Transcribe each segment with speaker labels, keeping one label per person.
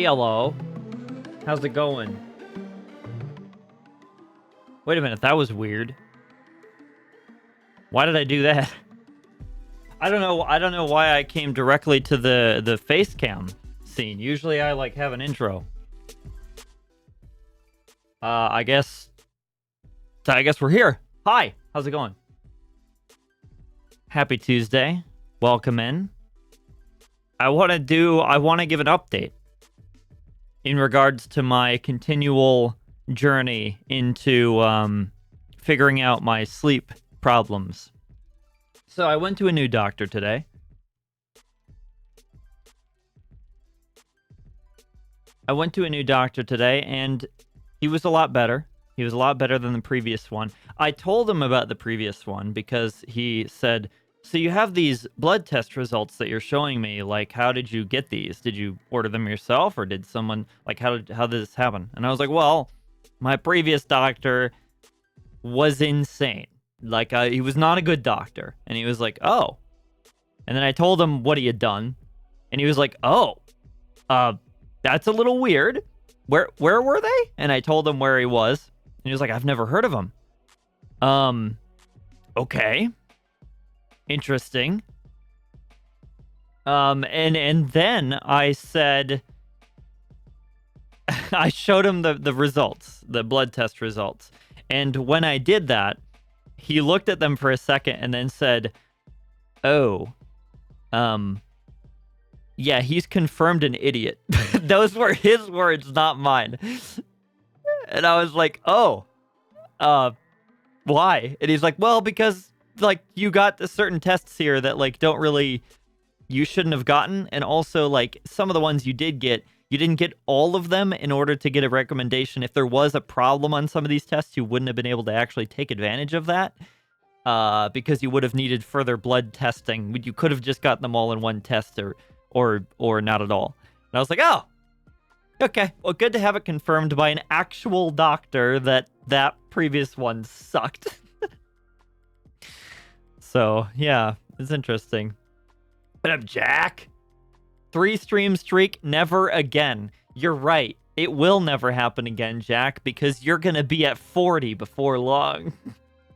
Speaker 1: Hello. How's it going? Wait a minute, that was weird. Why did I do that? I don't know why I came directly to the face cam scene. Usually I like have an intro. I guess we're here. Hi. How's it going? Happy Tuesday. Welcome in. I want to give an update in regards to my continual journey into figuring out my sleep problems. So I went to a new doctor today. And he was a lot better. He was a lot better than the previous one. I told him about the previous one because he said, so you have these blood test results that you're showing me. Like, how did you get these? Did you order them yourself, or did someone, like, how did this happen? And I was like, well, my previous doctor was insane. Like, he was not a good doctor. And he was like, oh. And then I told him what he had done. And he was like, oh, that's a little weird. Where were they? And I told him where he was. And he was like, I've never heard of him. Okay. Interesting. And then I said, I showed him the results, the blood test results. And when I did that, he looked at them for a second and then said, oh, yeah, he's confirmed an idiot. Those were his words, not mine. And I was like, oh, why? And he's like, well, because, like, you got certain tests here that, like, you shouldn't have gotten. And also, like, some of the ones you did get, you didn't get all of them in order to get a recommendation. If there was a problem on some of these tests, you wouldn't have been able to actually take advantage of that. Because you would have needed further blood testing. You could have just gotten them all in one test or not at all. And I was like, oh, okay. Well, good to have it confirmed by an actual doctor that previous one sucked. So, yeah, it's interesting. What up, Jack? 3-stream streak, never again. You're right. It will never happen again, Jack, because you're going to be at 40 before long.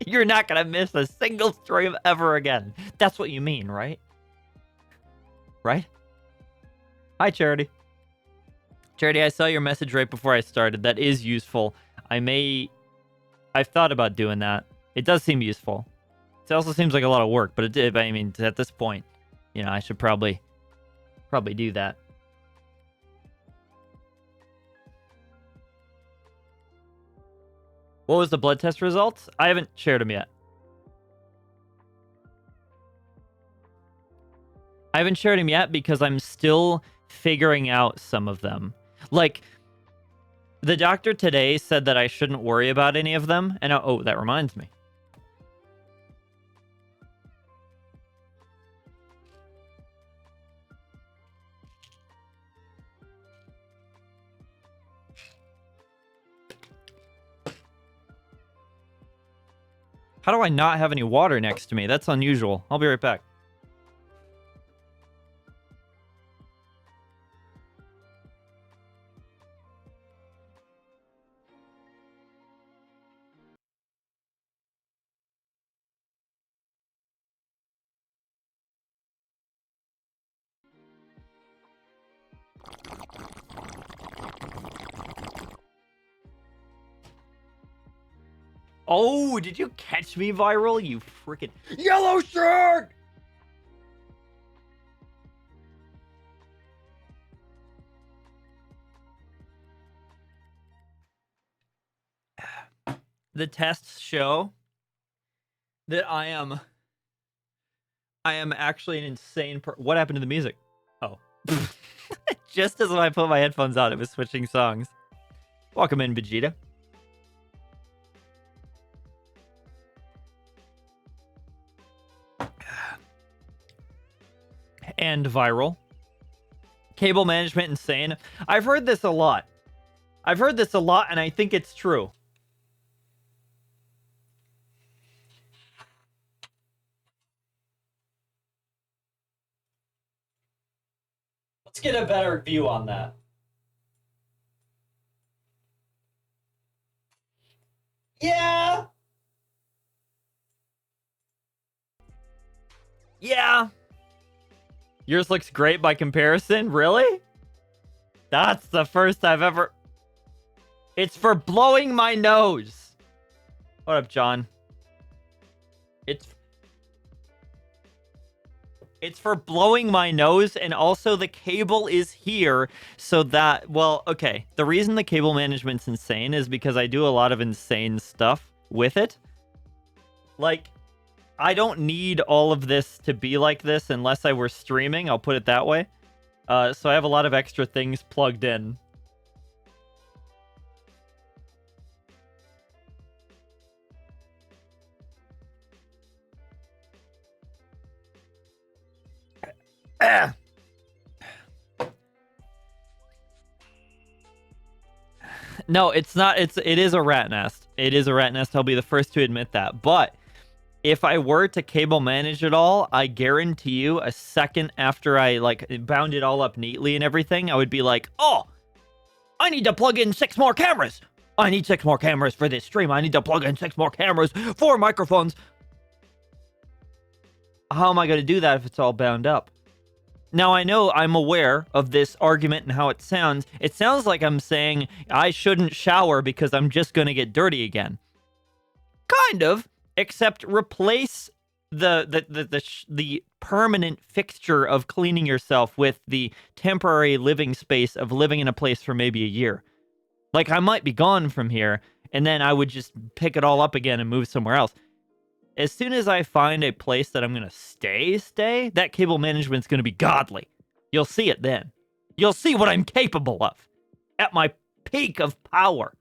Speaker 1: You're not going to miss a single stream ever again. That's what you mean, right? Right? Hi, Charity. Charity, I saw your message right before I started. That is useful. I've thought about doing that. It does seem useful. It also seems like a lot of work, but I mean, at this point, you know, I should probably do that. What was the blood test results? I haven't shared them yet. I haven't shared them yet because I'm still figuring out some of them. Like, the doctor today said that I shouldn't worry about any of them. And oh, that reminds me. How do I not have any water next to me? That's unusual. I'll be right back. Oh, did you catch me, Viral? You freaking yellow shirt! The tests show that I am actually an insane What happened to the music? Oh. Just as I put my headphones on, it was switching songs. Welcome in, Vegeta. And Viral. Cable management insane. I've heard this a lot. And I think it's true. Let's get a better view on that. Yours looks great by comparison? Really? That's the first I've ever... It's for blowing my nose. What up, John? It's for blowing my nose, and also the cable is here so that, well, okay. The reason the cable management's insane is because I do a lot of insane stuff with it. Like, I don't need all of this to be like this unless I were streaming, I'll put it that way. So I have a lot of extra things plugged in. No, it's not. It is a rat nest. It is a rat nest. I'll be the first to admit that. But if I were to cable manage it all, I guarantee you a second after I like bound it all up neatly and everything, I would be like, oh, I need to plug in 6 more cameras. I need 6 more cameras for this stream. I need to plug in 6 more cameras, 4 microphones. How am I going to do that if it's all bound up? Now, I know I'm aware of this argument and how it sounds. It sounds like I'm saying I shouldn't shower because I'm just going to get dirty again. Kind of, except replace the permanent fixture of cleaning yourself with the temporary living space of living in a place for maybe a year. Like, I might be gone from here, and then I would just pick it all up again and move somewhere else. As soon as I find a place that I'm going to stay, that cable management's going to be godly. You'll see it then. You'll see what I'm capable of. At my peak of power.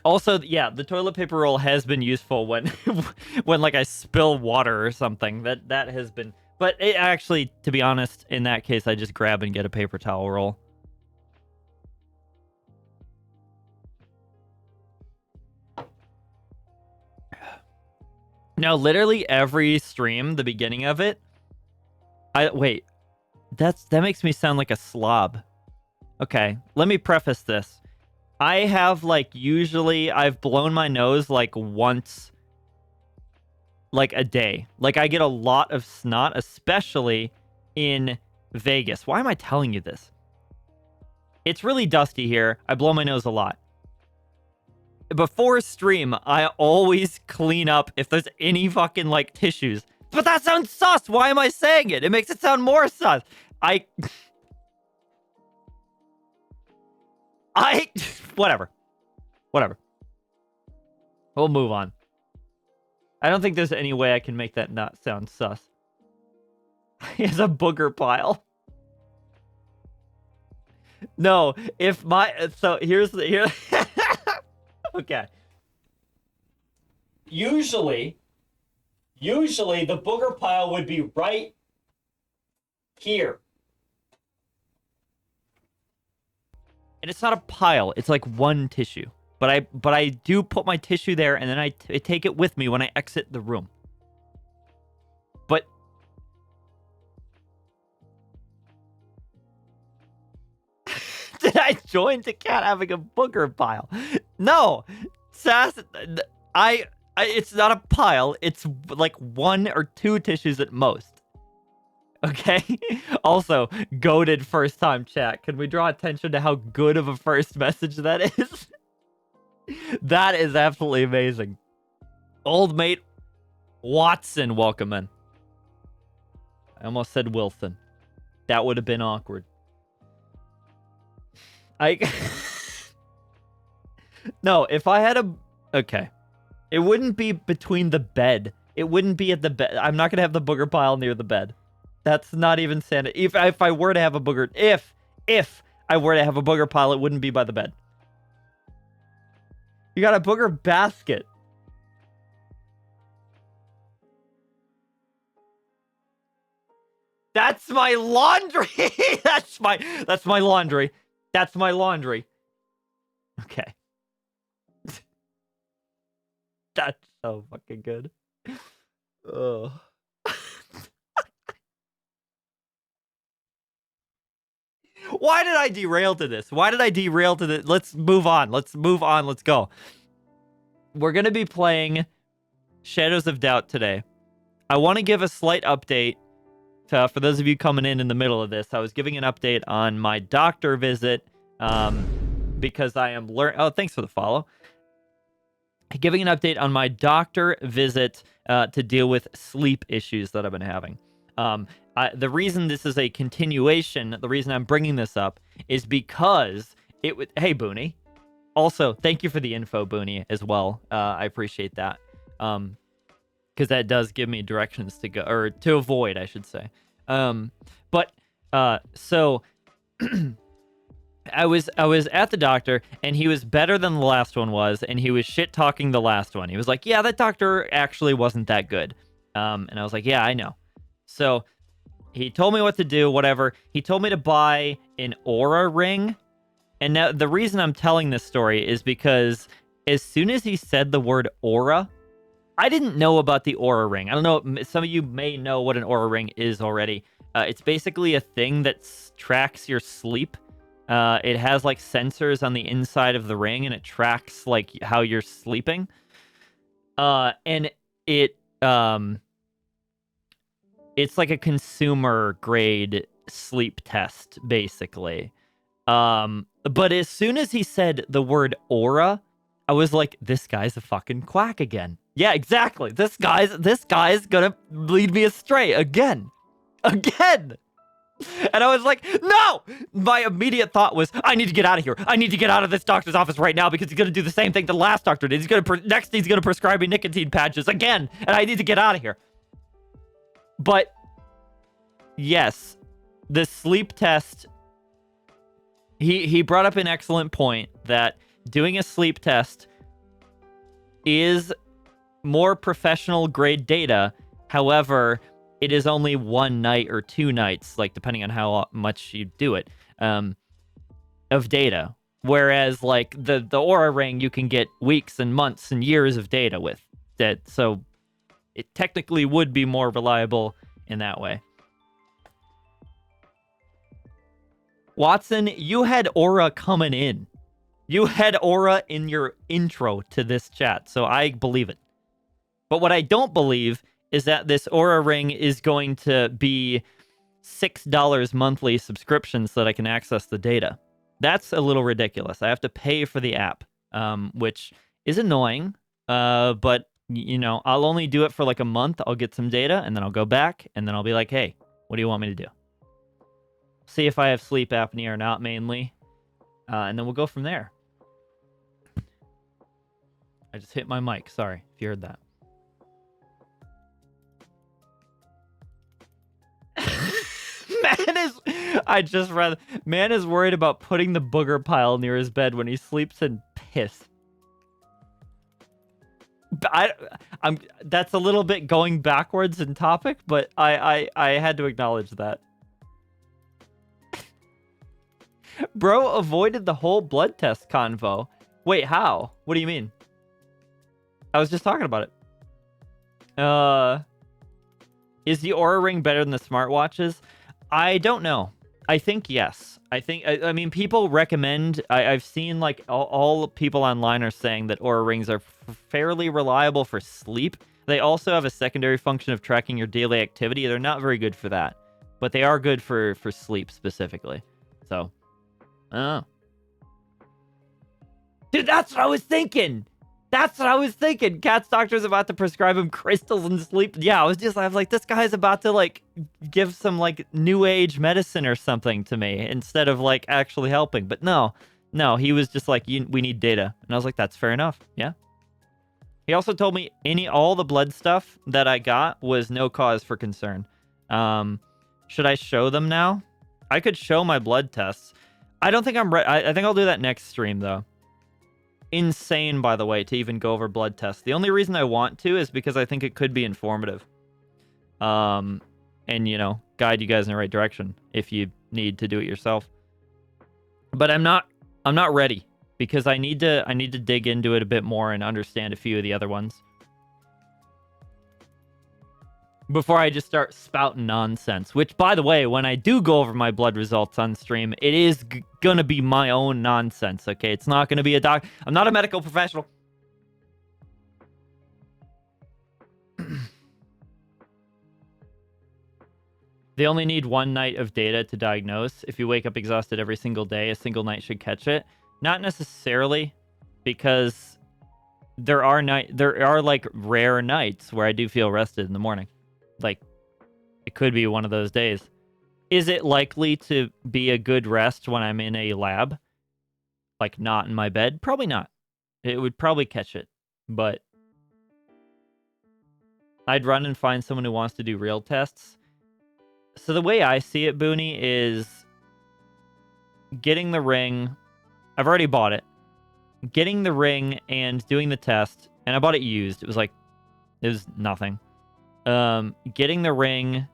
Speaker 1: Also, yeah, the toilet paper roll has been useful when when like I spill water or something. That has been... But it actually, to be honest, in that case, I just grab and get a paper towel roll. Now, literally every stream, the beginning of it, wait, that makes me sound like a slob. Okay, let me preface this. I have, like, usually, I've blown my nose, like, once, like, a day. Like, I get a lot of snot, especially in Vegas. Why am I telling you this? It's really dusty here. I blow my nose a lot. Before stream, I always clean up if there's any fucking, like, tissues. But that sounds sus! Why am I saying it? It makes it sound more sus. Whatever. We'll move on. I don't think there's any way I can make that not sound sus. It's a booger pile. No, if my... So, here's... Okay. Usually the booger pile would be right here. And it's not a pile, it's like one tissue. But I do put my tissue there, and then I take it with me when I exit the room. But did I join the cat having a booger pile? No, Sass. It's not a pile. It's like 1 or 2 tissues at most. Okay. Also, goated first time chat. Can we draw attention to how good of a first message that is? That is absolutely amazing. Old mate Watson, welcome in. I almost said Wilson. That would have been awkward. No, if I had a... Okay. It wouldn't be between the bed. It wouldn't be at the bed. I'm not going to have the booger pile near the bed. That's not even sanity. If I were to have a booger... If I were to have a booger pile, it wouldn't be by the bed. You got a booger basket. That's my laundry. That's my laundry. That's my laundry. Okay. That's so fucking good. Oh. Why did I derail to this? Let's move on. Let's go. we're going to be playing Shadows of Doubt today. I want to give a slight update for those of you coming in the middle of this. I was giving an update on my doctor visit because I am Oh, thanks for the follow. Giving an update on my doctor visit to deal with sleep issues that I've been having. The reason this is a continuation, the reason I'm bringing this up is because it would. Hey, Booney. Also, thank you for the info, Booney, as well. I appreciate that. Because that does give me directions to go, or to avoid, I should say. So I was at the doctor, and he was better than the last one was, and he was shit-talking the last one. He was like, yeah, that doctor actually wasn't that good. And I was like, yeah, I know. So he told me what to do, whatever. He told me to buy an Aura ring. And now the reason I'm telling this story is because as soon as he said the word Aura, I didn't know about the Aura ring. I don't know. Some of you may know what an Aura ring is already. It's basically a thing that tracks your sleep. It has like sensors on the inside of the ring, and it tracks like how you're sleeping. And it's like a consumer grade sleep test, basically. But as soon as he said the word Aura, I was like, this guy's a fucking quack again. Yeah, exactly. This guy's gonna lead me astray again. And I was like, no! My immediate thought was, I need to get out of here. I need to get out of this doctor's office right now because he's gonna do the same thing the last doctor did. He's gonna prescribe me nicotine patches again, and I need to get out of here. But yes, the sleep test. He brought up an excellent point that doing a sleep test is more professional grade data. However, it is only one night or 2 nights, like depending on how much you do it, of data. Whereas like the Aura ring, you can get weeks and months and years of data with that. So it technically would be more reliable in that way. Watson, you had Aura coming in. You had Aura in your intro to this chat, so I believe it. But what I don't believe is that this Aura ring is going to be $6 monthly subscription so that I can access the data. That's a little ridiculous. I have to pay for the app, which is annoying, but you know, I'll only do it for like a month. I'll get some data, and then I'll go back, and then I'll be like, hey, what do you want me to do? See if I have sleep apnea or not, mainly. And then we'll go from there. I just hit my mic. Sorry if you heard that. Man is worried about putting the booger pile near his bed when he sleeps in piss. That's a little bit going backwards in topic, but I had to acknowledge that. Bro avoided the whole blood test convo. Wait, how? What do you mean? I was just talking about it. Is the Aura ring better than the smartwatches? I don't know. I think yes. I mean, people recommend. I've seen like all people online are saying that Aura rings are fairly reliable for sleep. They also have a secondary function of tracking your daily activity. They're not very good for that, but they are good for sleep specifically. So. Oh. Dude, that's what I was thinking. Cat's doctor's about to prescribe him crystals and sleep. Yeah, I was like, this guy's about to like give some like new age medicine or something to me instead of like actually helping. But no, he was just like, we need data. And I was like, that's fair enough. Yeah. He also told me all the blood stuff that I got was no cause for concern. Should I show them now? I could show my blood tests. I don't think I'm ready. I think I'll do that next stream, though. Insane, by the way, to even go over blood tests. The only reason I want to is because I think it could be informative. And, you know, guide you guys in the right direction if you need to do it yourself. But I'm not ready because I need to dig into it a bit more and understand a few of the other ones before I just start spouting nonsense. Which, by the way, when I do go over my blood results on stream, it is gonna be my own nonsense, okay? It's not gonna be I'm not a medical professional. They only need one night of data to diagnose. If you wake up exhausted every single day, a single night should catch it. Not necessarily, because there are like rare nights where I do feel rested in the morning. Like, it could be one of those days. Is it likely to be a good rest when I'm in a lab? Like, not in my bed? Probably not. It would probably catch it, but I'd run and find someone who wants to do real tests. So the way I see it, Booney, is getting the ring. I've already bought it. Getting the ring and doing the test, and I bought it used. It was nothing. Getting the ring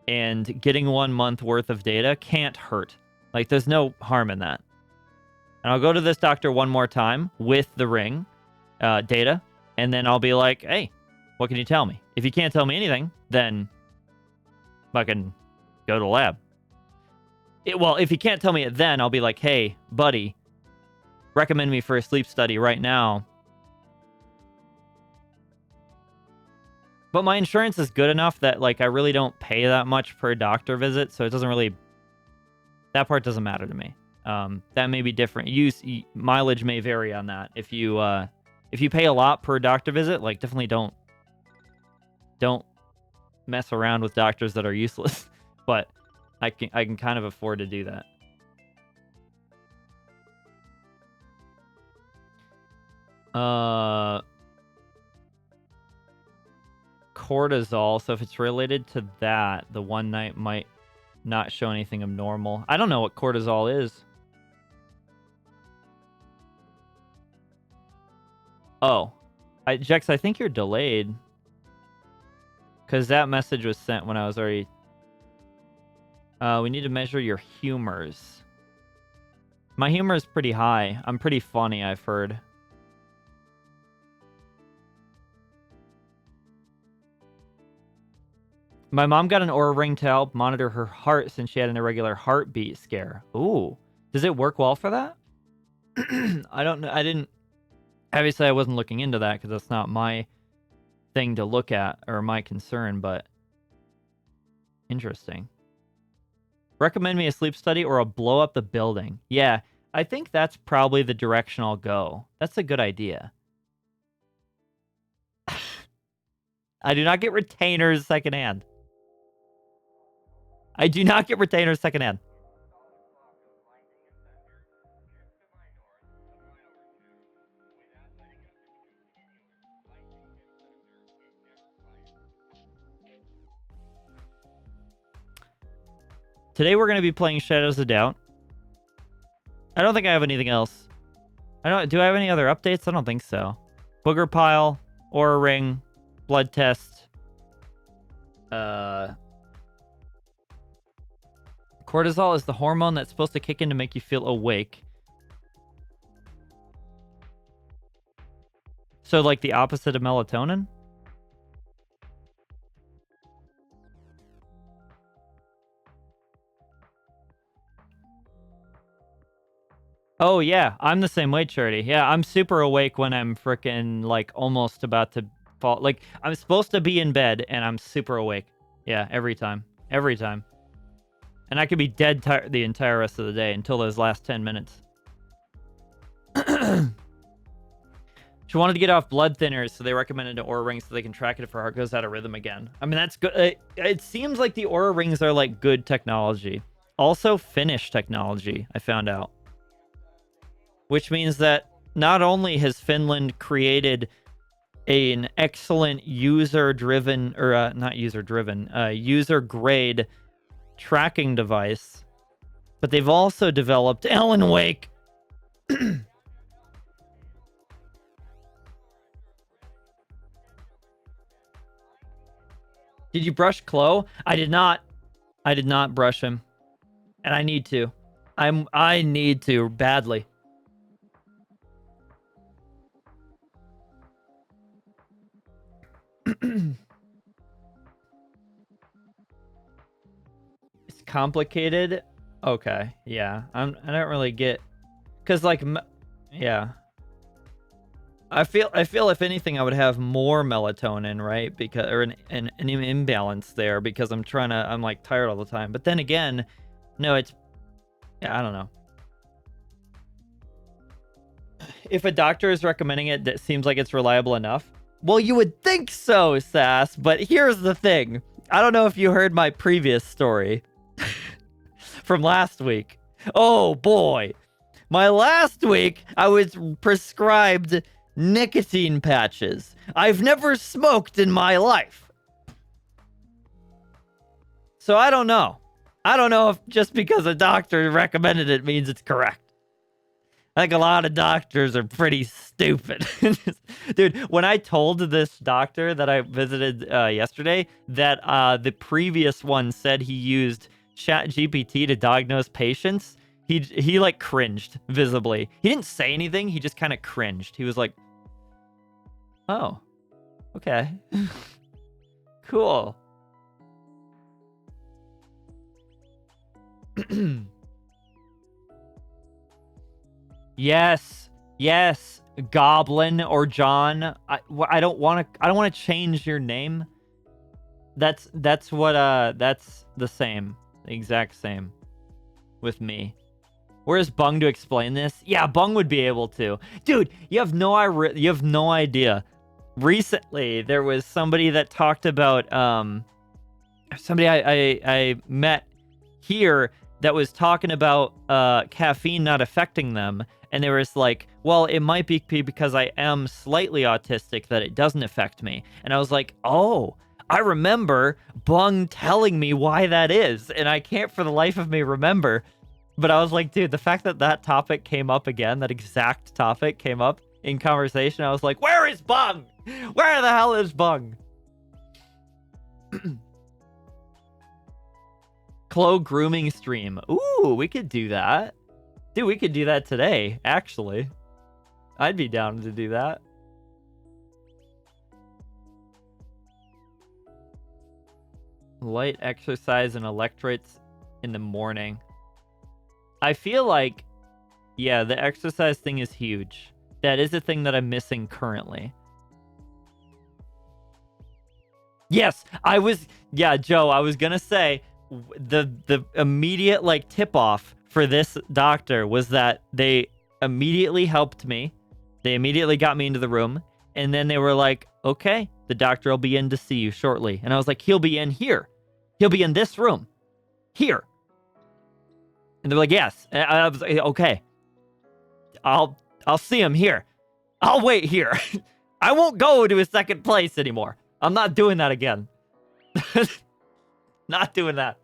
Speaker 1: and getting 1 month worth of data can't hurt. Like, there's no harm in that. And I'll go to this doctor one more time with the ring data, and then I'll be like, hey, what can you tell me? If you can't tell me anything, then fucking go to the lab. Well, if you can't tell me it then, I'll be like, hey, buddy, recommend me for a sleep study right now. But my insurance is good enough that, like, I really don't pay that much per doctor visit, so it doesn't really... That part doesn't matter to me. That may be different. Mileage may vary on that. If you pay a lot per doctor visit, like, definitely don't mess around with doctors that are useless. But I can kind of afford to do that. Cortisol. So if it's related to that, the one night might not show anything abnormal. I don't know what cortisol is. Oh, Jex, I think you're delayed. Because that message was sent when I was already... we need to measure your humors. My humor is pretty high. I'm pretty funny, I've heard. My mom got an Oura Ring to help monitor her heart since she had an irregular heartbeat scare. Ooh. Does it work well for that? I don't know. I didn't... Obviously, I wasn't looking into that because that's not my thing to look at or my concern, but... Interesting. Recommend me a sleep study or a blow up the building. Yeah, I think that's probably the direction I'll go. That's a good idea. I do not get retainers secondhand. I do not get retainers secondhand. Today we're going to be playing Shadows of Doubt. I don't think I have anything else. Do I have any other updates? I don't think so. Booger pile, Aura Ring, blood test. Cortisol is the hormone that's supposed to kick in to make you feel awake. So like the opposite of melatonin? Oh, yeah. I'm the same way, Charity. Yeah, I'm super awake when I'm freaking, like, almost about to fall. Like, I'm supposed to be in bed, and I'm super awake. Yeah, every time. Every time. And I could be dead the entire rest of the day until those last 10 minutes. She wanted to get off blood thinners, so they recommended an Aura Ring so they can track it if her heart goes out of rhythm again. I mean, that's good. It seems like the Aura Rings are, like, good technology. Also, Finnish technology, I found out. Which means that not only has Finland created an excellent user-driven, or not user-driven, user-grade tracking device, but they've also developed Alan Wake. Did you brush Chloe? I did not. I did not brush him. And I need to. I need to badly. It's complicated. Okay, yeah. I don't really get, cause like, yeah. I feel if anything, I would have more melatonin, right? Because or an imbalance there because I'm like tired all the time. But then again, no, yeah, I don't know. If a doctor is recommending it, that seems like it's reliable enough. Well, you would think so, Sass, but here's the thing. I don't know if you heard my previous story from last week. Oh boy. My last week, I was prescribed nicotine patches. I've never smoked in my life. So I don't know. I don't know if just because a doctor recommended it means it's correct. I think a lot of doctors are pretty stupid. Dude, when I told this doctor that I visited yesterday that the previous one said he used ChatGPT to diagnose patients, he like cringed visibly. He didn't say anything. He just kind of cringed. He was like, "Oh, okay, cool." Yes, Goblin or John. I don't want to change your name. That's the same, the exact same with me. Where's Bung to explain this? Yeah, Bung would be able to. Dude, you have no idea. Recently, there was somebody that talked about somebody I met here that was talking about caffeine not affecting them, and they were just like, well, it might be because I am slightly autistic that it doesn't affect me. And I was like, oh, I remember Bung telling me why that is, and I can't for the life of me remember. But I was like, dude, the fact that topic came up again, that exact topic came up in conversation, I was like, where is Bung? Where the hell is Bung? Clo grooming stream. Ooh, we could do that. Dude, we could do that today, actually. I'd be down to do that. Light exercise and electrolytes in the morning. I feel like, yeah, the exercise thing is huge. That is a thing that I'm missing currently. Yes, Joe, I was gonna say, the immediate, like, tip-off for this doctor was that they immediately helped me. They immediately got me into the room, and then they were like, okay, the doctor will be in to see you shortly. And I was like, he'll be in here. He'll be in this room. Here. And they're like, yes. And I was like, okay. I'll see him here. I'll wait here. I won't go to a second place anymore. I'm not doing that again. Not doing that.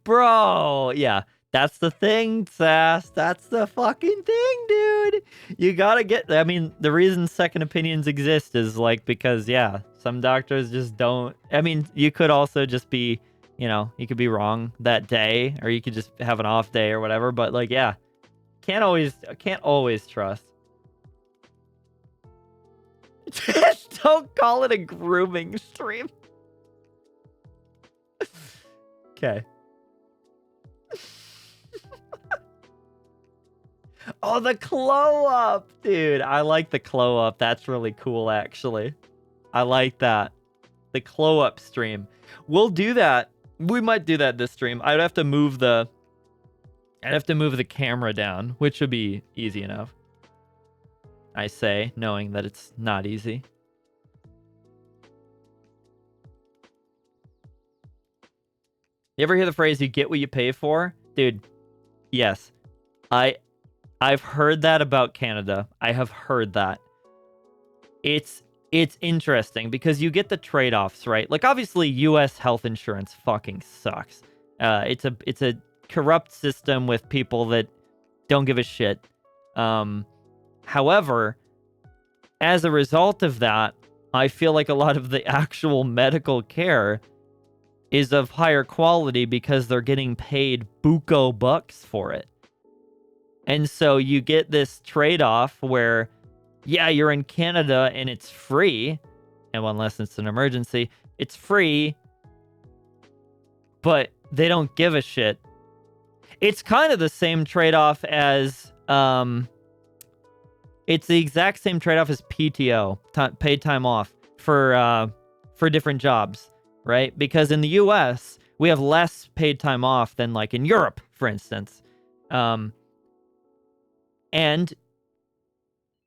Speaker 1: Bro, yeah. That's the thing, Sass. That's the fucking thing, dude. You gotta get... I mean, the reason second opinions exist is, like, because, yeah, some doctors just don't... I mean, you could also just be, you know, you could be wrong that day, or you could just have an off day or whatever, but, like, yeah. Can't always trust. Don't call it a grooming stream. Okay. Oh, the Clo Up, dude. I like the Clo Up. That's really cool, actually. I like that. The Clo Up stream. We'll do that. We might do that this stream. I'd have to move the camera down, which would be easy enough. I say, knowing that it's not easy. You ever hear the phrase, you get what you pay for? Dude, yes. I've heard that about Canada. I have heard that. It's interesting because you get the trade-offs, right? Like, obviously, U.S. health insurance fucking sucks. It's a corrupt system with people that don't give a shit. However, as a result of that, I feel like a lot of the actual medical care is of higher quality because they're getting paid buco bucks for it. And so you get this trade-off where, yeah, you're in Canada and it's free, and unless it's an emergency, it's free, but they don't give a shit. It's kind of the same trade-off as it's the exact same trade-off as PTO, paid time off for different jobs, right? Because in the US, we have less paid time off than like in Europe, for instance. And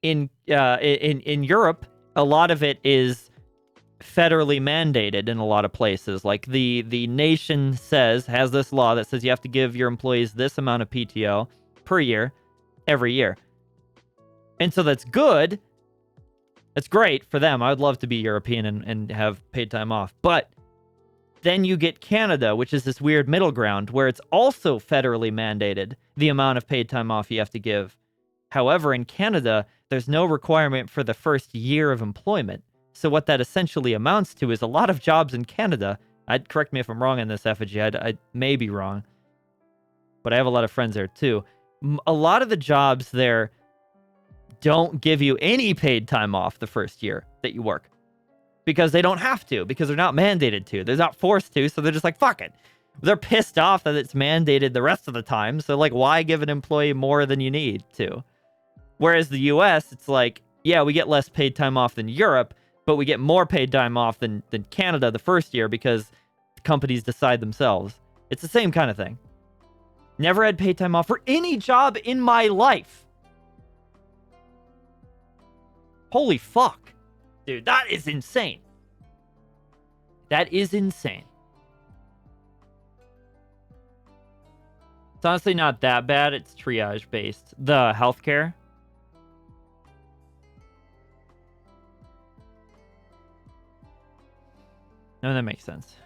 Speaker 1: in Europe, a lot of it is federally mandated in a lot of places. Like the nation has this law that says you have to give your employees this amount of PTO per year, every year. And so that's good. That's great for them. I would love to be European and have paid time off. But then you get Canada, which is this weird middle ground where it's also federally mandated the amount of paid time off you have to give. However, in Canada, there's no requirement for the first year of employment. So what that essentially amounts to is a lot of jobs in Canada. Correct me if I'm wrong in this, Effigy. I may be wrong, but I have a lot of friends there too. A lot of the jobs there don't give you any paid time off the first year that you work because they don't have to, because they're not mandated to. They're not forced to, so they're just like, fuck it. They're pissed off that it's mandated the rest of the time, so like, why give an employee more than you need to? Whereas the US, it's like, yeah, we get less paid time off than Europe, but we get more paid time off than Canada the first year because companies decide themselves. It's the same kind of thing. Never had paid time off for any job in my life. Holy fuck. Dude, that is insane. That is insane. It's honestly not that bad. It's triage based. The healthcare. No, that makes sense.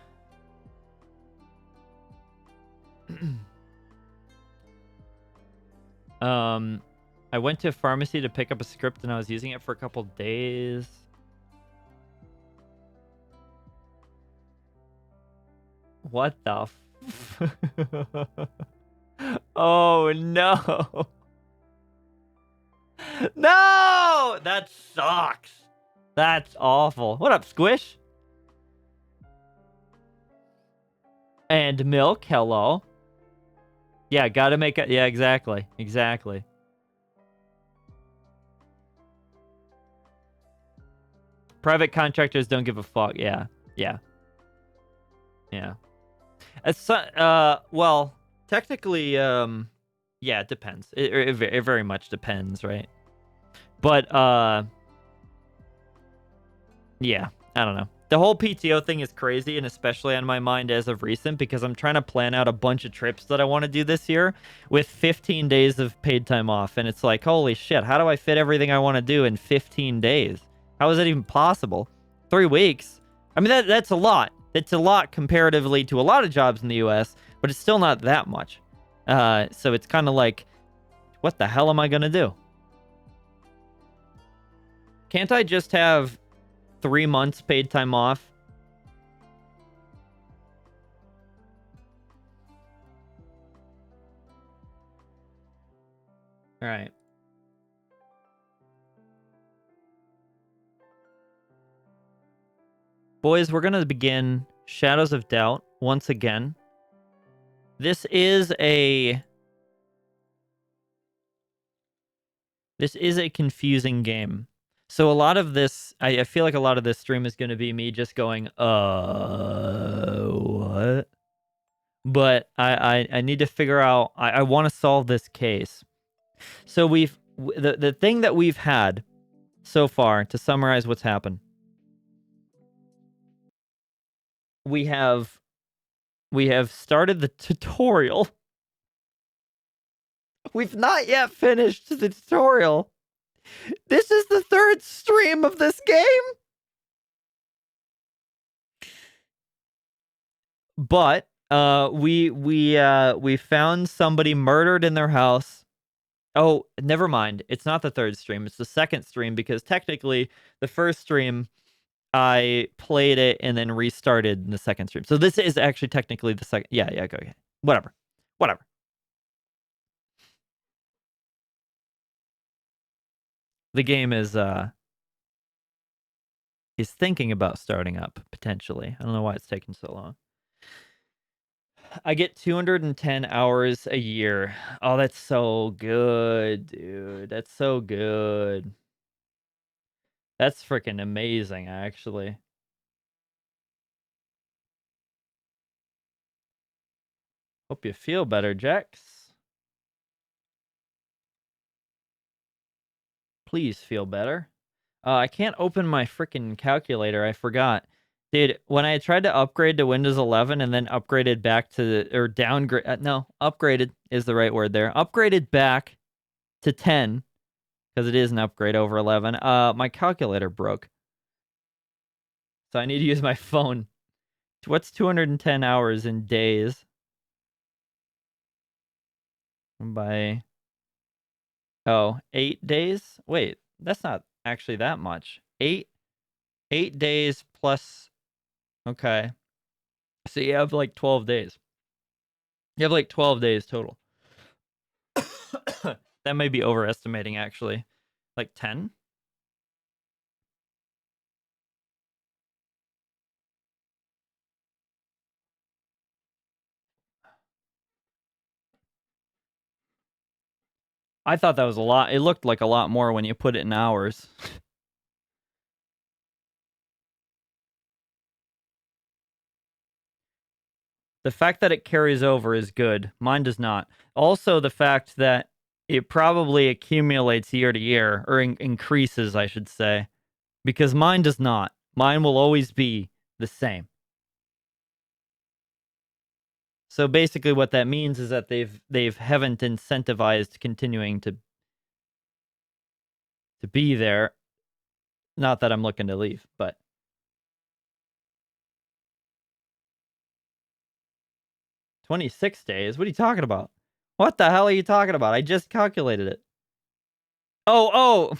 Speaker 1: I went to a pharmacy to pick up a script and I was using it for a couple days. What the Oh no. No! That sucks. That's awful. What up, Squish? And Milk, hello. Yeah, gotta make it. Yeah, exactly. Exactly. Private contractors don't give a fuck. Yeah. Yeah. Yeah. Well, technically, yeah, it depends. It very much depends, right? But, yeah, I don't know. The whole PTO thing is crazy, and especially on my mind as of recent, because I'm trying to plan out a bunch of trips that I want to do this year with 15 days of paid time off. And it's like, holy shit, how do I fit everything I want to do in 15 days? How is that even possible? 3 weeks? I mean, that's a lot. It's a lot comparatively to a lot of jobs in the US, but it's still not that much. So it's kind of like, what the hell am I going to do? Can't I just have 3 months paid time off? All right. Boys, we're going to begin Shadows of Doubt once again. This is a confusing game. So a lot of this, I feel like a lot of this stream is going to be me just going, what? But I need to figure out, I want to solve this case. So the thing that we've had so far, to summarize what's happened, we have started the tutorial. We've not yet finished the tutorial. This is the 3rd stream of this game. But we found somebody murdered in their house. Oh, never mind. It's not the 3rd stream. It's the 2nd stream, because technically the 1st stream I played it and then restarted in the 2nd stream. So this is actually technically the 2nd. Yeah, okay. Whatever. The game is He's thinking about starting up, potentially. I don't know why it's taking so long. I get 210 hours a year. Oh, that's so good, dude. That's so good. That's freaking amazing, actually. Hope you feel better, Jax. Please feel better. I can't open my freaking calculator. I forgot. Dude, when I tried to upgrade to Windows 11 and then upgraded back to or downgrade, no, upgraded is the right word there. Upgraded back to 10 because it is an upgrade over 11. My calculator broke. So I need to use my phone. What's 210 hours in days? By 8 days? Wait, that's not actually that much. 8 days plus. Okay. So you have like 12 days. You have like 12 days total. That may be overestimating, actually. Like 10? I thought that was a lot. It looked like a lot more when you put it in hours. The fact that it carries over is good. Mine does not. Also, the fact that it probably accumulates year to year, or increases, I should say, because mine does not. Mine will always be the same. So basically, what that means is that they've haven't incentivized continuing to be there. Not that I'm looking to leave, but 26 days? What are you talking about? What the hell are you talking about? I just calculated it. Oh!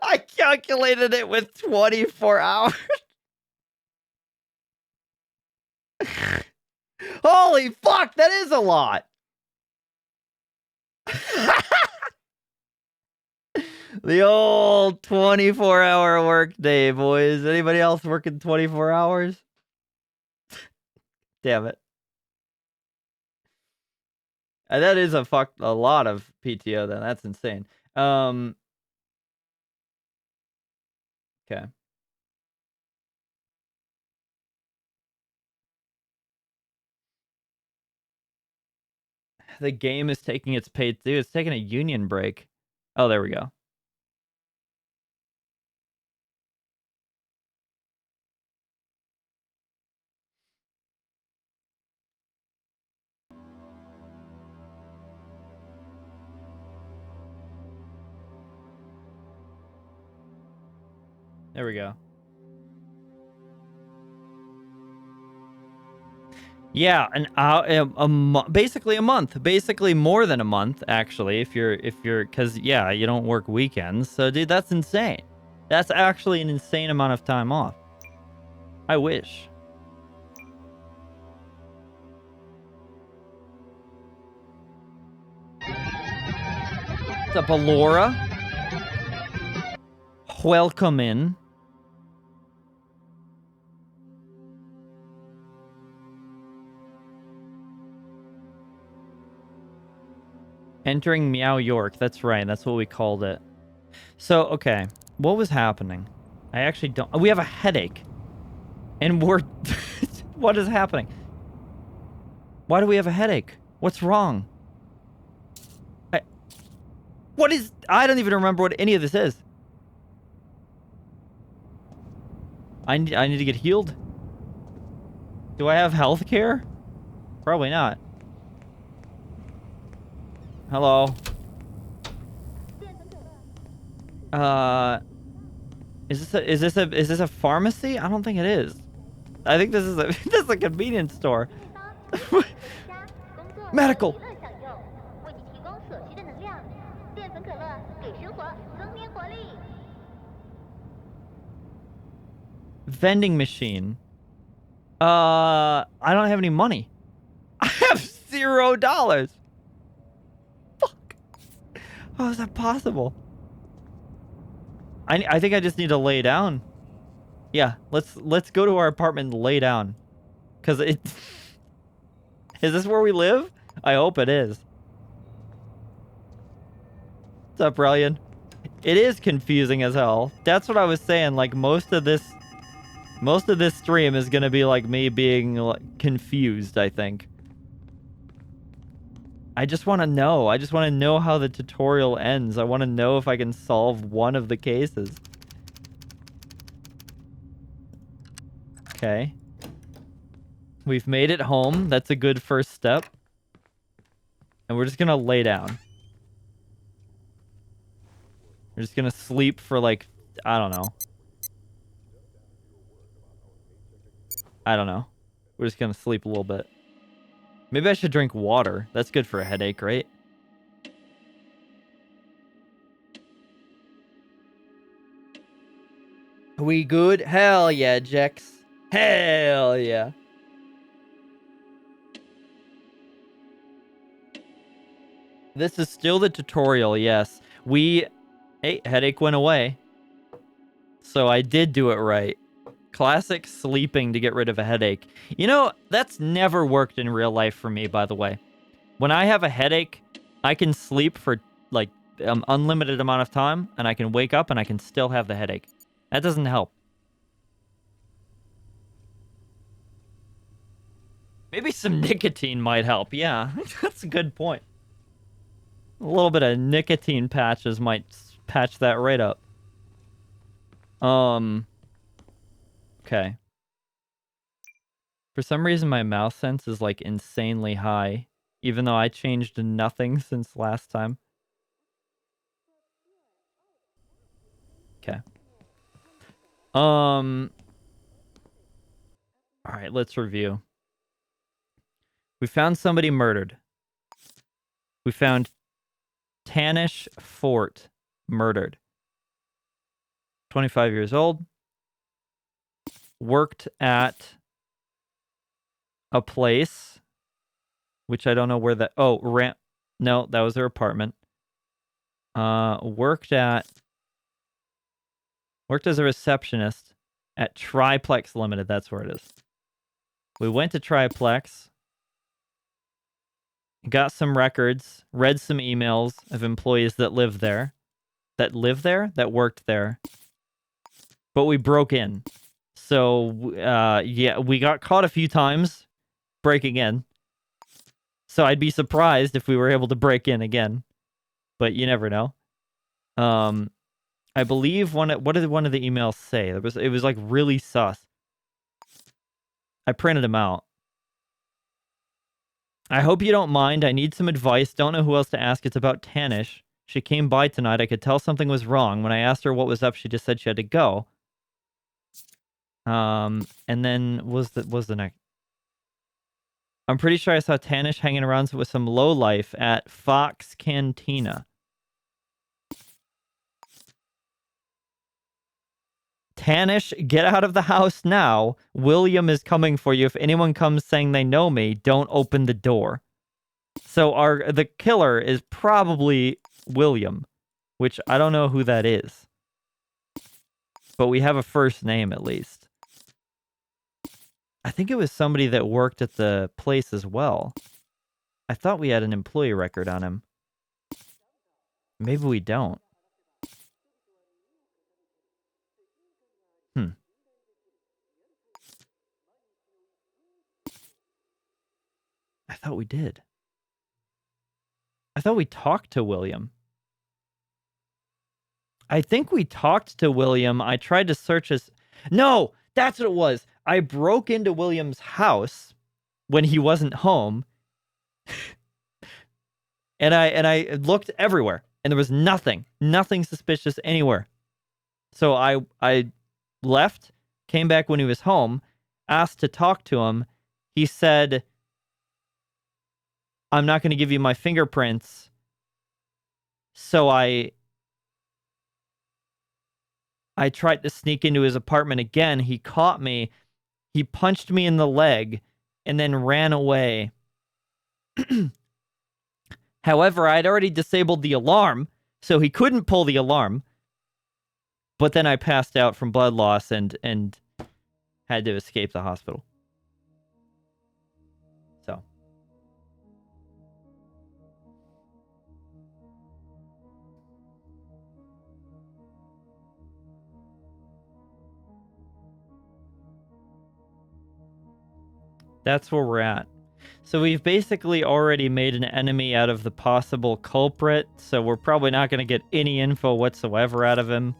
Speaker 1: I calculated it with 24 hours. Holy fuck, that is a lot. The old 24-hour work day, boys. Anybody else working 24 hours? Damn it. That is a lot of PTO then. That's insane. Okay. The game is taking its paid due. It's taking a union break. Oh, there we go. There we go. Yeah, basically a month. Basically more than a month, actually, if you're, because, yeah, you don't work weekends. So, dude, that's insane. That's actually an insane amount of time off. I wish. What's up, Alora? Welcome in. Entering Meow York. That's right. That's what we called it. So, okay. What was happening? I actually don't... We have a headache. And we're... What is happening? Why do we have a headache? What's wrong? What is... I don't even remember what any of this is. I need to get healed? Do I have health care? Probably not. Hello. Is this a pharmacy? I don't think it is. I think this is a this is a convenience store. Medical. Vending machine. I don't have any money. I have $0. Fuck. How is that possible? I think I just need to lay down. Yeah, let's go to our apartment and lay down. Cause it is this where we live? I hope it is. What's up, Brilliant? It is confusing as hell. That's what I was saying. Like most of this stream is gonna be like me being like, confused, I think. I just want to know. I just want to know how the tutorial ends. I want to know if I can solve one of the cases. Okay. We've made it home. That's a good first step. And we're just gonna lay down. We're just gonna sleep for like, I don't know. I don't know. We're just gonna sleep a little bit. Maybe I should drink water. That's good for a headache, right? We good? Hell yeah, Jex. Hell yeah. This is still the tutorial, yes. Hey, headache went away. So I did do it right. Classic sleeping to get rid of a headache. You know, that's never worked in real life for me, by the way. When I have a headache, I can sleep for, like, unlimited amount of time, and I can wake up and I can still have the headache. That doesn't help. Maybe some nicotine might help. Yeah, that's a good point. A little bit of nicotine patches might patch that right up. Okay. For some reason, my mouse sense is, like, insanely high, even though I changed nothing since last time. Okay. All right, let's review. We found somebody murdered. We found Tannish Fort murdered. 25 years old. Worked at a place, which I don't know where that... Oh, no, that was her apartment. Worked as a receptionist at Triplex Limited. That's where it is. We went to Triplex. Got some records. Read some emails of employees that live there. That worked there. But we broke in. So, yeah, we got caught a few times breaking in. So I'd be surprised if we were able to break in again. But you never know. I believe what did one of the emails say? It was like really sus. I printed them out. I hope you don't mind. I need some advice. Don't know who else to ask. It's about Tannish. She came by tonight. I could tell something was wrong. When I asked her what was up, she just said she had to go. And then was the next? I'm pretty sure I saw Tannish hanging around with some lowlife at Fox Cantina. Tannish, get out of the house now. William is coming for you. If anyone comes saying they know me, don't open the door. So the killer is probably William, which I don't know who that is. But we have a first name at least. I think it was somebody that worked at the place as well. I thought we had an employee record on him. Maybe we don't. I thought we did. I thought we talked to William. I think we talked to William. I tried to search his... No! That's what it was! I broke into William's house when he wasn't home. and I looked everywhere. And there was nothing. Nothing suspicious anywhere. So I left, came back when he was home, asked to talk to him. He said, I'm not going to give you my fingerprints. So I tried to sneak into his apartment again. He caught me. He punched me in the leg and then ran away. However, I'd already disabled the alarm, So he couldn't pull the alarm. But then I passed out from blood loss and had to escape the hospital. So. That's where we're at. So we've basically already made an enemy out of the possible culprit, so we're probably not going to get any info whatsoever out of him.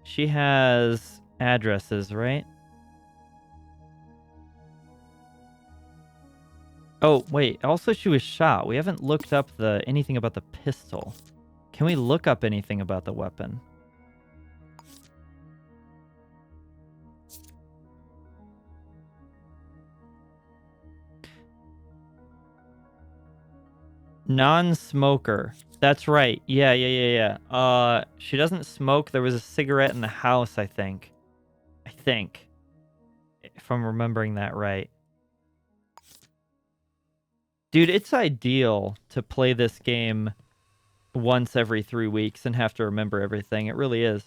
Speaker 1: She has addresses, right? Oh, wait. Also, she was shot. We haven't looked up anything about the pistol. Can we look up anything about the weapon? Non-smoker. That's right. Yeah. She doesn't smoke. There was a cigarette in the house, I think. If I'm remembering that right. Dude, it's ideal to play this game once every 3 weeks and have to remember everything. It really is.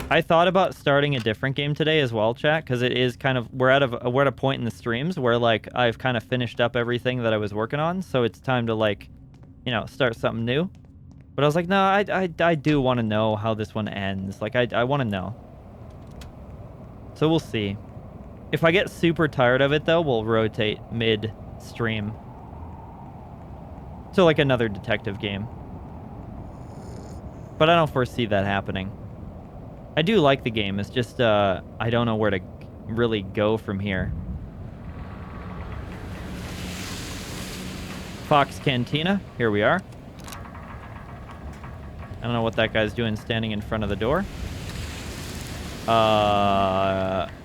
Speaker 1: I thought about starting a different game today as well, chat, because it is kind of we're at a point in the streams where like I've kind of finished up everything that I was working on, so it's time to like, start something new. But I was like, no, I do want to know how this one ends. Like I want to know. So we'll see. If I get super tired of it though, we'll rotate mid-stream. So like another detective game. But I don't foresee that happening. I do like the game. It's just, I don't know where to really go from here. Fox Cantina. Here we are. I don't know what that guy's doing standing in front of the door.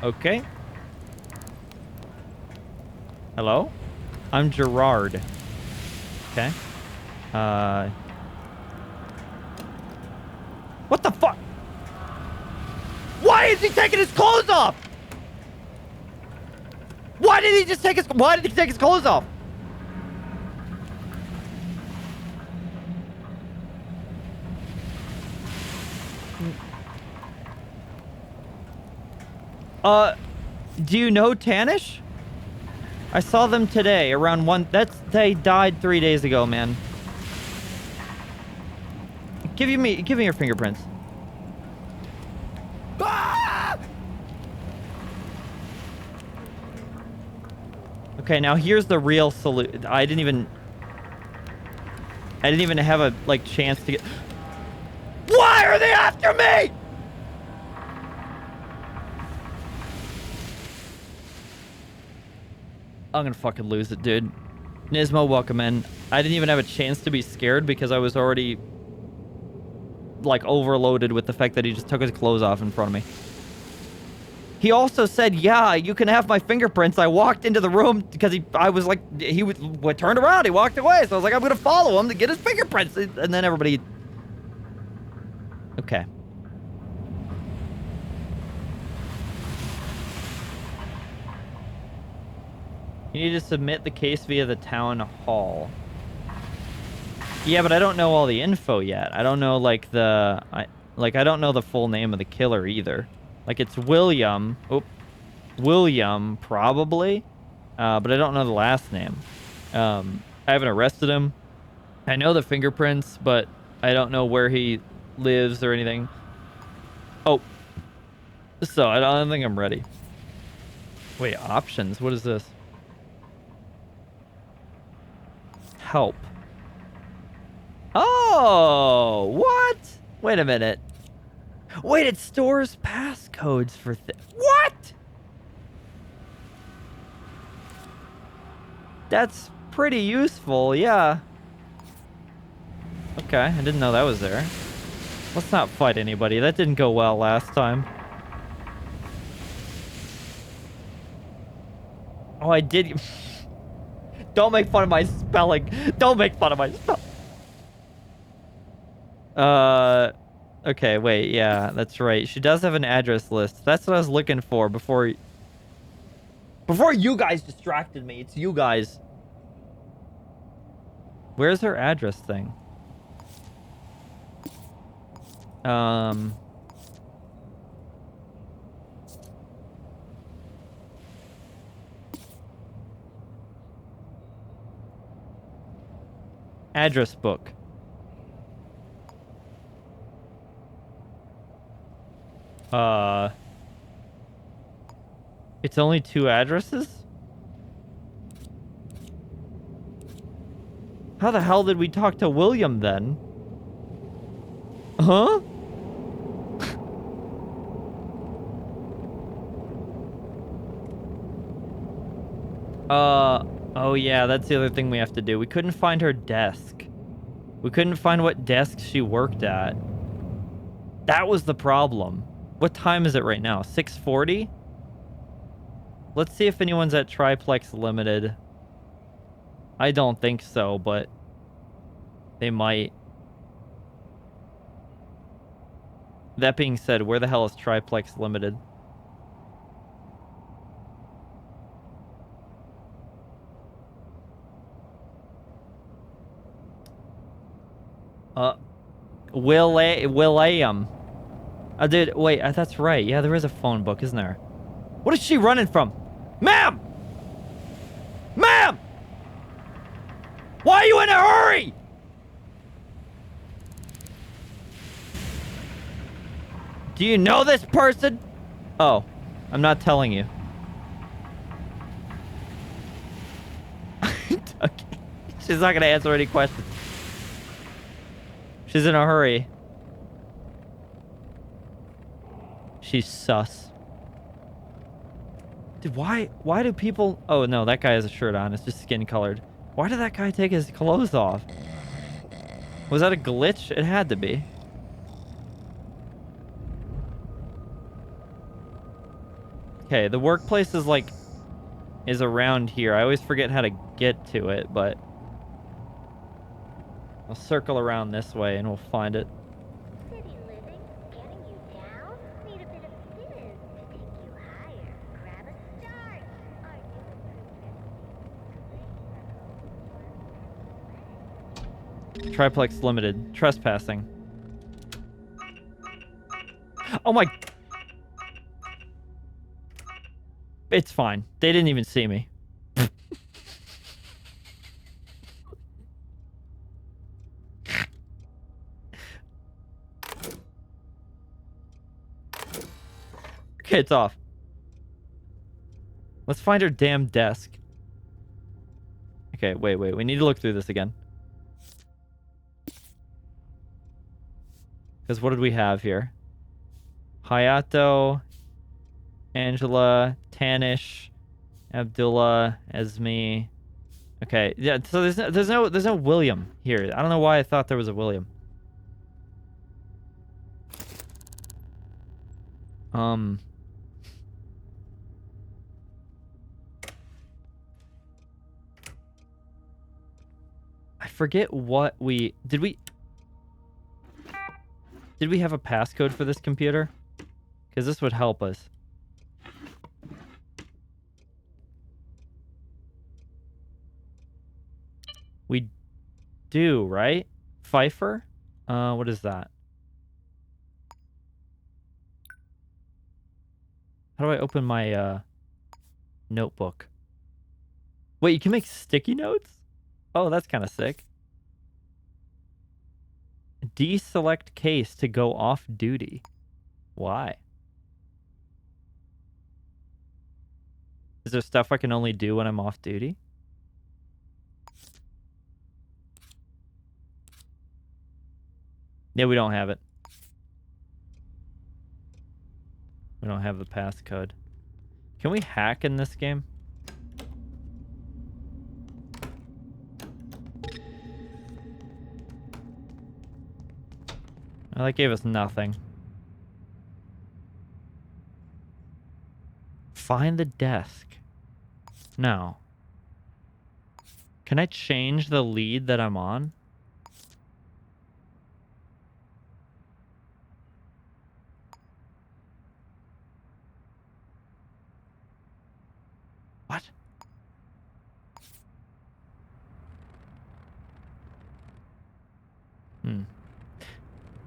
Speaker 1: Okay. Hello? I'm Gerard. Okay. What the fuck? Why is he taking his clothes off? Why did he take his clothes off? Do you know Tanish? I saw them today around 1. They died 3 days ago, man. Give me your fingerprints. Ah! Okay, now here's the real solution. I didn't even have a chance to get. Why are they after me? I'm gonna fucking lose it, dude. Nismo, welcome in. I didn't even have a chance to be scared because I was already overloaded with the fact that he just took his clothes off in front of me. He also said, yeah, you can have my fingerprints. I walked into the room because he turned around, he walked away. So I was like, I'm gonna follow him to get his fingerprints. And then everybody... Okay. You need to submit the case via the town hall. Yeah, but I don't know all the info yet. I don't know I don't know the full name of the killer either. It's William. Oh, William probably, but I don't know the last name. I haven't arrested him. I know the fingerprints, but I don't know where he lives or anything. Oh, so I don't think I'm ready. Wait, options. What is this? Help. Oh, what? Wait a minute. Wait, it stores passcodes for what? That's pretty useful, yeah. Okay, I didn't know that was there. Let's not fight anybody. That didn't go well last time. Oh, I did... Don't make fun of my spelling. Don't make fun of my spelling. Okay, wait, yeah, that's right. She does have an address list. That's what I was looking for before... Before you guys distracted me, it's you guys. Where's her address thing? Address book. It's only 2 addresses? How the hell did we talk to William then? Huh? Oh yeah, that's the other thing we have to do. We couldn't find her desk. We couldn't find what desk she worked at. That was the problem. What time is it right now? 6:40? Let's see if anyone's at Triplex Limited. I don't think so, but they might. That being said, where the hell is Triplex Limited? William. Dude, wait, that's right. Yeah, there is a phone book, isn't there? What is she running from? Ma'am! Ma'am! Why are you in a hurry? Do you know this person? Oh, I'm not telling you. Okay. She's not gonna answer any questions. She's in a hurry. She's sus. Dude, why do people... Oh, no, that guy has a shirt on. It's just skin colored. Why did that guy take his clothes off? Was that a glitch? It had to be. Okay, the workplace is like... is around here. I always forget how to get to it, but... I'll circle around this way and we'll find it.
Speaker 2: City living, getting you down? Need a bit of fizz to take you higher. Grab a start. Our new
Speaker 1: Triplex Limited. Trespassing. Oh my... It's fine. They didn't even see me. Okay, it's off. Let's find her damn desk. Okay, wait. We need to look through this again. Because what did we have here? Hayato, Angela, Tanish, Abdullah, Esme. Okay, yeah. So there's no William here. I don't know why I thought there was a William. I forget what we did. Did we have a passcode for this computer? Because this would help us. We do, right? Pfeiffer? What is that? How do I open my notebook? Wait, you can make sticky notes? Oh, that's kind of sick. Deselect case to go off duty. Why? Is there stuff I can only do when I'm off duty? Yeah, we don't have it. We don't have the passcode. Can we hack in this game? Oh, that gave us nothing. Find the desk. No. Can I change the lead that I'm on?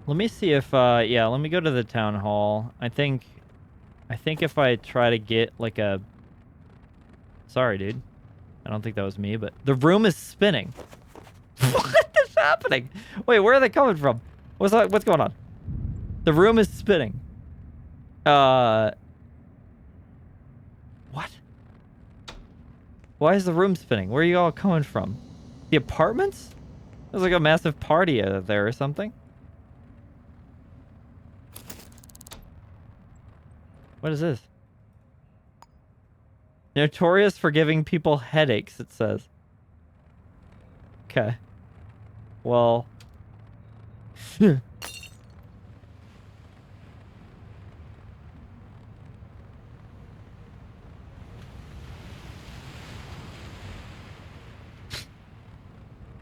Speaker 1: Let me see if, yeah, let me go to the town hall. I think if I try to get, like, a... Sorry, dude. I don't think that was me, but... The room is spinning. What is happening? Wait, where are they coming from? What's going on? The room is spinning. What? Why is the room spinning? Where are you all coming from? The apartments? There's like a massive party out there or something. What is this? Notorious for giving people headaches, it says. Okay. Well...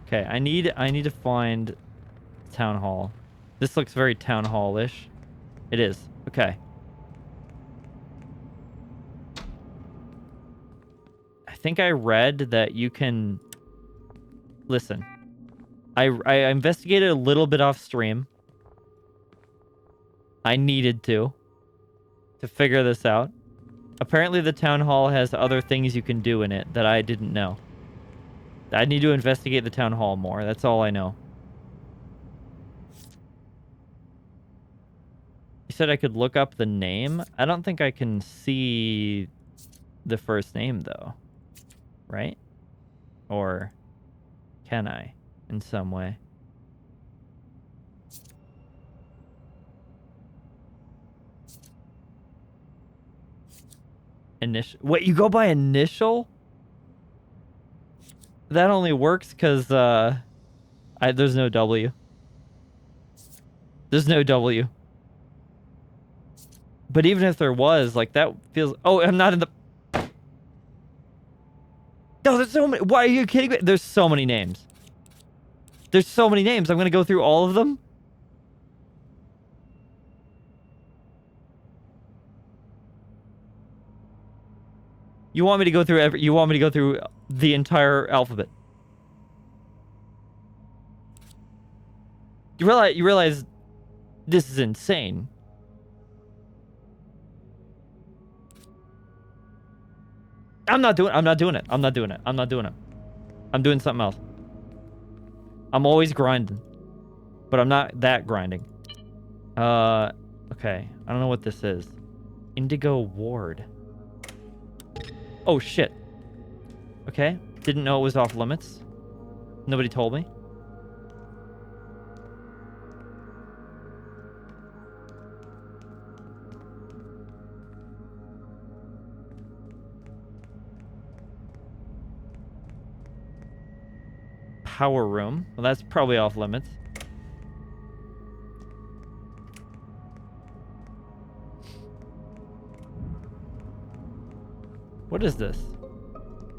Speaker 1: Okay, I need to find town hall. This looks very town hall-ish. It is. Okay. I think I read that you can... Listen. I investigated a little bit off stream. I needed to figure this out. Apparently the town hall has other things you can do in it that I didn't know. I need to investigate the town hall more. That's all I know. You said I could look up the name? I don't think I can see the first name, though. Right? Or can I in some way? Initial. Wait, you go by initial? That only works because there's no W. There's no W. But even if there was, like, that feels... Oh, I'm not in the... No, there's so many... Why are you kidding me? There's so many names. There's so many names. I'm going to go through all of them? You want me to go through You want me to go through the entire alphabet? You realize this is insane. I'm not doing it. I'm doing something else. I'm always grinding. But I'm not that grinding. Okay. I don't know what this is. Indigo Ward. Oh, shit. Okay. Didn't know it was off limits. Nobody told me. Power room. Well, that's probably off limits. What is this?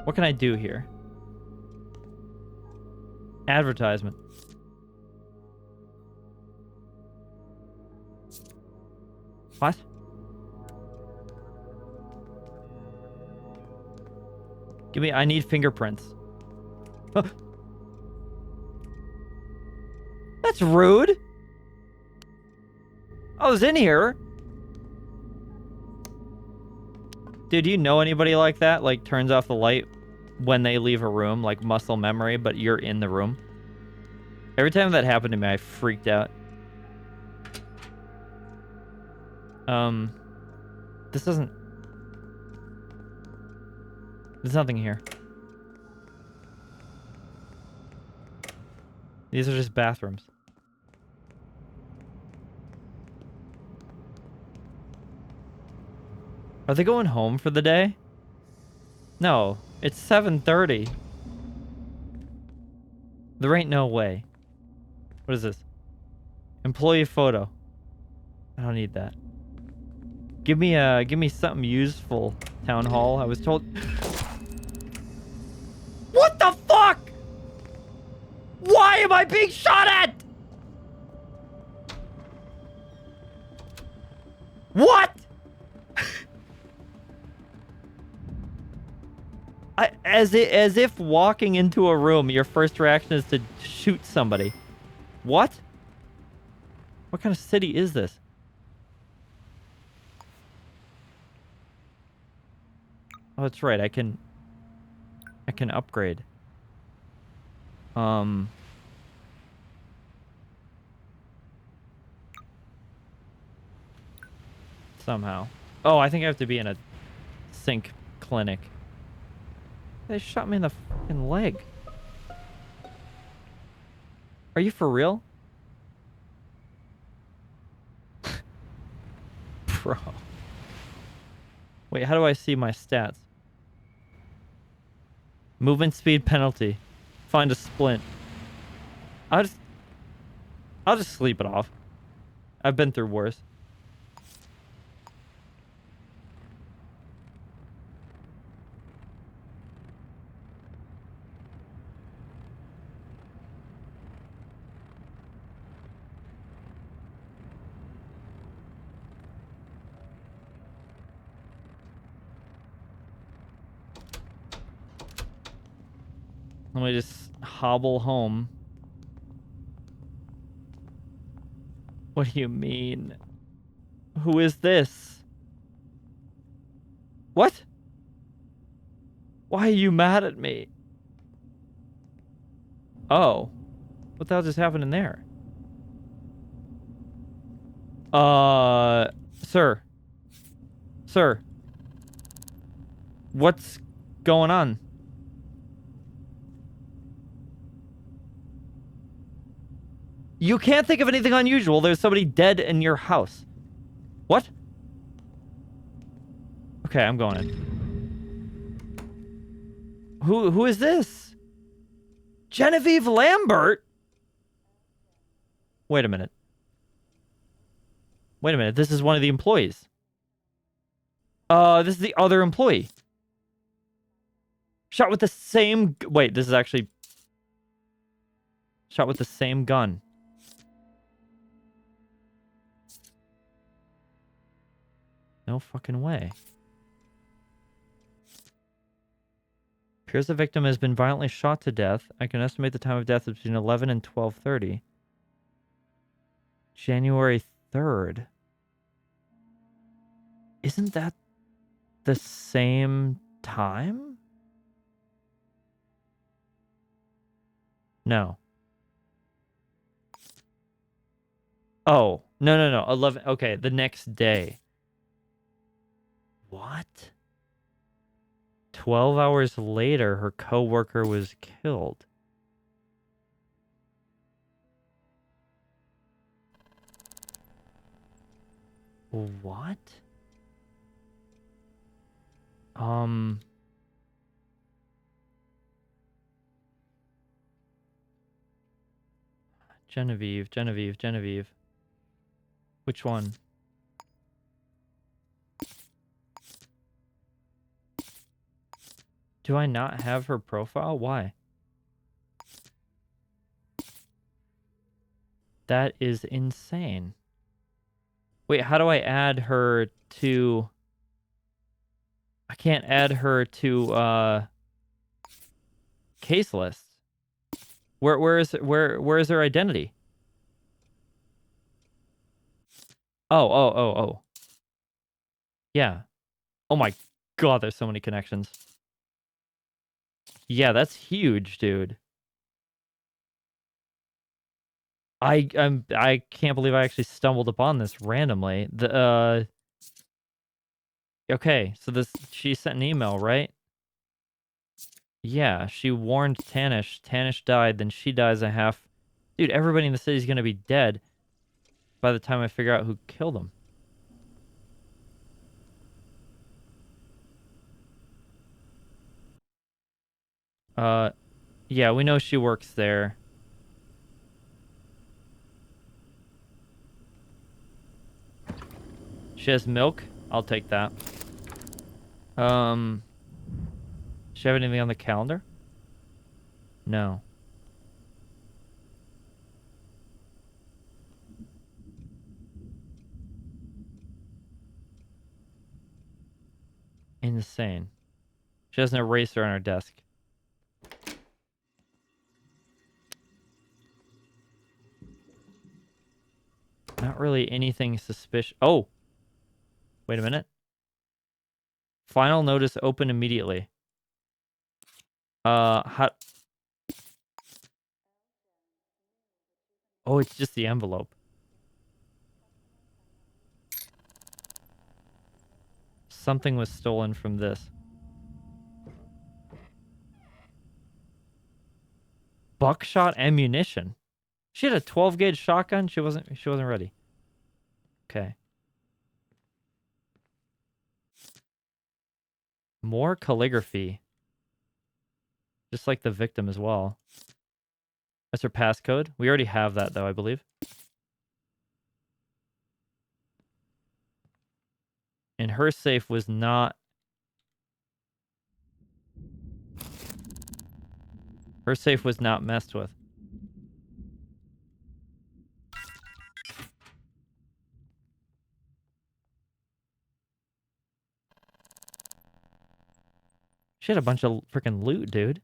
Speaker 1: What can I do here? Advertisement. What? Give me... I need fingerprints. Oh. That's rude. I was in here. Dude, do you know anybody like that? Like, turns off the light when they leave a room, like muscle memory, but you're in the room. Every time that happened to me, I freaked out. This doesn't... There's nothing here. These are just bathrooms. Are they going home for the day? No, it's 7:30. There ain't no way. What is this? Employee photo. I don't need that. Give me something useful, town hall. I was told... What the fuck? Why am I being shot at? What? As if walking into a room, your first reaction is to shoot somebody. What? What kind of city is this? Oh, that's right. I can upgrade. Somehow. Oh, I think I have to be in a sync clinic. They shot me in the fucking leg. Are you for real? Bro. Wait, how do I see my stats? Movement speed penalty. Find a splint. I'll just sleep it off. I've been through worse. Let me just hobble home. What do you mean? Who is this? What? Why are you mad at me? Oh. What the hell just happened in there? Sir. Sir. What's going on? You can't think of anything unusual. There's somebody dead in your house. What? Okay, I'm going in. Who is this? Genevieve Lambert? Wait a minute. Wait a minute. This is one of the employees. This is the other employee. Shot with the same... Wait, this is actually... Shot with the same gun. No fucking way. Appears the victim has been violently shot to death. I can estimate the time of death between 11 and 12:30. January 3rd. Isn't that the same time? No. Oh, no. 11. Okay, the next day. What? 12 hours later, her coworker was killed. What? Genevieve. Which one? Do I not have her profile? Why? That is insane. Wait, how do I add her to... I can't add her to, case lists. Where is her identity? Oh. Yeah. Oh my god, there's so many connections. Yeah, that's huge, dude. I can't believe I actually stumbled upon this randomly. Okay, so she sent an email, right? Yeah, she warned Tanish. Tanish died, then she dies a half. Dude, everybody in the city's gonna be dead by the time I figure out who killed them. Yeah, we know she works there. She has milk? I'll take that. Does she have anything on the calendar? No. Insane. She has an eraser on her desk. Not really anything suspicious. Oh! Wait a minute. Final notice open immediately. How... Oh, it's just the envelope. Something was stolen from this. Buckshot ammunition. She had a 12 gauge shotgun. She wasn't ready. Okay. More calligraphy. Just like the victim as well. That's her passcode. We already have that though, I believe. And her safe was not... Her safe was not messed with. She had a bunch of freaking loot, dude.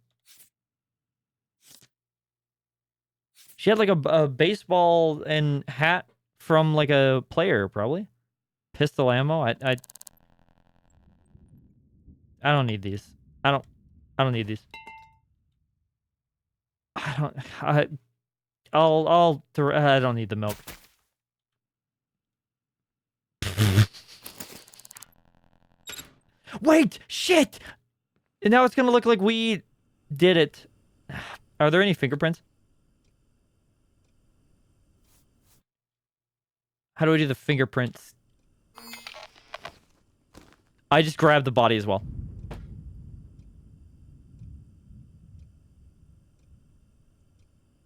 Speaker 1: She had like a baseball and hat from like a player, probably. Pistol ammo. I don't need these. I don't need these. I don't need the milk. Wait, shit! And now it's gonna look like we did it. Are there any fingerprints? How do I do the fingerprints? I just grabbed the body as well.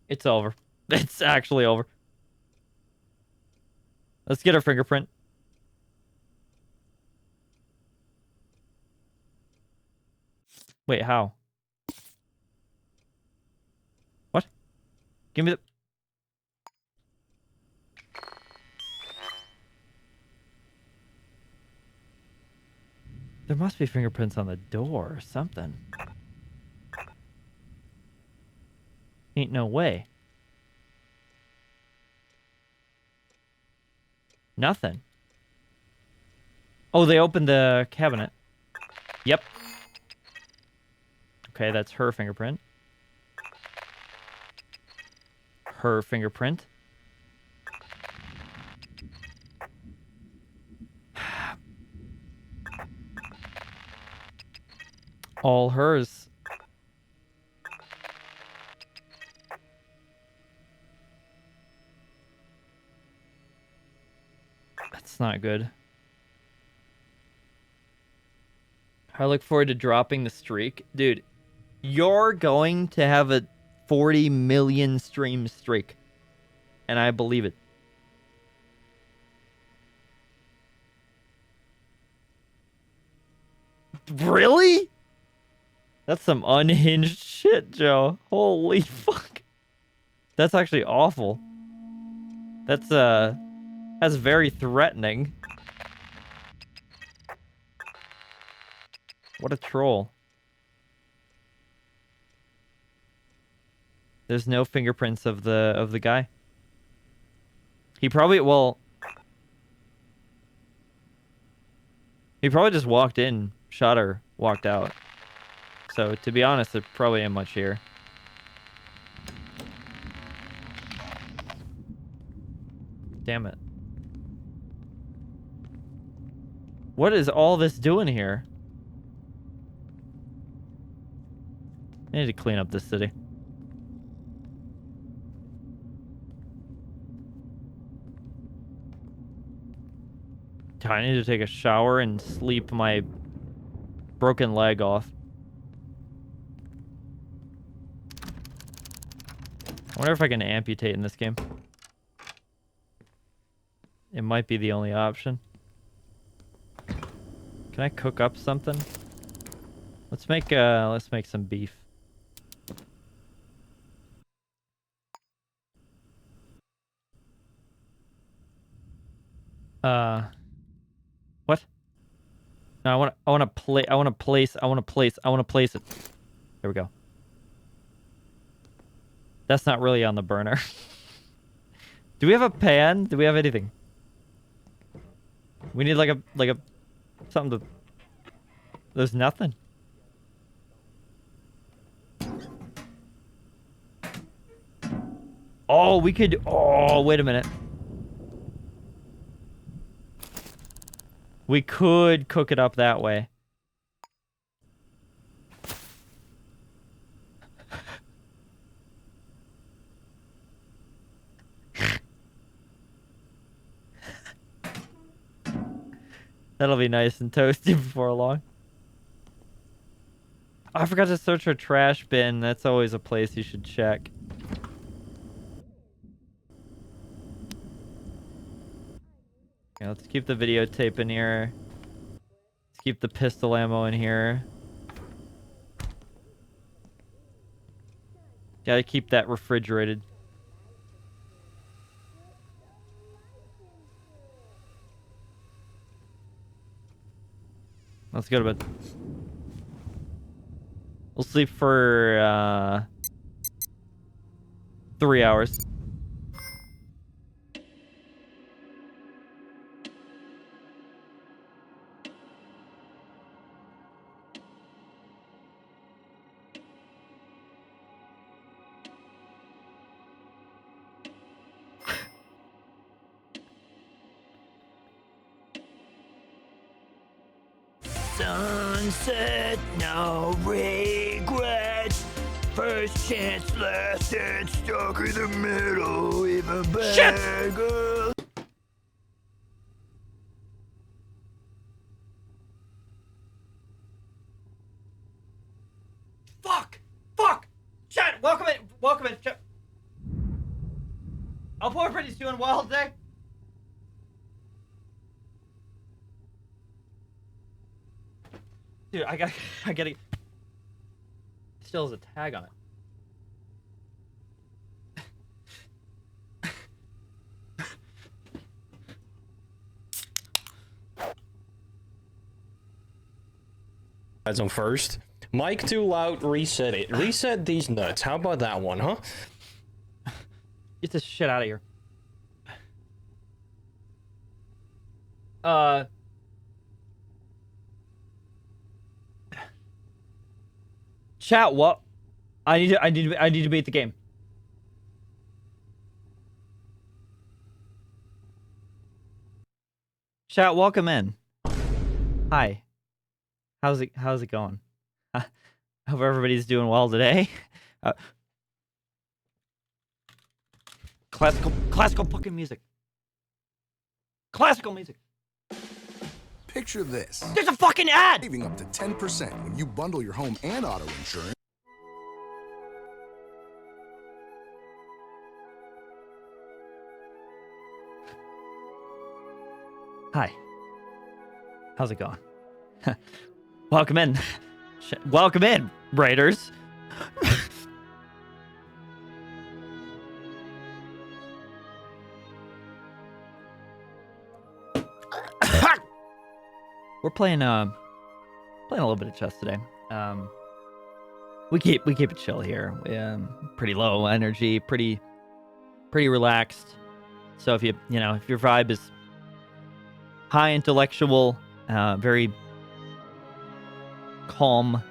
Speaker 1: It's over. It's actually over. Let's get her fingerprint. Wait, how? What? Give me the... There must be fingerprints on the door or something. Ain't no way. Nothing. Oh, they opened the cabinet. Yep. Okay, that's her fingerprint. Her fingerprint. All hers. That's not good. I look forward to dropping the streak. Dude, you're going to have a 40 million stream streak. And I believe it. Really? That's some unhinged shit, Joe. Holy fuck. That's actually awful. That's very threatening. What a troll. There's no fingerprints of the guy. He probably just walked in, shot her, walked out. So to be honest, there probably ain't much here. Damn it. What is all this doing here? I need to clean up this city. I need to take a shower and sleep my broken leg off. I wonder if I can amputate in this game. It might be the only option. Can I cook up something? Let's make some beef. What? No, I want to place it. There we go. That's not really on the burner. Do we have a pan? Do we have anything? We need like a something to. There's nothing. Oh, we could. Oh, wait a minute. We could cook it up that way. That'll be nice and toasty before long. Oh, I forgot to search our trash bin. That's always a place you should check. Okay, let's keep the videotape in here. Let's keep the pistol ammo in here. Gotta keep that refrigerated. Let's go to bed. We'll sleep for 3 hours. Sunset, no regrets. First chance, last chance, stuck in the middle, even better. Fuck! Chat, welcome in, chat. Hope everybody's doing well today. Dude, I gotta. Still has a tag on it.
Speaker 3: On first. Mic too loud, reset it. Reset these nuts. How about that one, huh?
Speaker 1: Get this shit out of here. Chat, what? I need to beat the game. Chat, welcome in. Hi. How's it going? Hope everybody's doing well today. Classical fucking music. Classical music.
Speaker 4: Picture this.
Speaker 1: There's a fucking ad!
Speaker 4: Saving up to 10% when you bundle your home and auto insurance.
Speaker 1: Hi. How's it going? Welcome in. Welcome in, Raiders. We're playing a little bit of chess today. We keep it chill here. Pretty low energy, pretty relaxed. So if if your vibe is high intellectual, very calm,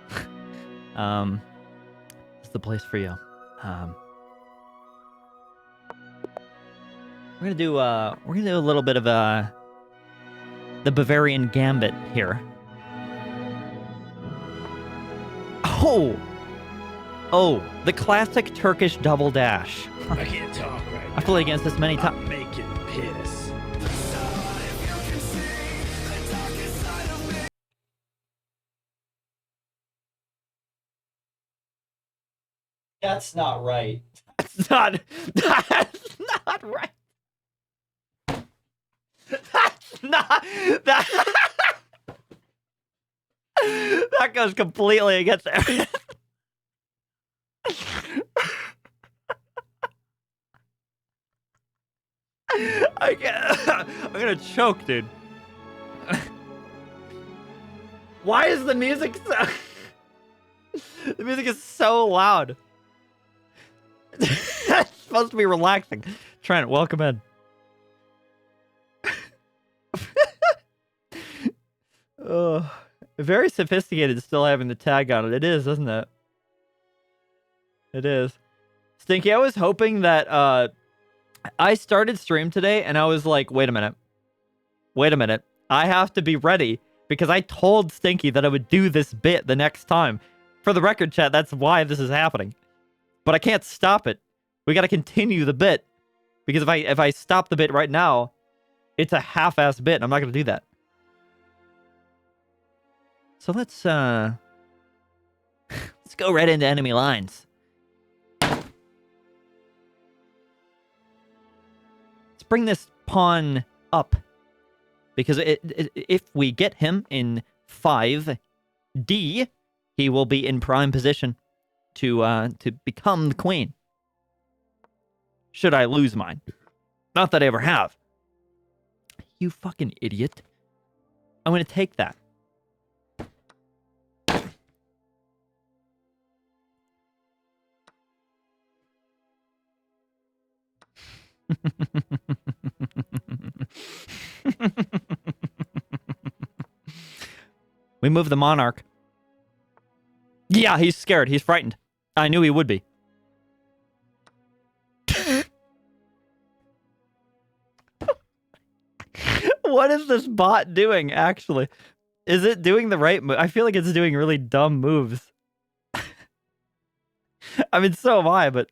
Speaker 1: it's the place for you. We're gonna do a little bit of the Bavarian Gambit here. Oh, the classic Turkish double dash.
Speaker 3: I can't talk right now.
Speaker 1: I played against this many times.
Speaker 3: I'm making piss.
Speaker 1: That's not right. That's not right. That's not that. That goes completely against everything. I'm gonna choke, dude. Why is the music so... The music is so loud. It's supposed to be relaxing. Trent, welcome in. Very sophisticated still having the tag on it. It is, isn't it? It is. Stinky, I was hoping that I started stream today and I was like, wait a minute. Wait a minute. I have to be ready because I told Stinky that I would do this bit the next time. For the record, chat, that's why this is happening. But I can't stop it. We got to continue the bit. Because if I stop the bit right now, it's a half-ass bit and I'm not going to do that. So let's go right into enemy lines. Let's bring this pawn up. Because if we get him in 5D, he will be in prime position to become the queen. Should I lose mine? Not that I ever have. You fucking idiot. I'm going to take that. We move the monarch. Yeah, he's scared. He's frightened. I knew he would be. What is this bot doing, actually? Is it doing the right move? I feel like it's doing really dumb moves. I mean, so am I, but...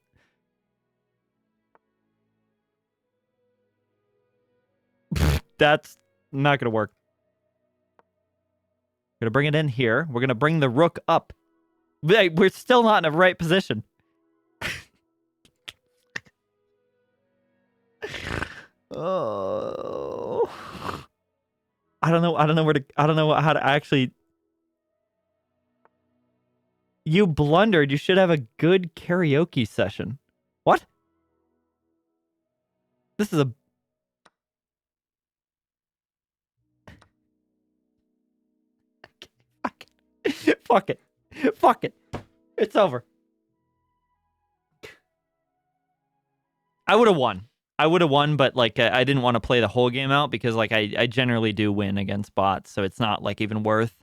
Speaker 1: That's not going to work. We're going to bring it in here. We're going to bring the rook up. We're still not in the right position. Oh. I don't know how to actually... You blundered. You should have a good karaoke session. What? This is a... Fuck it. Fuck it. It's over. I would have won. But like I didn't want to play the whole game out because like I generally do win against bots, so it's not like even worth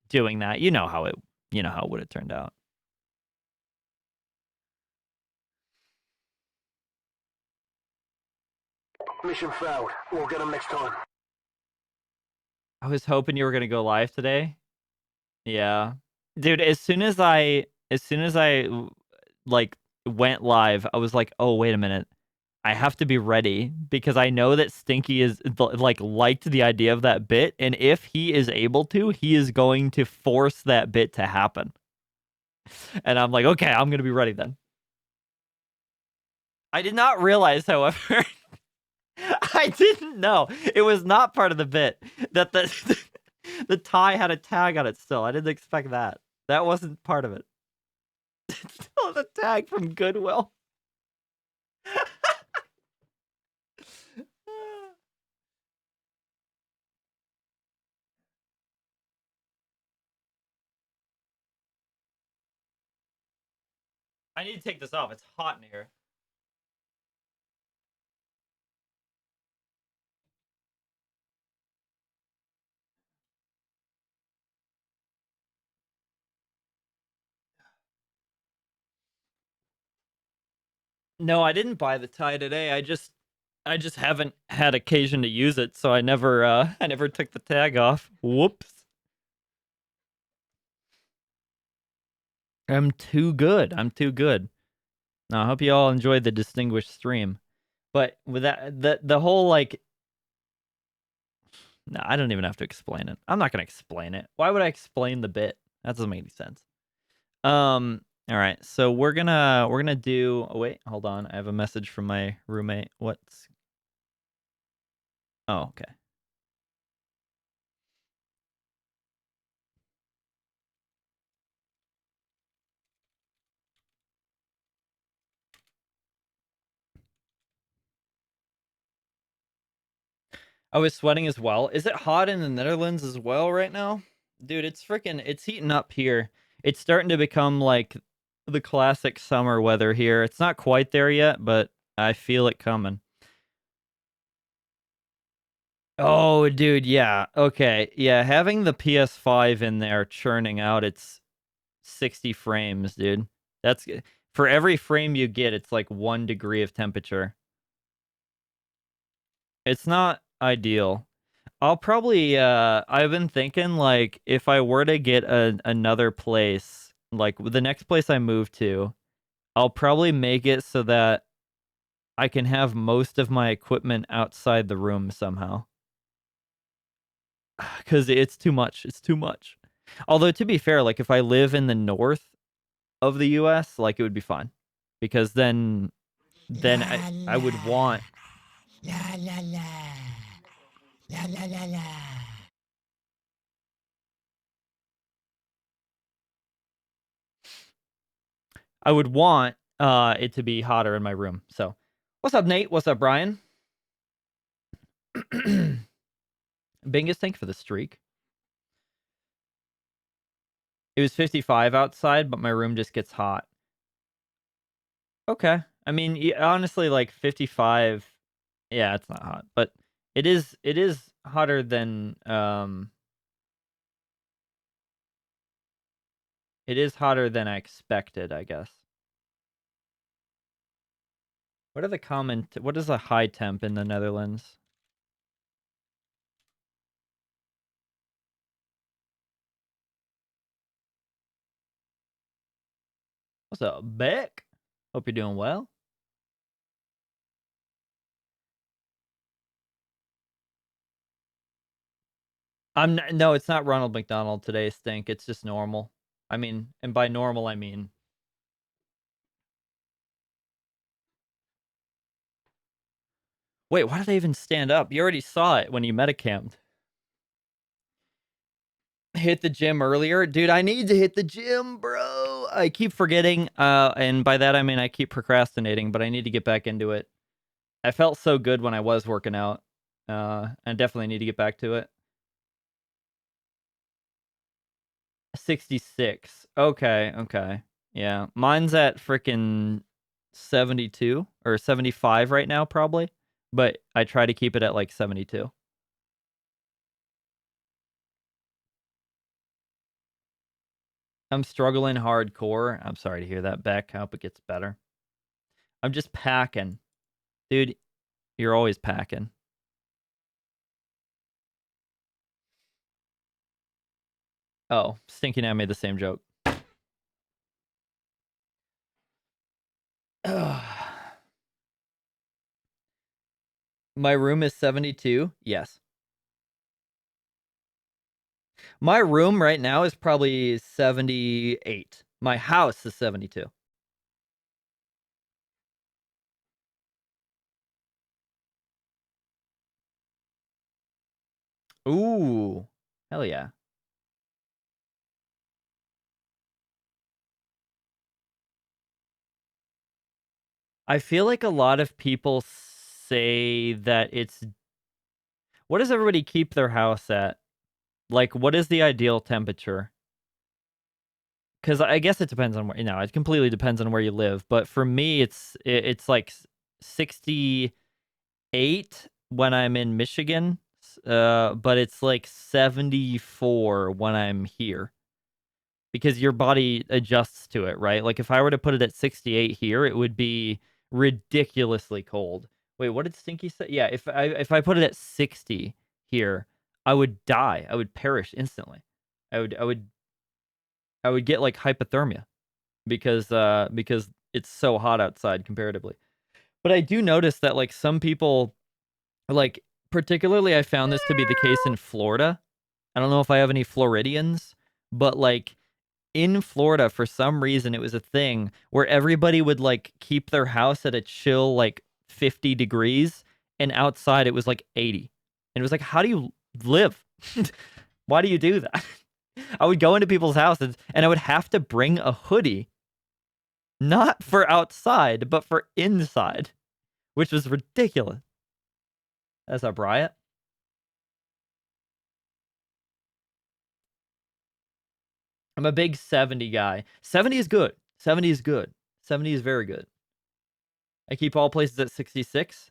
Speaker 1: doing that. You know how it would have turned out.
Speaker 5: Mission failed. We'll get them next time.
Speaker 1: I was hoping you were gonna go live today. Yeah, dude. As soon as I like went live, I was like, oh wait a minute, I have to be ready because I know that Stinky is like liked the idea of that bit, and if he is able to, he is going to force that bit to happen. And I'm like, okay, I'm gonna be ready then. I did not realize, however, I didn't know it was not part of the bit that the tie had a tag on it still. I didn't expect that. That wasn't part of it. It's still the tag from Goodwill. I need to take this off. It's hot in here. No, I didn't buy the tie today. I just haven't had occasion to use it, so I never took the tag off. Whoops. I'm too good. No, I hope you all enjoyed the distinguished stream. But with that, the whole like... No, I don't even have to explain it. I'm not going to explain it. Why would I explain the bit? That doesn't make any sense. All right, so we're gonna do... Oh, wait, hold on. I have a message from my roommate. What's... Oh, okay. I was sweating as well. Is it hot in the Netherlands as well right now? Dude, it's heating up here. It's starting to become like the classic summer weather here. It's not quite there yet, but I feel it coming. Oh, dude, yeah. Okay. Yeah, having the PS5 in there churning out its 60 frames, dude. That's for every frame you get, it's like 1 degree of temperature. It's not ideal. I'll probably I've been thinking like if I were to get another place, like the next place I move to, I'll probably make it so that I can have most of my equipment outside the room somehow. Cuz it's too much. It's too much. Although to be fair, like if I live in the north of the US, like it would be fine. Because then I would want
Speaker 6: La la la. La la la la.
Speaker 1: it to be hotter in my room. So, what's up, Nate? What's up, Brian? Bingus, thank you for the streak. It was 55 outside, but my room just gets hot. Okay. I mean, honestly, like 55, yeah, it's not hot, but it is hotter than it is hotter than I expected, I guess. What are the what is a high temp in the Netherlands? What's up, Beck? Hope you're doing well. No, it's not Ronald McDonald today, Stink. It's just normal. I mean, and by normal I mean wait, why did I even stand up? You already saw it when you metacammed. Hit the gym earlier? Dude, I need to hit the gym, bro. I keep forgetting, and by that I mean I keep procrastinating, but I need to get back into it. I felt so good when I was working out. And definitely need to get back to it. 66. Okay, okay. Yeah. Mine's at freaking 72 or 75 right now, probably. But I try to keep it at like 72. I'm struggling hardcore. I'm sorry to hear that, Beck. I hope it gets better. I'm just packing. Dude, you're always packing. Oh, Stinky and I made the same joke. My room is 72. Yes. My room right now is probably 78. My house is 72. Ooh. Hell yeah. I feel like a lot of people say that it's what does everybody keep their house at? Like, what is the ideal temperature? Because I guess it depends on where, it completely depends on where you live. But for me, it's like 68 when I'm in Michigan, but it's like 74 when I'm here. Because your body adjusts to it, right? Like if I were to put it at 68 here, it would be ridiculously cold. Wait, what did Stinky say? Yeah, if I put it at 60 here, I would die. I would perish instantly. I would get like hypothermia because it's so hot outside comparatively. But I do notice that like some people like particularly I found this to be the case in Florida. I don't know if I have any Floridians, but like in Florida, for some reason, it was a thing where everybody would like keep their house at a chill like 50 degrees, and outside it was like 80. And it was like, how do you live? Why do you do that? I would go into people's houses and I would have to bring a hoodie, not for outside, but for inside, which was ridiculous. That's up, Riot. I'm a big 70 guy. 70 is good. 70 is good. 70 is very good. I keep all places at 66.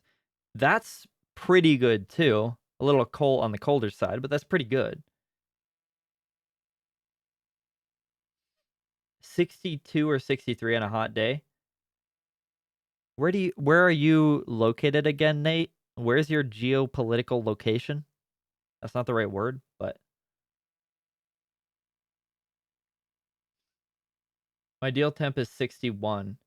Speaker 1: That's pretty good too. A little cold on the colder side, but that's pretty good. 62 or 63 on a hot day. Where are you located again, Nate? Where's your geopolitical location? That's not the right word, but my ideal temp is 61.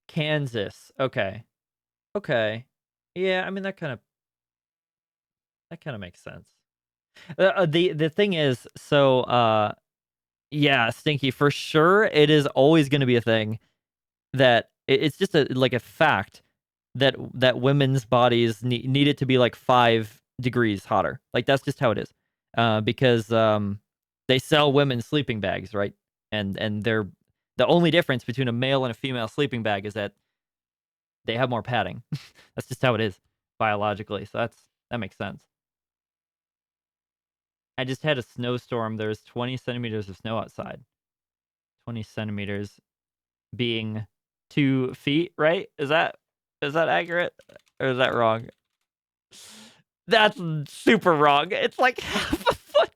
Speaker 1: Kansas. Okay. Okay. Yeah, I mean that kind of makes sense. The thing is, so yeah, Stinky, for sure it is always going to be a thing that it's just like a fact that women's bodies need it to be like 5 degrees hotter. Like that's just how it is. Because they sell women's sleeping bags, right? And they're the only difference between a male and a female sleeping bag is that they have more padding. That's just how it is biologically. So that makes sense. I just had a snowstorm. There's 20 centimeters of snow outside. 20 centimeters being 2 feet, right? Is that accurate? Or is that wrong? That's super wrong. It's like half a foot.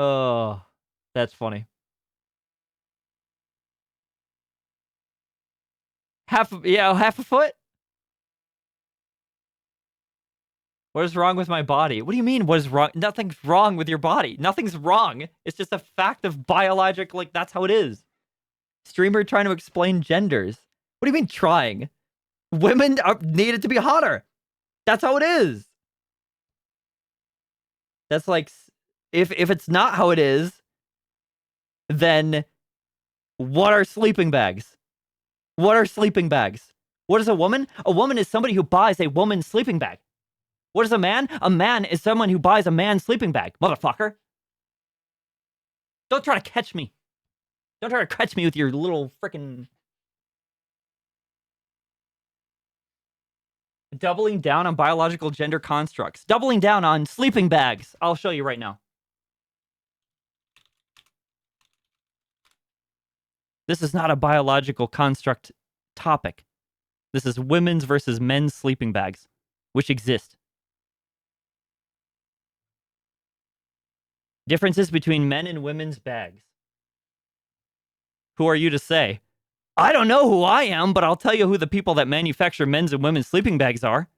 Speaker 1: Oh, that's funny. Half a foot? What is wrong with my body? What do you mean, what is wrong? Nothing's wrong with your body. Nothing's wrong. It's just a fact of biologic, like, that's how it is. Streamer trying to explain genders. What do you mean trying? Women are needed to be hotter. That's how it is. That's like, if it's not how it is, then what are sleeping bags? What are sleeping bags? What is a woman? A woman is somebody who buys a woman's sleeping bag. What is a man? A man is someone who buys a man's sleeping bag, motherfucker. Don't try to catch me. Don't try to catch me with your little frickin' doubling down on biological gender constructs. Doubling down on sleeping bags. I'll show you right now. This is not a biological construct topic. This is women's versus men's sleeping bags, which exist. Differences between men and women's bags. Who are you to say? I don't know who I am, but I'll tell you who the people that manufacture men's and women's sleeping bags are.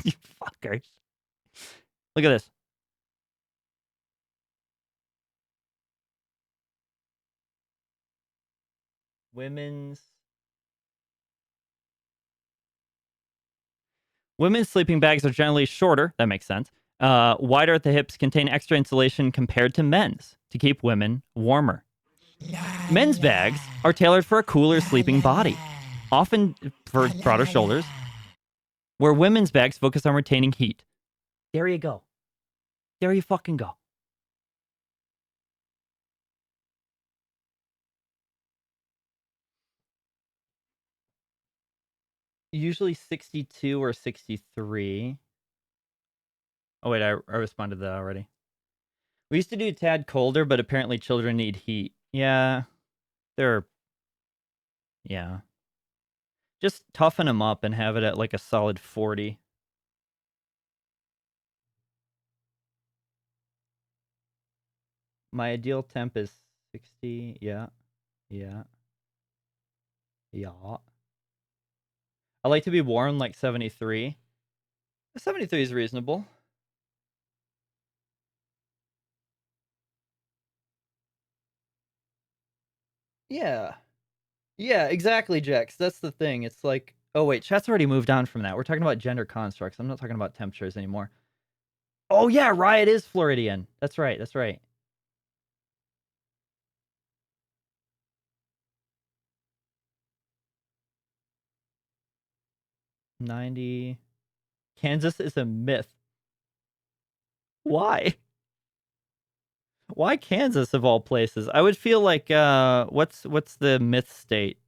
Speaker 1: You fuckers. Look at this. Women's sleeping bags are generally shorter. That makes sense. Wider at the hips, contain extra insulation compared to men's to keep women warmer. Men's bags are tailored for a cooler sleeping body, often for broader shoulders, where women's bags focus on retaining heat. There you go. There you fucking go. Usually 62 or 63. Oh, wait, I responded to that already. We used to do a tad colder, but apparently children need heat. Yeah. Yeah. Just toughen them up and have it at like a solid 40. My ideal temp is 60. Yeah. Yeah. Yeah. I like to be warm like 73. 73 is reasonable. Yeah. Yeah, exactly, Jax. That's the thing. It's like, oh wait, chat's already moved on from that. We're talking about gender constructs. I'm not talking about temperatures anymore. Oh yeah, Riot is Floridian. That's right. That's right. 90. Kansas is a myth. Why? Why Kansas of all places? I would feel like what's the myth state?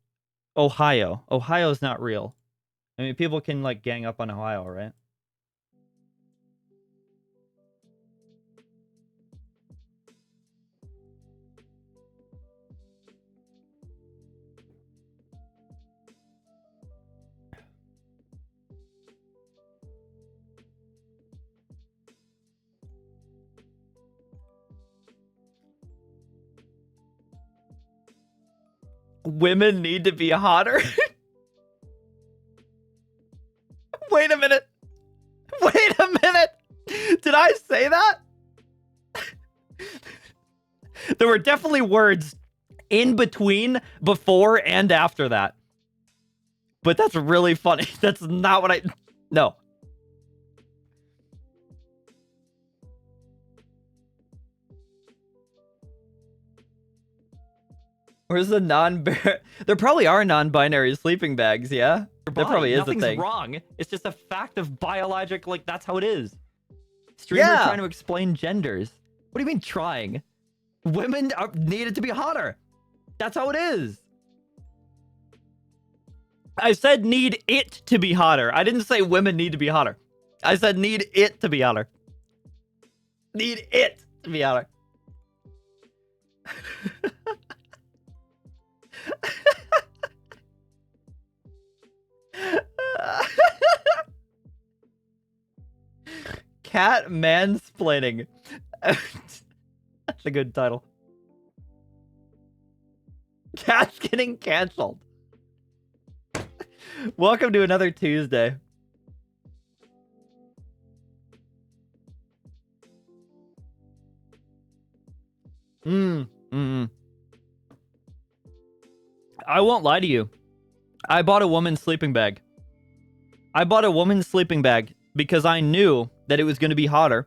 Speaker 1: Ohio. Ohio's not real. I mean, people can like gang up on Ohio, right? Women need to be hotter. Wait a minute. Wait a minute. Did I say that? There were definitely words in between, before, and after that. But that's really funny. That's not what I... No. Where's the there probably are non-binary sleeping bags, yeah? There probably is a thing. Nothing's wrong. It's just a fact of biologic, like, that's how it is. Streamers trying to explain genders. What do you mean trying? Women are needed to be hotter. That's how it is. I said need it to be hotter. I didn't say women need to be hotter. I said need it to be hotter. Need it to be hotter. Cat mansplaining. That's a good title. Cat's getting canceled. Welcome to another Tuesday. I won't lie to you. I bought a woman's sleeping bag. I bought a woman's sleeping bag because I knew that it was going to be hotter.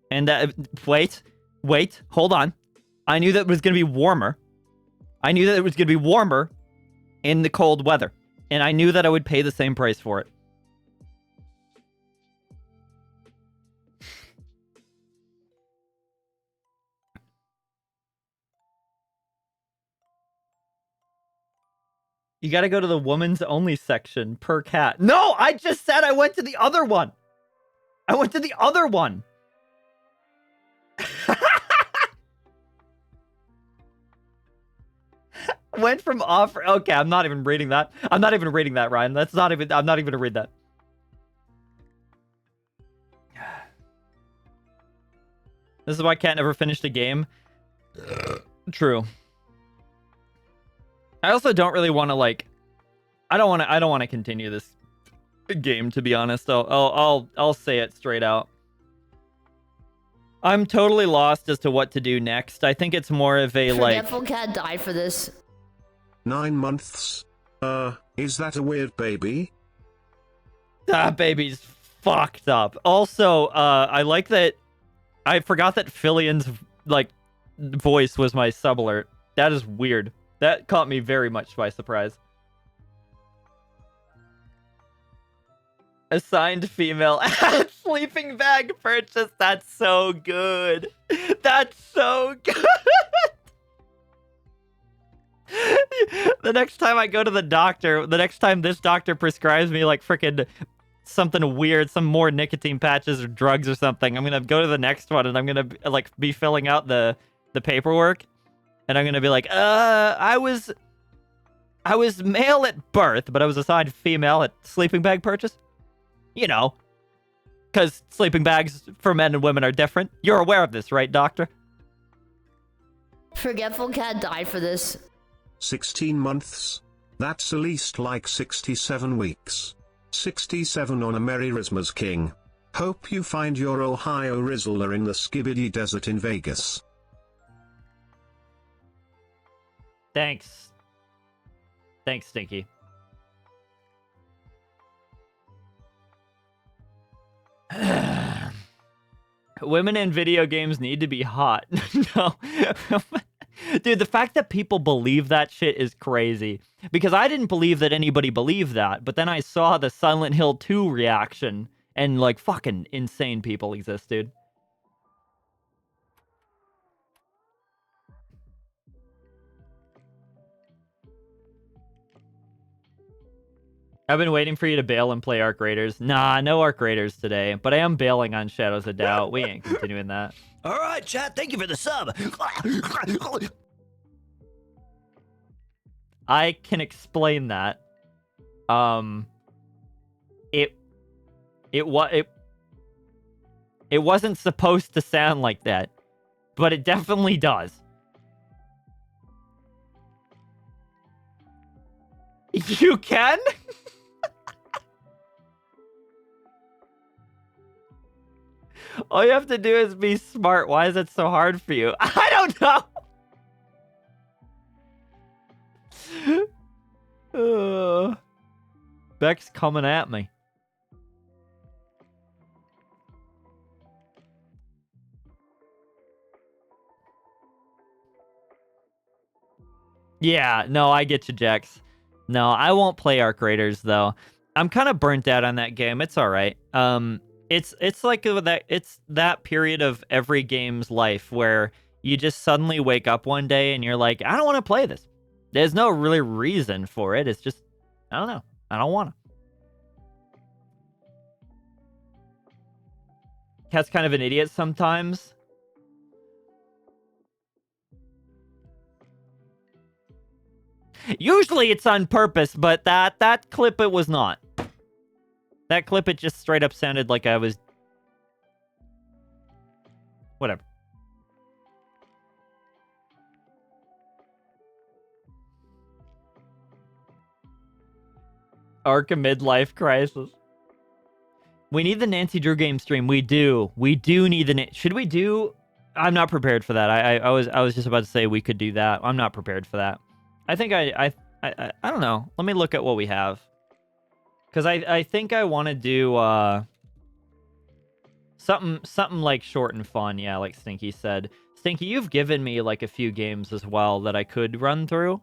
Speaker 1: And that... Wait, hold on. I knew that it was going to be warmer. I knew that it was going to be warmer in the cold weather. And I knew that I would pay the same price for it. You gotta go to the woman's only section per cat. No, I just said I went to the other one. I went to the other one. Went from offer. Okay, I'm not even reading that. I'm not even reading that, Ryan. That's not even. I'm not even gonna read that. This is why Cat never finished a game. True. I also don't really want to like. I don't want to continue this game, to be honest. I'll say it straight out. I'm totally lost as to what to do next. I think it's more of a
Speaker 7: Forgetful Cat died for this.
Speaker 8: 9 months. Is that a weird baby?
Speaker 1: That baby's fucked up. Also, I like that. I forgot that Fillion's like voice was my sub alert. That is weird. That caught me very much by surprise. Assigned female sleeping bag purchase. That's so good. That's so good. The next time I go to the doctor, the next time this doctor prescribes me like freaking something weird, some more nicotine patches or drugs or something, I'm gonna go to the next one and I'm gonna like be filling out the paperwork, and I'm gonna be like, I was male at birth, but I was assigned female at sleeping bag purchase. You know, because sleeping bags for men and women are different. You're aware of this, right, doctor?
Speaker 7: Forgetful Cat died for this.
Speaker 8: 16 months. That's at least like 67 weeks. 67 on a Merry Christmas King. Hope you find your Ohio Rizzler in the Skibidi Desert in Vegas.
Speaker 1: Thanks. Thanks, Stinky. Women in video games need to be hot. No. Dude, the fact that people believe that shit is crazy. Because I didn't believe that anybody believed that, but then I saw the Silent Hill 2 reaction, and like fucking insane people exist, dude. I've been waiting for you to bail and play Arc Raiders. Nah, no Arc Raiders today, but I am bailing on Shadows of Doubt. We ain't continuing that.
Speaker 6: All right, chat. Thank you for the sub.
Speaker 1: I can explain that. It wasn't supposed to sound like that, but it definitely does. You can? All you have to do is be smart. Why is it so hard for you? I don't know. Beck's coming at me. Yeah, no, I get you, Jax. No, I won't play Arc Raiders though. I'm kind of burnt out on that game. It's all right. It's like that period of every game's life where you just suddenly wake up one day and you're like, I don't want to play this. There's no really reason for it. It's just, I don't know. I don't want to. Cat's kind of an idiot sometimes. Usually it's on purpose, but that clip it was not. That clip it just straight up sounded like I was... Whatever. Arc a midlife crisis. We need the Nancy Drew game stream. We do. We do need the... Should we do... I'm not prepared for that. I was just about to say we could do that. I'm not prepared for that. I think I don't know. Let me look at what we have. Because I think I want to do something like short and fun. Yeah, like Stinky said. Stinky, you've given me like a few games as well that I could run through.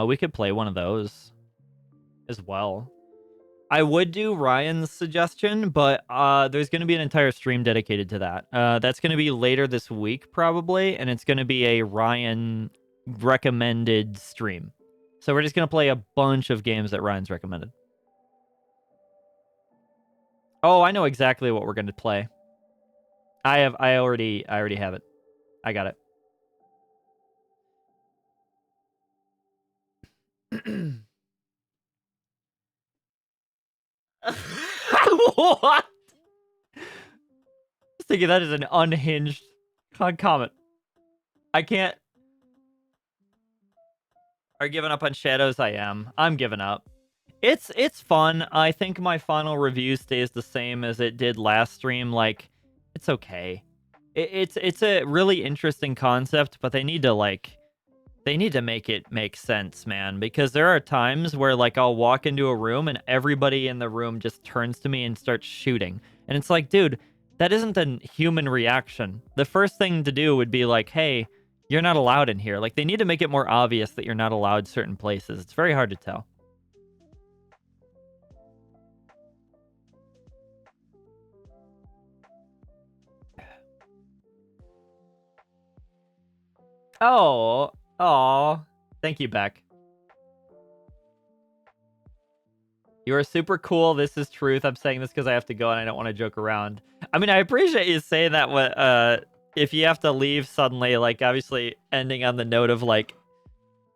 Speaker 1: We could play one of those as well. I would do Ryan's suggestion, but there's going to be an entire stream dedicated to that. That's going to be later this week probably, and it's going to be a Ryan recommended stream. So we're just going to play a bunch of games that Ryan's recommended. Oh, I know exactly what we're going to play. I already have it. I got it. What? Thinking that is an unhinged comment. I can't. Are you giving up on Shadows? I am. I'm giving up. It's fun. I think my final review stays the same as it did last stream. Like, it's okay. It's a really interesting concept, but they need to make it make sense, man. Because there are times where like I'll walk into a room and everybody in the room just turns to me and starts shooting, and it's like, dude, that isn't a human reaction. The first thing to do would be like, hey, you're not allowed in here. Like, they need to make it more obvious that you're not allowed certain places. It's very hard to tell. Oh, thank you, Beck. You are super cool. This is truth. I'm saying this because I have to go and I don't want to joke around. I mean, I appreciate you saying that. If you have to leave suddenly, like, obviously ending on the note of like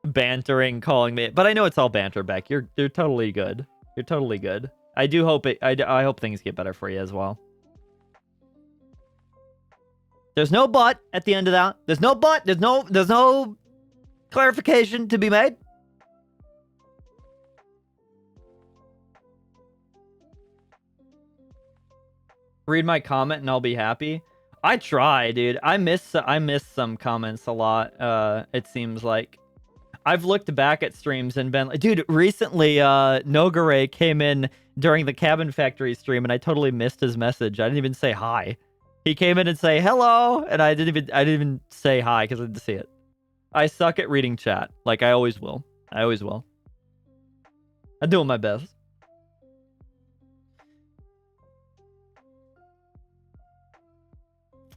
Speaker 1: bantering, calling me, but I know it's all banter, Beck. You're totally good. You're totally good. I do hope I hope things get better for you as well. There's no but at the end of that. There's no but. There's no clarification to be made. Read my comment and I'll be happy. I try, dude. I miss some comments a lot. It seems like I've looked back at streams and been like, dude, recently Nogare came in during the Cabin Factory stream and I totally missed his message. I didn't even say hi. He came in and say hello, and I didn't even say hi because I didn't see it. I suck at reading chat, like I always will. I always will. I'm doing my best.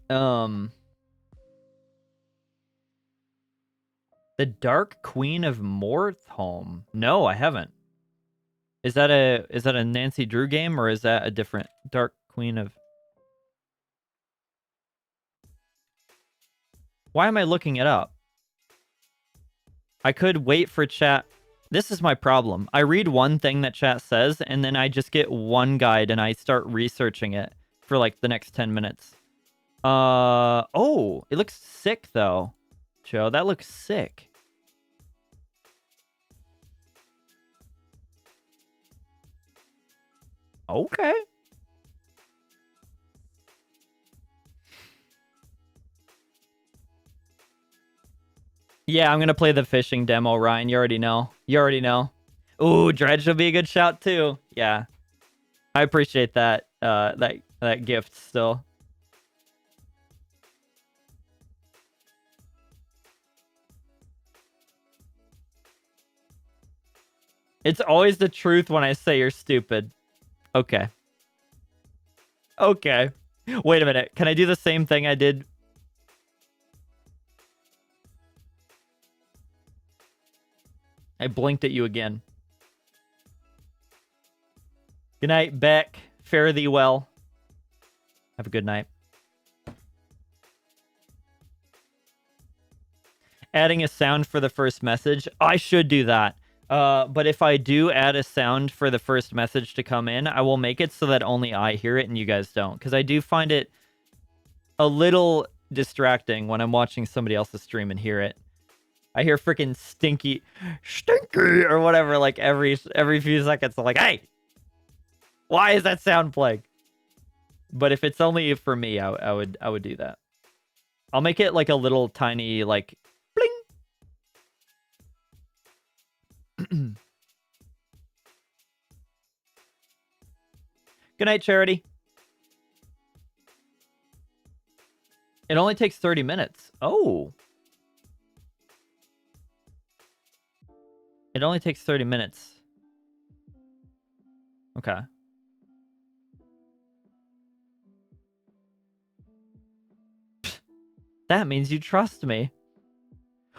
Speaker 1: The Dark Queen of Morthholm. No, I haven't. Is that a Nancy Drew game, or is that a different Dark Queen of... Why am I looking it up? I could wait for chat. This is my problem. I read one thing that chat says, and then I just get one guide, and I start researching it for like the next 10 minutes. Oh, it looks sick though. Joe, that looks sick. Okay. Yeah, I'm gonna play the fishing demo, Ryan. You already know. You already know. Ooh, Dredge will be a good shout too. Yeah. I appreciate that that gift still. It's always the truth when I say you're stupid. Okay. Okay. Wait a minute. Can I do the same thing I did? I blinked at you again. Good night, Beck. Fare thee well. Have a good night. Adding a sound for the first message. I should do that. But if I do add a sound for the first message to come in, I will make it so that only I hear it and you guys don't. Because I do find it a little distracting when I'm watching somebody else's stream and hear it. I hear freaking stinky or whatever like every few seconds. I'm like, hey, why is that sound playing? But if it's only for me, I would do that. I'll make it like a little tiny like bling. Good night, Charity. It only takes 30 minutes. Oh. It only takes 30 minutes. Okay. That means you trust me.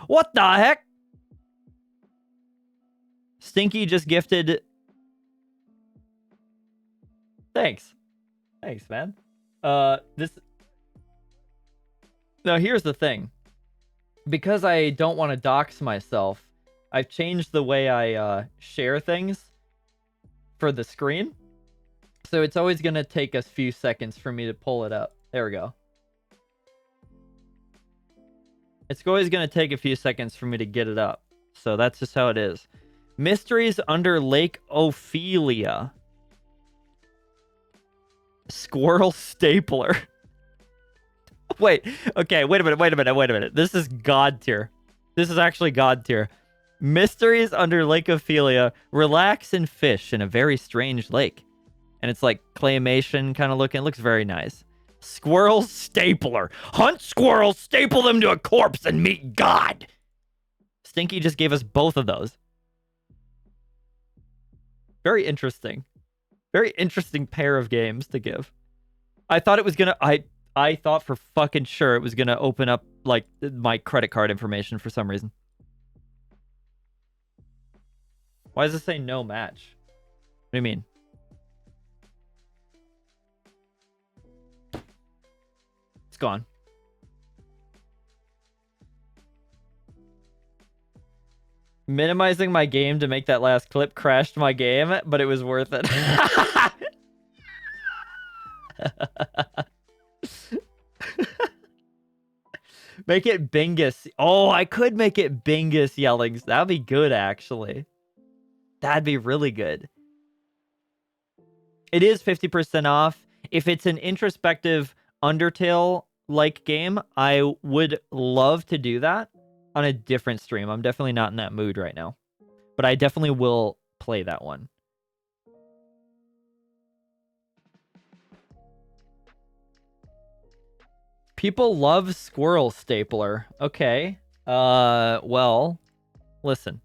Speaker 1: What the heck? Stinky just gifted... Thanks. Thanks, man. This... Now, here's the thing. Because I don't want to dox myself, I've changed the way I share things for the screen. So it's always going to take a few seconds for me to pull it up. There we go. It's always going to take a few seconds for me to get it up. So that's just how it is. Mysteries under Lake Ophelia. Squirrel stapler. Wait, okay, wait a minute. This is God tier. This is actually God tier. Mysteries under Lake Ophelia. Relax and fish in a very strange lake. And it's like claymation kind of looking. It looks very nice. Squirrel stapler. Hunt squirrels, staple them to a corpse, and meet God. Stinky just gave us both of those. Very interesting. Very interesting pair of games to give. I thought it was gonna... I thought for fucking sure it was gonna open up, like, my credit card information for some reason. Why does it say no match? What do you mean? It's gone. Minimizing my game to make that last clip crashed my game, but it was worth it. Make it Bingus. Oh, I could make it Bingus yelling. That'd be good, actually. That'd be really good. It is 50% off. If it's an introspective Undertale-like game, I would love to do that on a different stream. I'm definitely not in that mood right now. But I definitely will play that one. People love Squirrel Stapler. Okay. Well, listen.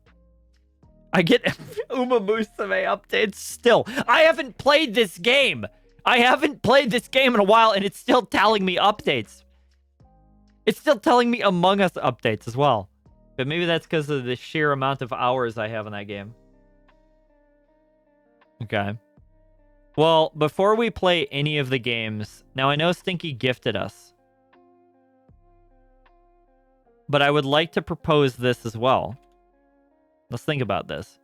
Speaker 1: I get Uma Musume updates still. I haven't played this game. I haven't played this game in a while, and it's still telling me updates. It's still telling me Among Us updates as well. But maybe that's because of the sheer amount of hours I have in that game. Okay. Well, before we play any of the games... Now, I know Stinky gifted us. But I would like to propose this as well. Let's think about this.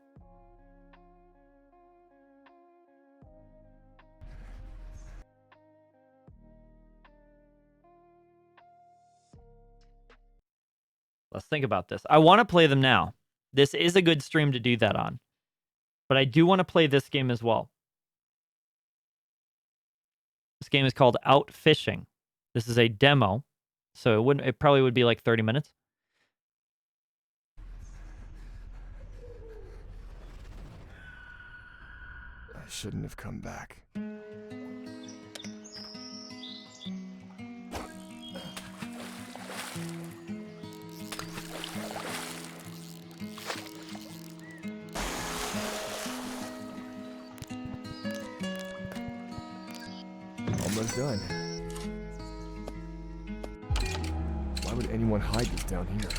Speaker 1: Let's think about this. I want to play them now. This is a good stream to do that on. But I do want to play this game as well. This game is called Out Fishing. This is a demo, so it probably would be like 30 minutes.
Speaker 9: I shouldn't have come back. Almost done. Why would anyone hide this down here?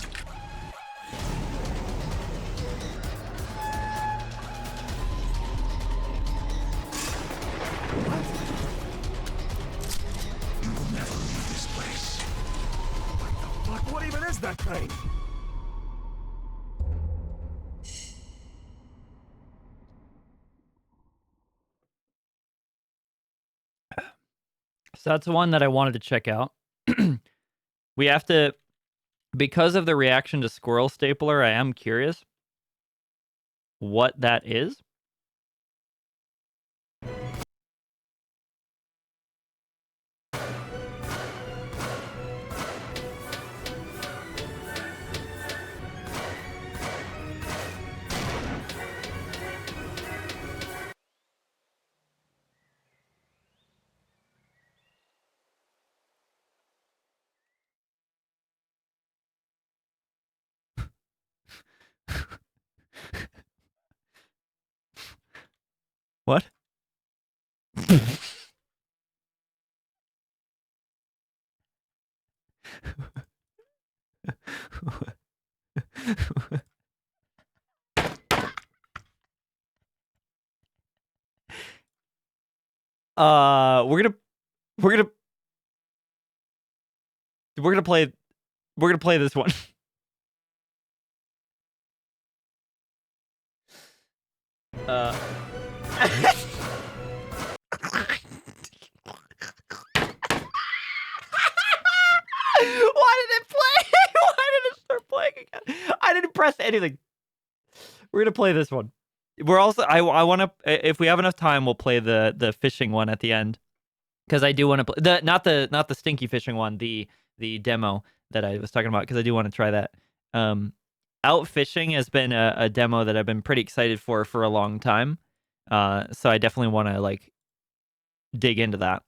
Speaker 10: You will never leave this place.
Speaker 9: Fuck, what even is that thing?
Speaker 1: So that's the one that I wanted to check out. We have to, because of the reaction to Squirrel Stapler, I am curious what that is. What? We're gonna play this one. Why did it play? Why did it start playing again? I didn't press anything. We're gonna play this one. We're also I want to, if we have enough time, we'll play the fishing one at the end, because I do want to play the not the stinky fishing one, the demo that I was talking about, because I do want to try that. Out Fishing has been a demo that I've been pretty excited for a long time. So I definitely want to like dig into that.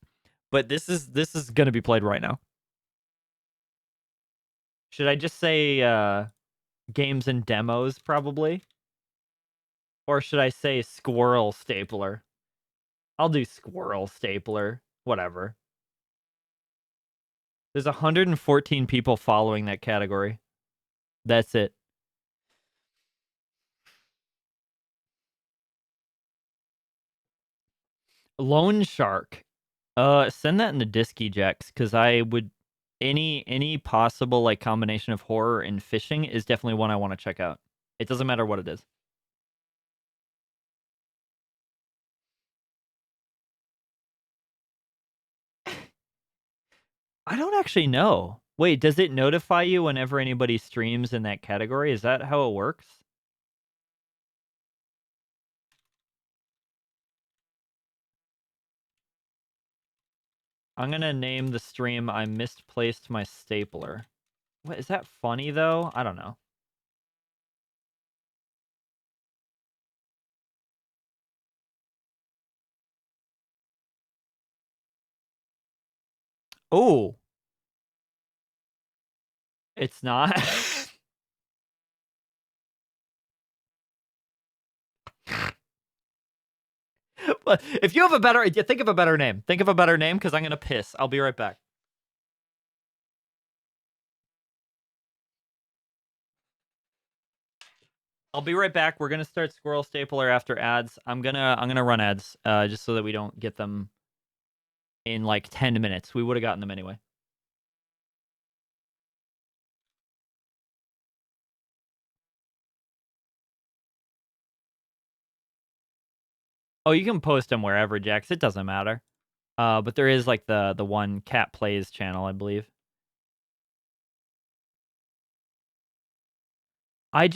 Speaker 1: But this is gonna be played right now. Should I just say games and demos probably? Or should I say Squirrel Stapler? I'll do Squirrel Stapler. Whatever. There's 114 people following that category. That's it. Loan Shark. Send that in the disc ejects, because I would any possible like combination of horror and fishing is definitely one I want to check out. It doesn't matter what it is. I don't actually know. Wait, does it notify you whenever anybody streams in that category? Is that how it works? I'm gonna name the stream I misplaced my stapler. What, is that funny though? I don't know. Oh. It's not. But if you have a better, think of a better name. Think of a better name, because I'm gonna piss. I'll be right back. I'll be right back. We're gonna start Squirrel Stapler after ads. I'm gonna run ads, just so that we don't get them in like 10 minutes. We would have gotten them anyway. Oh, you can post them wherever, Jax. It doesn't matter. But there is like the one Cat Plays channel, I believe. I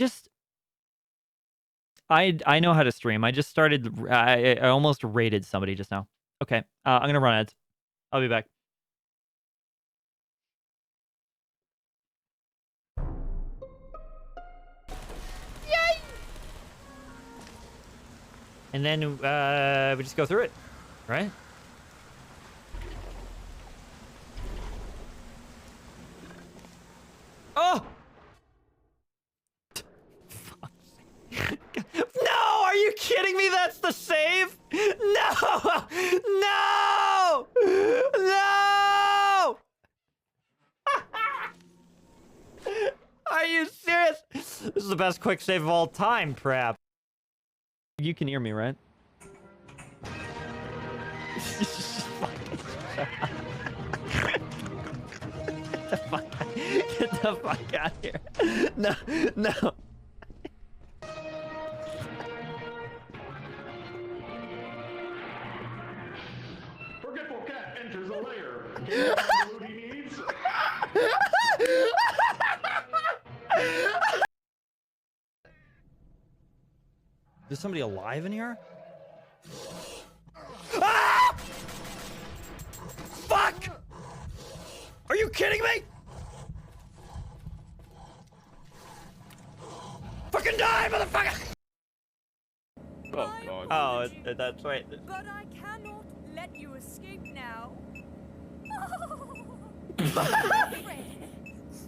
Speaker 1: know how to stream. I just started. I almost raided somebody just now. Okay, I'm gonna run ads. I'll be back. Yay! And then we just go through it, right? Oh! No! Are you kidding me? That's the save? No! No! No! Are you serious? This is the best quick save of all time, Prap. You can hear me, right? Get the fuck out of here. No, no.
Speaker 5: Forgetful cat enters a lair. Can you find the loot he needs?
Speaker 1: Is somebody alive in here? Ah! Fuck! Are you kidding me? Fucking die, motherfucker!
Speaker 3: Oh god.
Speaker 1: Oh, that's right.
Speaker 11: But I cannot let you escape now.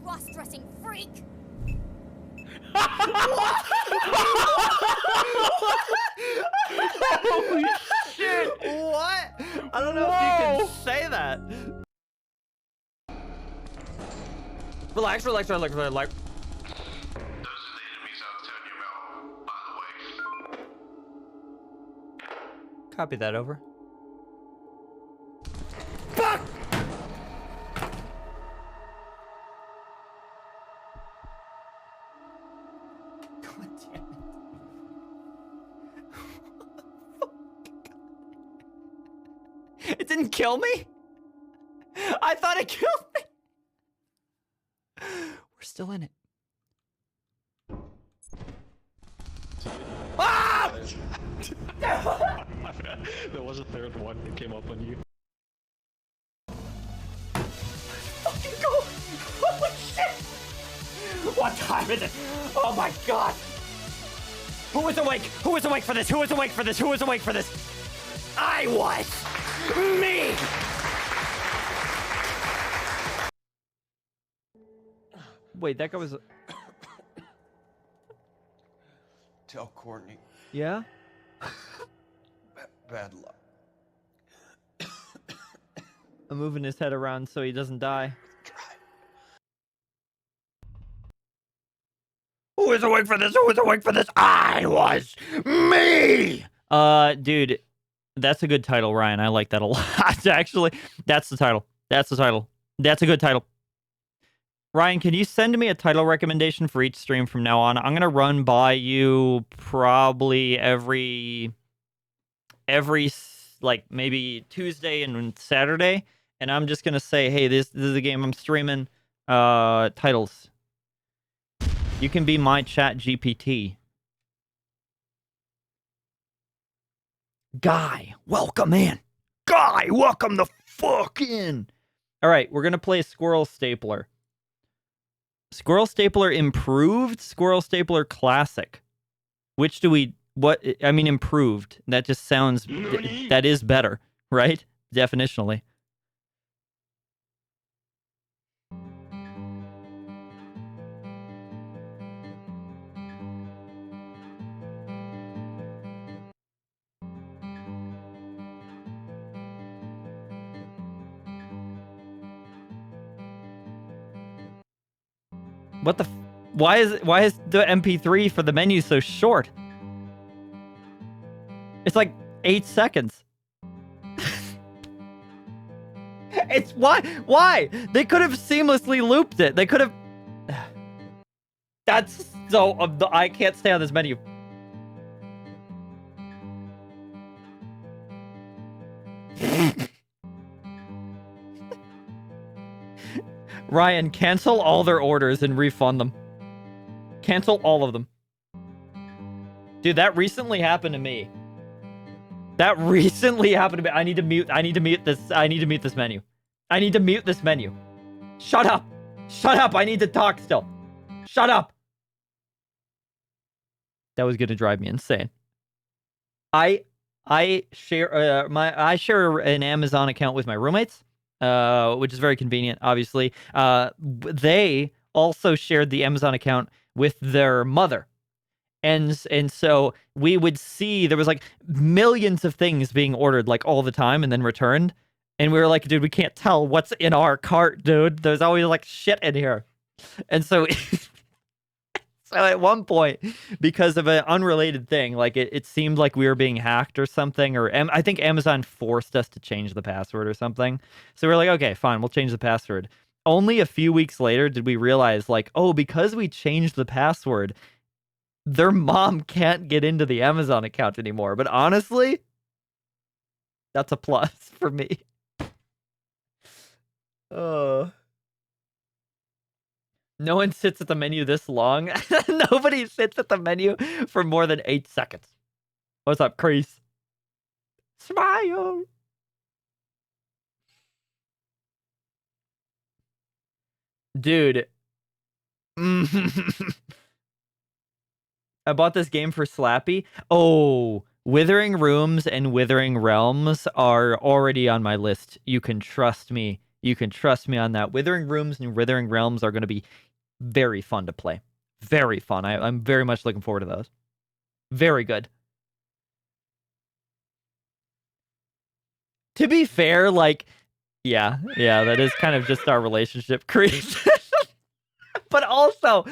Speaker 2: Cross-dressing freak!
Speaker 1: Holy shit! What? I don't know if you can say that. Relax, relax, relax, relax.
Speaker 10: Those are the enemies I was telling you about, by the way.
Speaker 1: Copy that over. Fuck! God damn it. It didn't kill me? I thought it killed me. We're still in it. Ah!
Speaker 3: There was a third one that came up on you.
Speaker 1: Fucking go! Holy shit! What time is it? Oh my god! Who was awake? Who was awake for this? Who was awake for this? Who was awake for this? I was! Me! Wait, that guy was...
Speaker 10: Tell Courtney,
Speaker 1: Yeah?
Speaker 10: bad luck.
Speaker 1: I'm moving his head around so he doesn't die. Who was awake for this? Who was awake for this? I was! Me! Dude, that's a good title, Ryan. I like that a lot, actually. That's the title. That's the title. That's a good title. Ryan, can you send me a title recommendation for each stream from now on? I'm going to run by you probably every like maybe Tuesday and Saturday, and I'm just going to say, hey, this is a game I'm streaming, titles. You can be my chat GPT. Guy, welcome in. Guy, welcome the fuck in. All right, we're going to play Squirrel Stapler. Squirrel Stapler Improved, Squirrel Stapler Classic. Which do we... What... I mean, improved. That just sounds... That is better, right? Definitionally. What the... Why is the MP3 for the menu so short? It's like 8 seconds. It's why? Why? They could have seamlessly looped it. They could have... That's so... I can't stay on this menu. Ryan, cancel all their orders and refund them. Cancel all of them. Dude, that recently happened to me. That recently happened to me. I need to mute this. I need to mute this menu. I need to mute this menu. Shut up. Shut up. I need to talk still. Shut up. That was going to drive me insane. I share an Amazon account with my roommates, which is very convenient, obviously. They also shared the Amazon account with their mother. And so we would see there was like millions of things being ordered like all the time and then returned. And we were like, dude, we can't tell what's in our cart, dude. There's always like shit in here. And so so at one point, because of an unrelated thing, like it seemed like we were being hacked or something, or I think Amazon forced us to change the password or something. So we're like, okay, fine, we'll change the password. Only a few weeks later did we realize, like, oh, because we changed the password, their mom can't get into the Amazon account anymore. But honestly, that's a plus for me. No one sits at the menu this long. Nobody sits at the menu for more than 8 seconds. What's up, Crease? Smile. Dude. I bought this game for Slappy. Oh, Withering Rooms and Withering Realms are already on my list. You can trust me. You can trust me on that. Withering Rooms and Withering Realms are going to be very fun to play. Very fun. I'm very much looking forward to those. Very good. To be fair, like, yeah, that is kind of just our relationship crease. But also,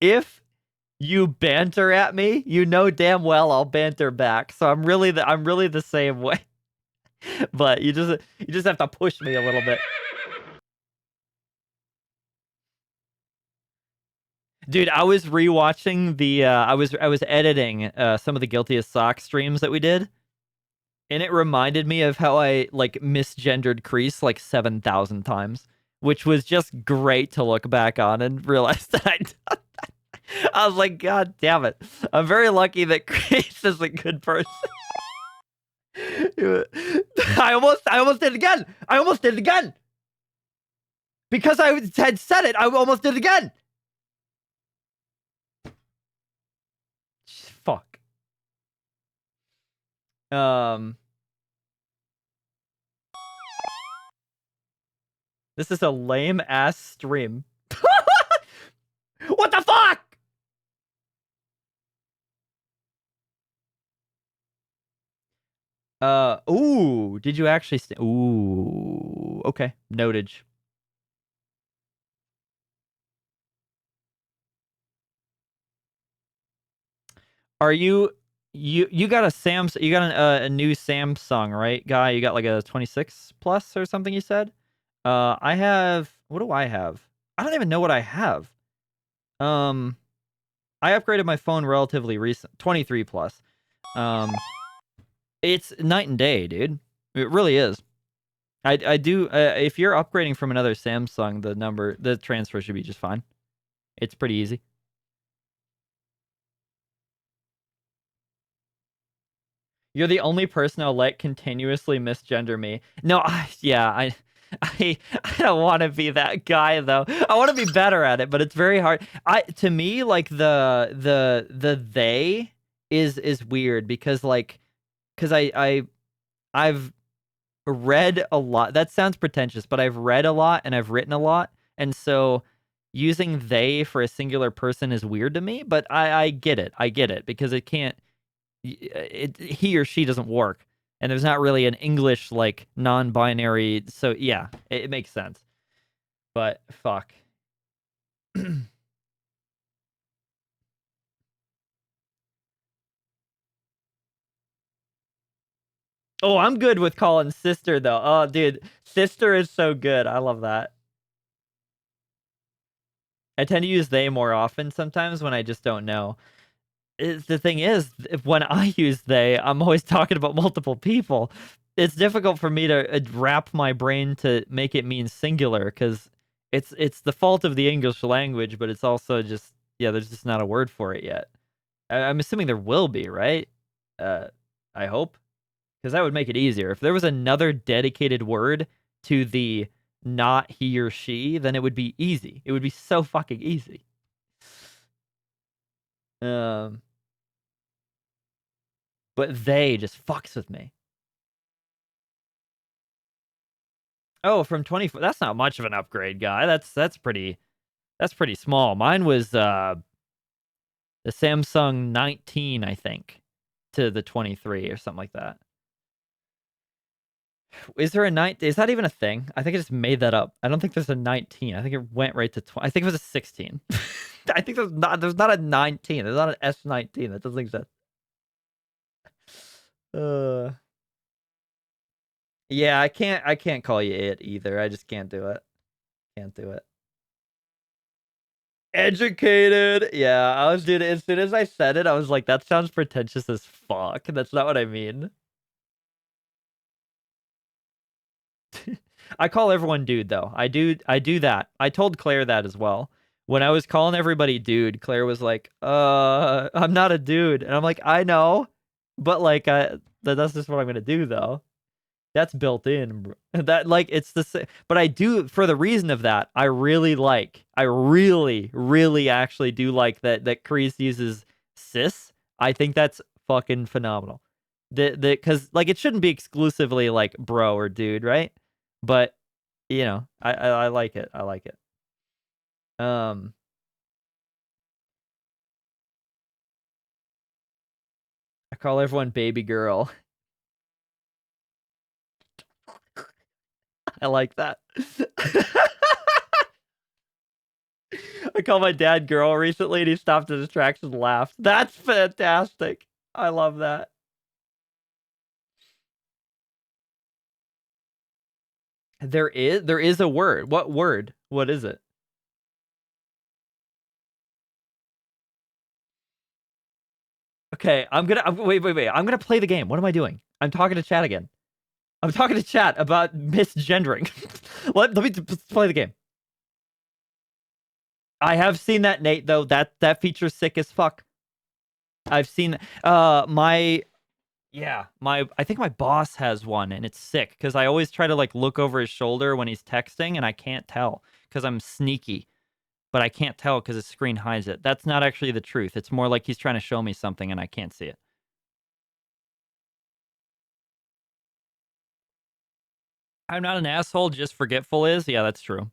Speaker 1: if you banter at me, you know damn well I'll banter back. So I'm really the same way. But you just have to push me a little bit. Dude, I was rewatching the I was editing some of the Guilty as Sock streams that we did. And it reminded me of how I like misgendered Crease like 7,000 times, which was just great to look back on and realize that I done that. I was like, God damn it. I'm very lucky that Crease is a good person. I almost did it again. I almost did it again. Because I had said it, I almost did it again. Fuck. This is a lame ass stream. What the fuck? Ooh, did you actually ooh, okay, notage. Are you got a you got a new Samsung, right, guy? You got like a 26 plus or something you said? I have, what do I have? I don't even know what I have. I upgraded my phone relatively recent, 23 plus. It's night and day, dude. It really is. I do, if you're upgrading from another Samsung, the transfer should be just fine. It's pretty easy. You're the only person I'll let continuously misgender me. No, I don't want to be that guy though. I want to be better at it, but it's very hard. To me, like the they is weird because I've read a lot. That sounds pretentious, but I've read a lot and I've written a lot, and so using they for a singular person is weird to me. But I get it. I get it because it can't. He or she doesn't work, and there's not really an English like non-binary, so yeah, it makes sense. But fuck. Oh, I'm good with calling sister though. Oh, dude, sister is so good. I love that. I tend to use they more often sometimes when I just don't know. The thing is, when I use they, I'm always talking about multiple people. It's difficult for me to wrap my brain to make it mean singular because it's the fault of the English language, but it's also just, yeah, there's just not a word for it yet. I'm assuming there will be, right? I hope. Because that would make it easier. If there was another dedicated word to the not he or she, then it would be easy. It would be so fucking easy. But they just fucks with me. Oh, from 24. That's not much of an upgrade, guy. That's pretty small. Mine was the Samsung 19, I think, to the 23 or something like that. Is there a 19? Is that even a thing? I think I just made that up. I don't think there's a 19. I think it went right to 20. I think it was a 16. I think there's not a 19. There's not an S19. That doesn't exist. Yeah, I can't call you it either. I just can't do it. Can't do it. Educated. Yeah, I was, dude, as soon as I said it, I was like, that sounds pretentious as fuck. That's not what I mean. I call everyone dude though. I do that. I told Claire that as well. When I was calling everybody dude, Claire was like, I'm not a dude. And I'm like, I know. But like that's just what I'm gonna do though. That's built in, bro. That like it's the same. But I do, for the reason of that, I really actually do like that Kreese uses sis. I think that's fucking phenomenal. Because like it shouldn't be exclusively like bro or dude, right? But you know, I like it. I like it. I call everyone baby girl. I like that. I called my dad girl recently and he stopped the distraction and laughed. That's fantastic. I love that. There is a word. What word? What is it? Okay, wait. I'm gonna play the game. What am I doing? I'm talking to chat again. I'm talking to chat about misgendering. let me play the game. I have seen that, Nate, though. That feature's sick as fuck. I've seen I think my boss has one and it's sick because I always try to like look over his shoulder when he's texting and I can't tell because I'm sneaky. But I can't tell because his screen hides it. That's not actually the truth. It's more like he's trying to show me something and I can't see it. I'm not an asshole, just forgetful is. Yeah, that's true.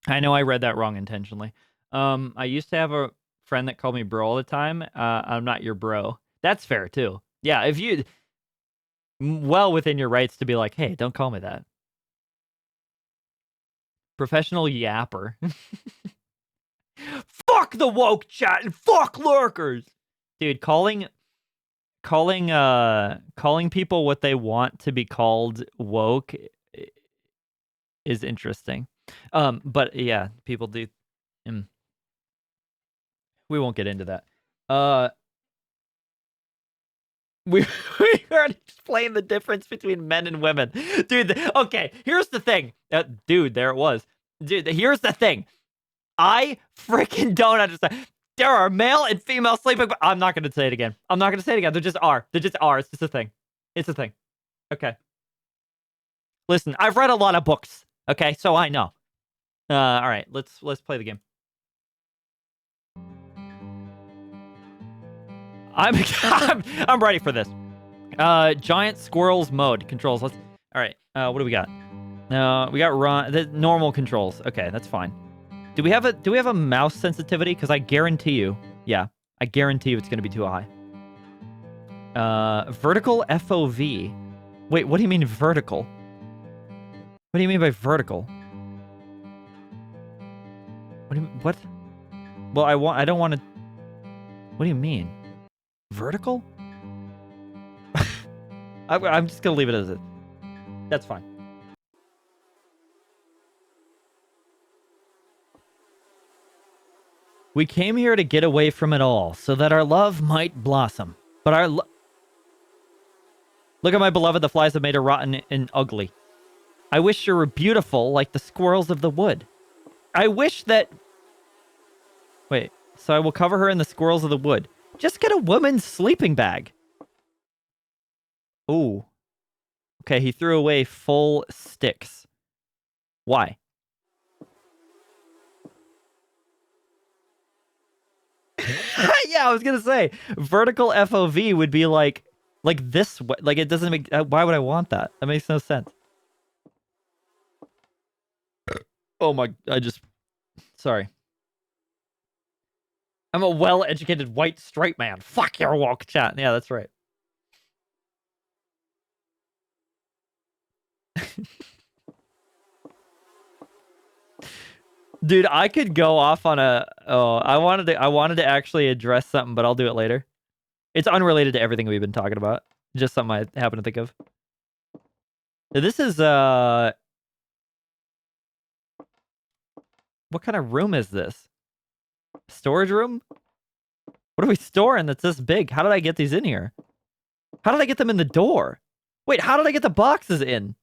Speaker 1: I know I read that wrong intentionally. I used to have a friend that called me bro all the time. I'm not your bro. That's fair too. Yeah, if you well within your rights to be like, hey, don't call me that. Professional yapper. Fuck the woke chat and fuck lurkers. Dude, calling people what they want to be called woke is interesting. But yeah, people do. We won't get into that. We already explained the difference between men and women. Dude, okay, here's the thing. Dude, there it was. Dude, here's the thing. I freaking don't understand. There are male and female sleeping, but I'm not going to say it again. I'm not going to say it again. There just are. There just are. It's just a thing. It's a thing. Okay. Listen, I've read a lot of books. Okay, so I know. All right, let's play the game. I'm ready for this. Giant squirrels mode controls. All right. What do we got? We got the normal controls. Okay, that's fine. Do we have a mouse sensitivity? Because I guarantee you, I guarantee you it's going to be too high. Vertical FOV. Wait, what do you mean vertical? What do you mean by vertical? What? Well, I don't want to. What do you mean? Vertical? I'm just gonna leave it as it. That's fine. We came here to get away from it all, so that our love might blossom. But look at my beloved, the flies have made her rotten and ugly. I wish you were beautiful like the squirrels of the wood. I wish that... Wait, so I will cover her in the squirrels of the wood. Just get a woman's sleeping bag. Ooh. Okay, he threw away full sticks. Why? Yeah, I was gonna say vertical FOV would be like this way. Like it doesn't make. Why would I want that? That makes no sense. Oh my! Sorry. I'm a well-educated white straight man. Fuck your woke chat. Yeah, that's right. Dude, I could go off on a. Oh, I wanted to actually address something, but I'll do it later. It's unrelated to everything we've been talking about. Just something I happen to think of. This is what kind of room is this? Storage room? What are we storing that's this big? How did I get these in here? How did I get them in the door? Wait, how did I get the boxes in?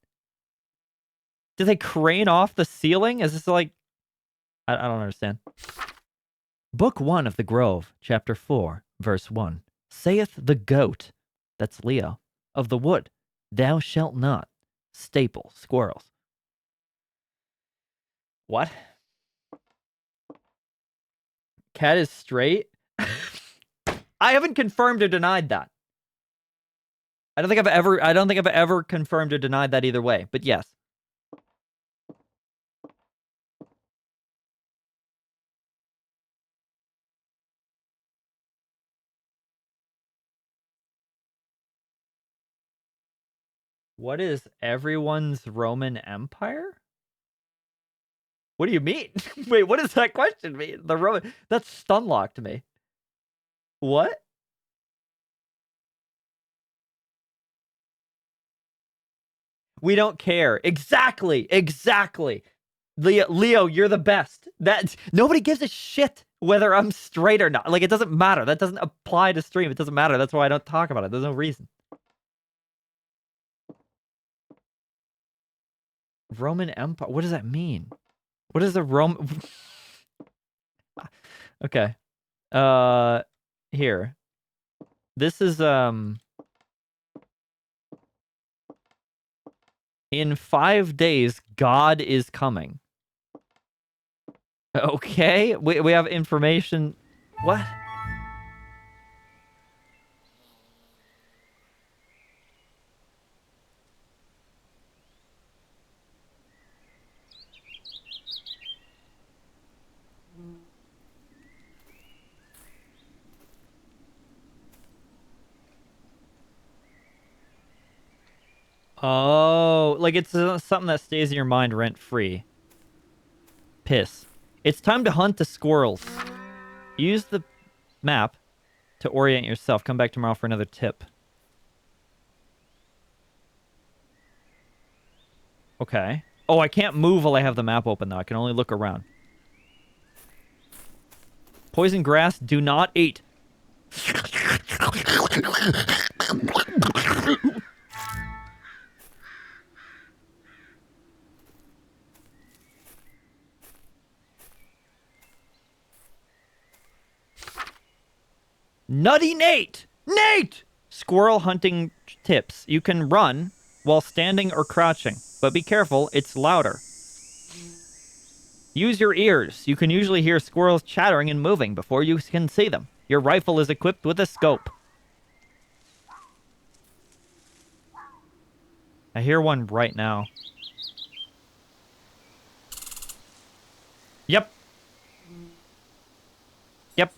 Speaker 1: Did they crane off the ceiling? Is this like... I don't understand. Book 1 of the Grove, Chapter 4, Verse 1. Saith the goat, that's Leo, of the wood, thou shalt not staple squirrels. What? Cat is straight? I haven't confirmed or denied that. I don't think I've ever confirmed or denied that either way, but yes. What is everyone's Roman Empire? What do you mean? Wait, what does that question mean? The Roman... That's stun-locked to me. What? We don't care. Exactly. Exactly. Leo, you're the best. Nobody gives a shit whether I'm straight or not. Like, it doesn't matter. That doesn't apply to stream. It doesn't matter. That's why I don't talk about it. There's no reason. Roman Empire. What does that mean? What is the Roman... Okay. Here. This is, in 5 days, God is coming. Okay. We have information. What? Oh, like it's something that stays in your mind rent-free. Piss. It's time to hunt the squirrels. Use the map to orient yourself. Come back tomorrow for another tip. Okay. Oh, I can't move while I have the map open, though. I can only look around. Poison grass, do not eat. Nutty Nate! Nate! Squirrel hunting tips. You can run while standing or crouching, but be careful, it's louder. Use your ears. You can usually hear squirrels chattering and moving before you can see them. Your rifle is equipped with a scope. I hear one right now. Yep. Yep.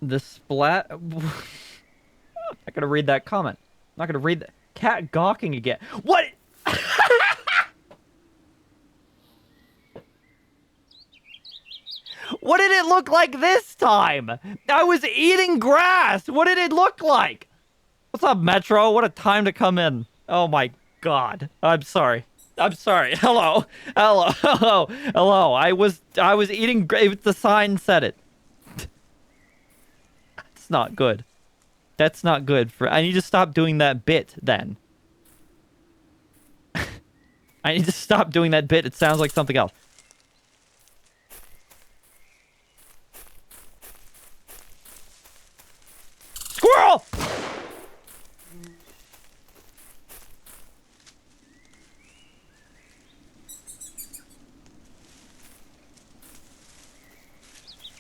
Speaker 1: The splat... I'm not gonna read that comment. I'm not gonna read that. Cat gawking again. What? What did it look like this time? I was eating grass. What did it look like? What's up, Metro? What a time to come in. Oh my god. I'm sorry. I'm sorry. Hello. Hello. Hello. Hello. I was eating the sign said it. That's not good. That's not good for... I need to stop doing that bit then. I need to stop doing that bit. It sounds like something else. Squirrel!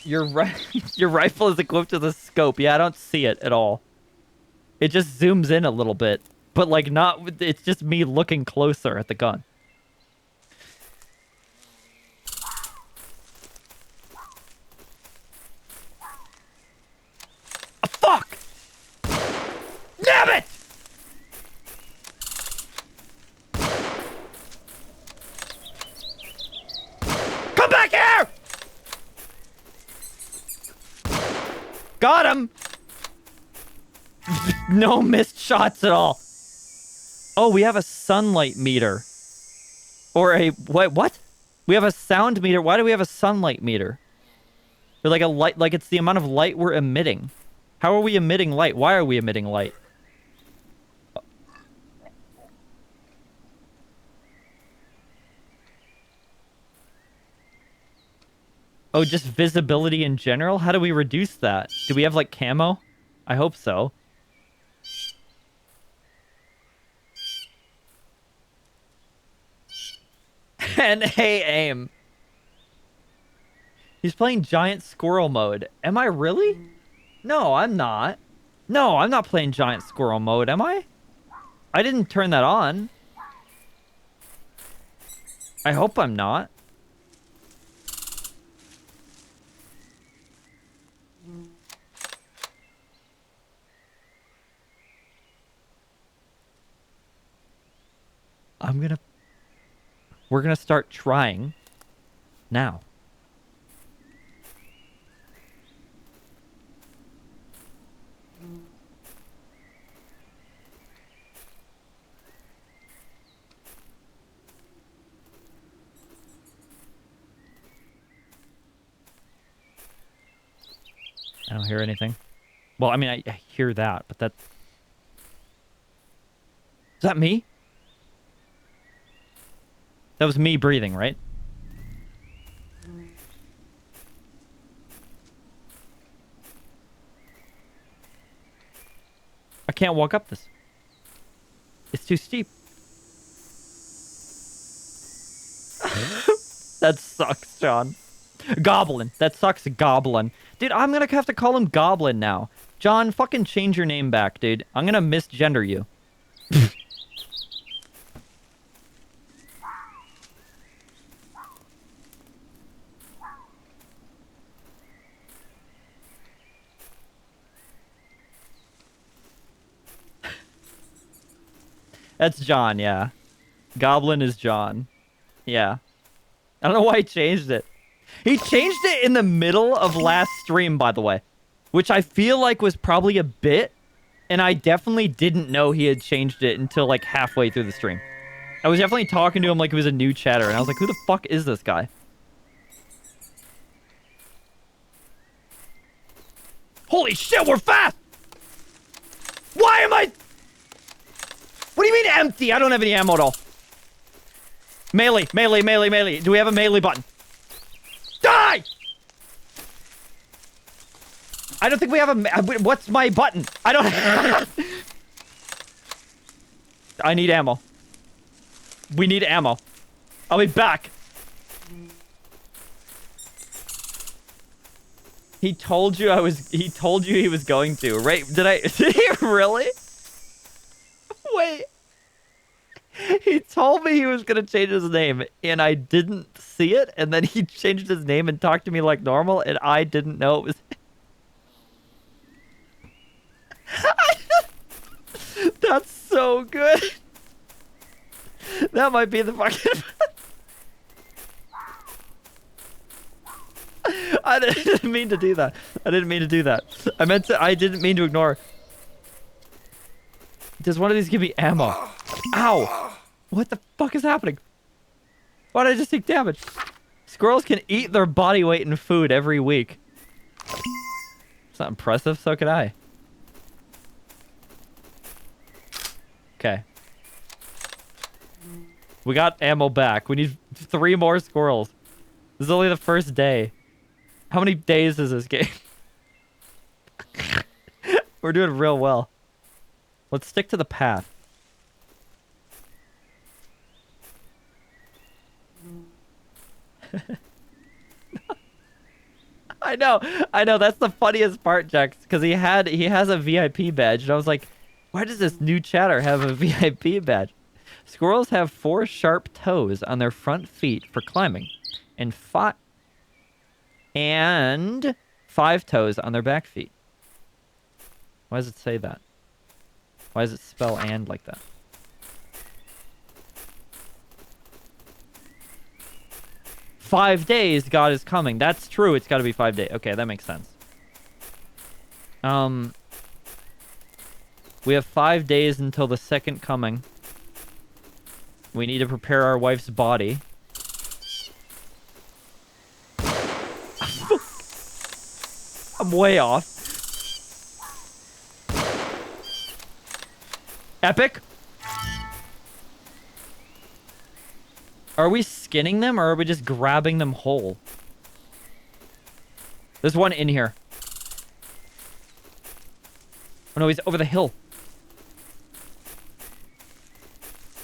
Speaker 1: Your rifle is equipped with a scope. Yeah, I don't see it at all. It just zooms in a little bit, but like not. It's just me looking closer at the gun. Oh, fuck! Damn it! Come back here! Got him! No missed shots at all. Oh, we have a sunlight meter. Or a... What? We have a sound meter. Why do we have a sunlight meter? Or like a light... Like it's the amount of light we're emitting. How are we emitting light? Why are we emitting light? Oh, just visibility in general? How do we reduce that? Do we have, like, camo? I hope so. And hey, aim. He's playing giant squirrel mode. Am I really? No, I'm not. No, I'm not playing giant squirrel mode, am I? I didn't turn that on. I hope I'm not. We're gonna start trying now. I don't hear anything. Well, I mean, I hear that, but that... Is that me? That was me breathing, right? I can't walk up this. It's too steep. That sucks, John. Goblin. That sucks, Goblin. Dude, I'm gonna have to call him Goblin now. John, fucking change your name back, dude. I'm gonna misgender you. That's John, yeah. Goblin is John. Yeah. I don't know why he changed it. He changed it in the middle of last stream, by the way. Which I feel like was probably a bit. And I definitely didn't know he had changed it until like halfway through the stream. I was definitely talking to him like he was a new chatter. And I was like, who the fuck is this guy? Holy shit, we're fast! Why am I... What do you mean empty? I don't have any ammo at all. Melee, melee, melee, melee. Do we have a melee button? Die! I don't think we have a... What's my button? I don't... I need ammo. We need ammo. I'll be back. He told you I was... He told you he was going to, right? Did I... Did he really? Wait. He told me he was going to change his name, and I didn't see it, and then he changed his name and talked to me like normal, and I didn't know it was... That's so good. That might be the fucking... I didn't mean to do that. I didn't mean to do that. I didn't mean to ignore. Does one of these give me ammo? Ow! What the fuck is happening? Why did I just take damage? Squirrels can eat their body weight in food every week. It's not impressive, so can I. Okay. We got ammo back. We need 3 more squirrels. This is only the first day. How many days is this game? We're doing real well. Let's stick to the path. I know. That's the funniest part, Jax, because he has a VIP badge, and I was like, why does this new chatter have a VIP badge? Squirrels have 4 sharp toes on their front feet for climbing, and 5 toes on their back feet. Why does it say that? Why does it spell "and" like that? "5 days, God is coming." That's true. It's got to be 5 days. Okay, that makes sense. We have 5 days until the second coming. We need to prepare our wife's body. I'm way off. Epic. Are we skinning them, or are we just grabbing them whole? There's one in here. Oh no, he's over the hill.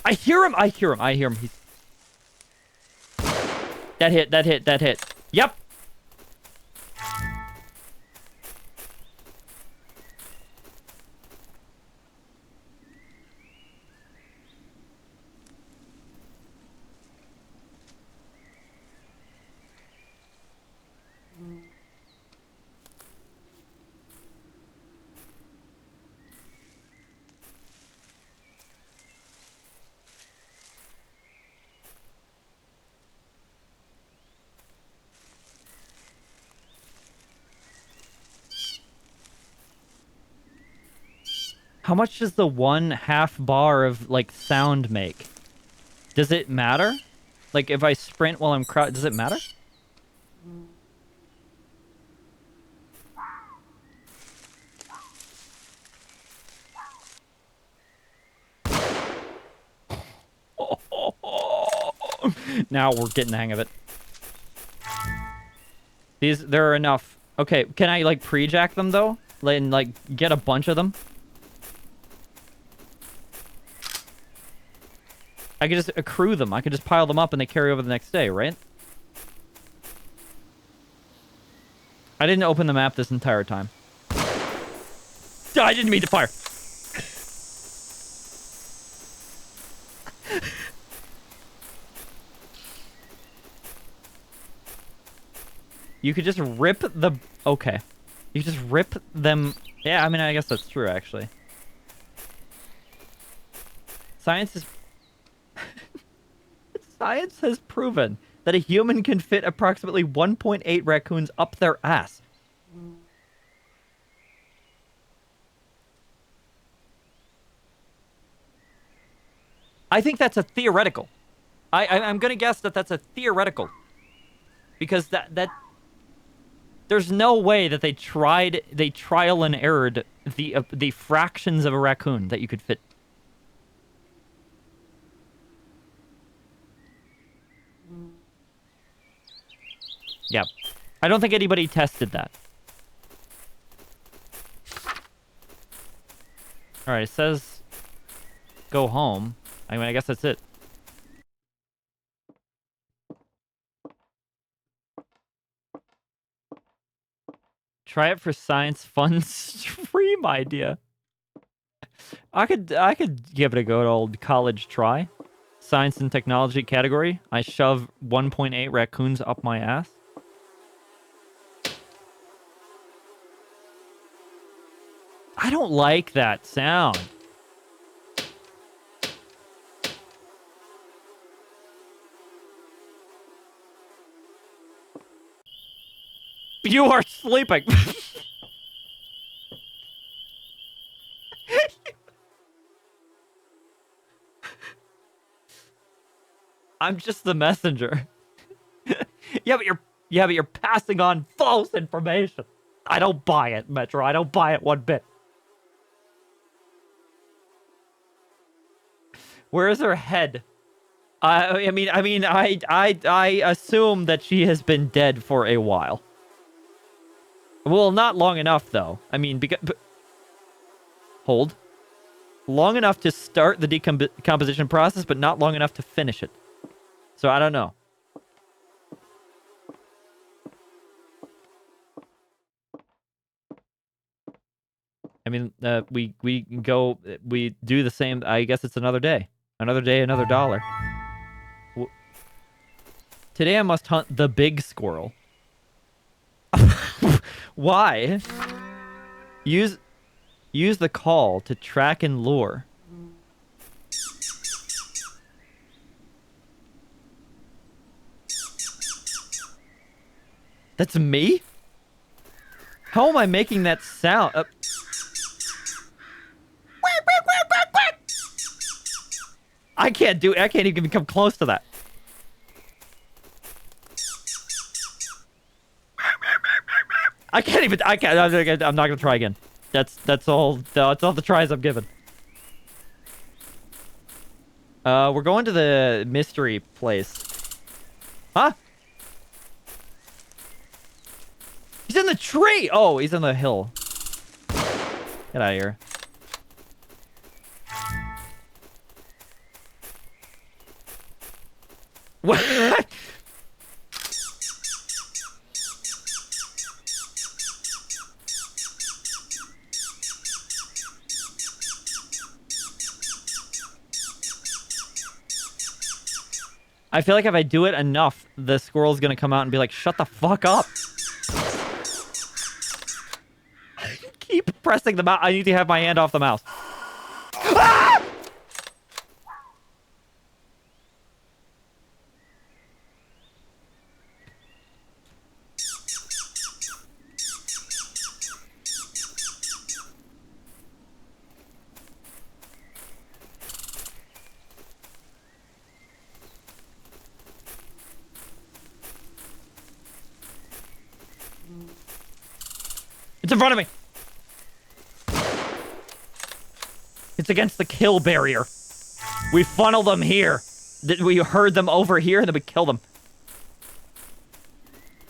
Speaker 1: I hear him. He's... That hit. Yep. How much does the 1/2 bar of, like, sound make? Does it matter? Like, if I sprint while I'm does it matter? Now we're getting the hang of it. There are enough. Okay, can I, like, pre-jack them, though? And, like, get a bunch of them? I could just accrue them. I could just pile them up and they carry over the next day, right? I didn't open the map this entire time. I didn't mean to fire. You could just rip the... Okay. You could just rip them... Yeah, I mean, I guess that's true, actually. Science has proven that a human can fit approximately 1.8 raccoons up their ass. I think that's a theoretical. I'm gonna guess that that's a theoretical. Because that there's no way that they trial and errored the fractions of a raccoon that you could fit. Yeah. I don't think anybody tested that. Alright, it says go home. I mean, I guess that's it. Try it for science fun stream idea. I could give it a good old college try. Science and technology category. I shove 1.8 raccoons up my ass. I don't like that sound. You are sleeping. I'm just the messenger. Yeah, but you're passing on false information. I don't buy it, Metro. I don't buy it one bit. Where is her head? I assume that she has been dead for a while. Well, not long enough, though. I mean, hold. Long enough to start the decomposition process, but not long enough to finish it. So I don't know. I mean, we do the same. I guess it's another day. Another day, another dollar. Today I must hunt the big squirrel. Why? Use the call to track and lure. That's me? How am I making that sound? I can't even come close to that. I'm not gonna try again. That's all the tries I'm given. We're going to the mystery place. Huh? He's in the tree! Oh, he's in the hill. Get out of here. What? I feel like if I do it enough, the squirrel's gonna come out and be like, shut the fuck up. Keep pressing the mouse. I need to have my hand off the mouse. Ah! It's in front of me. It's against the kill barrier. We funnel them here. We herd them over here and then we kill them.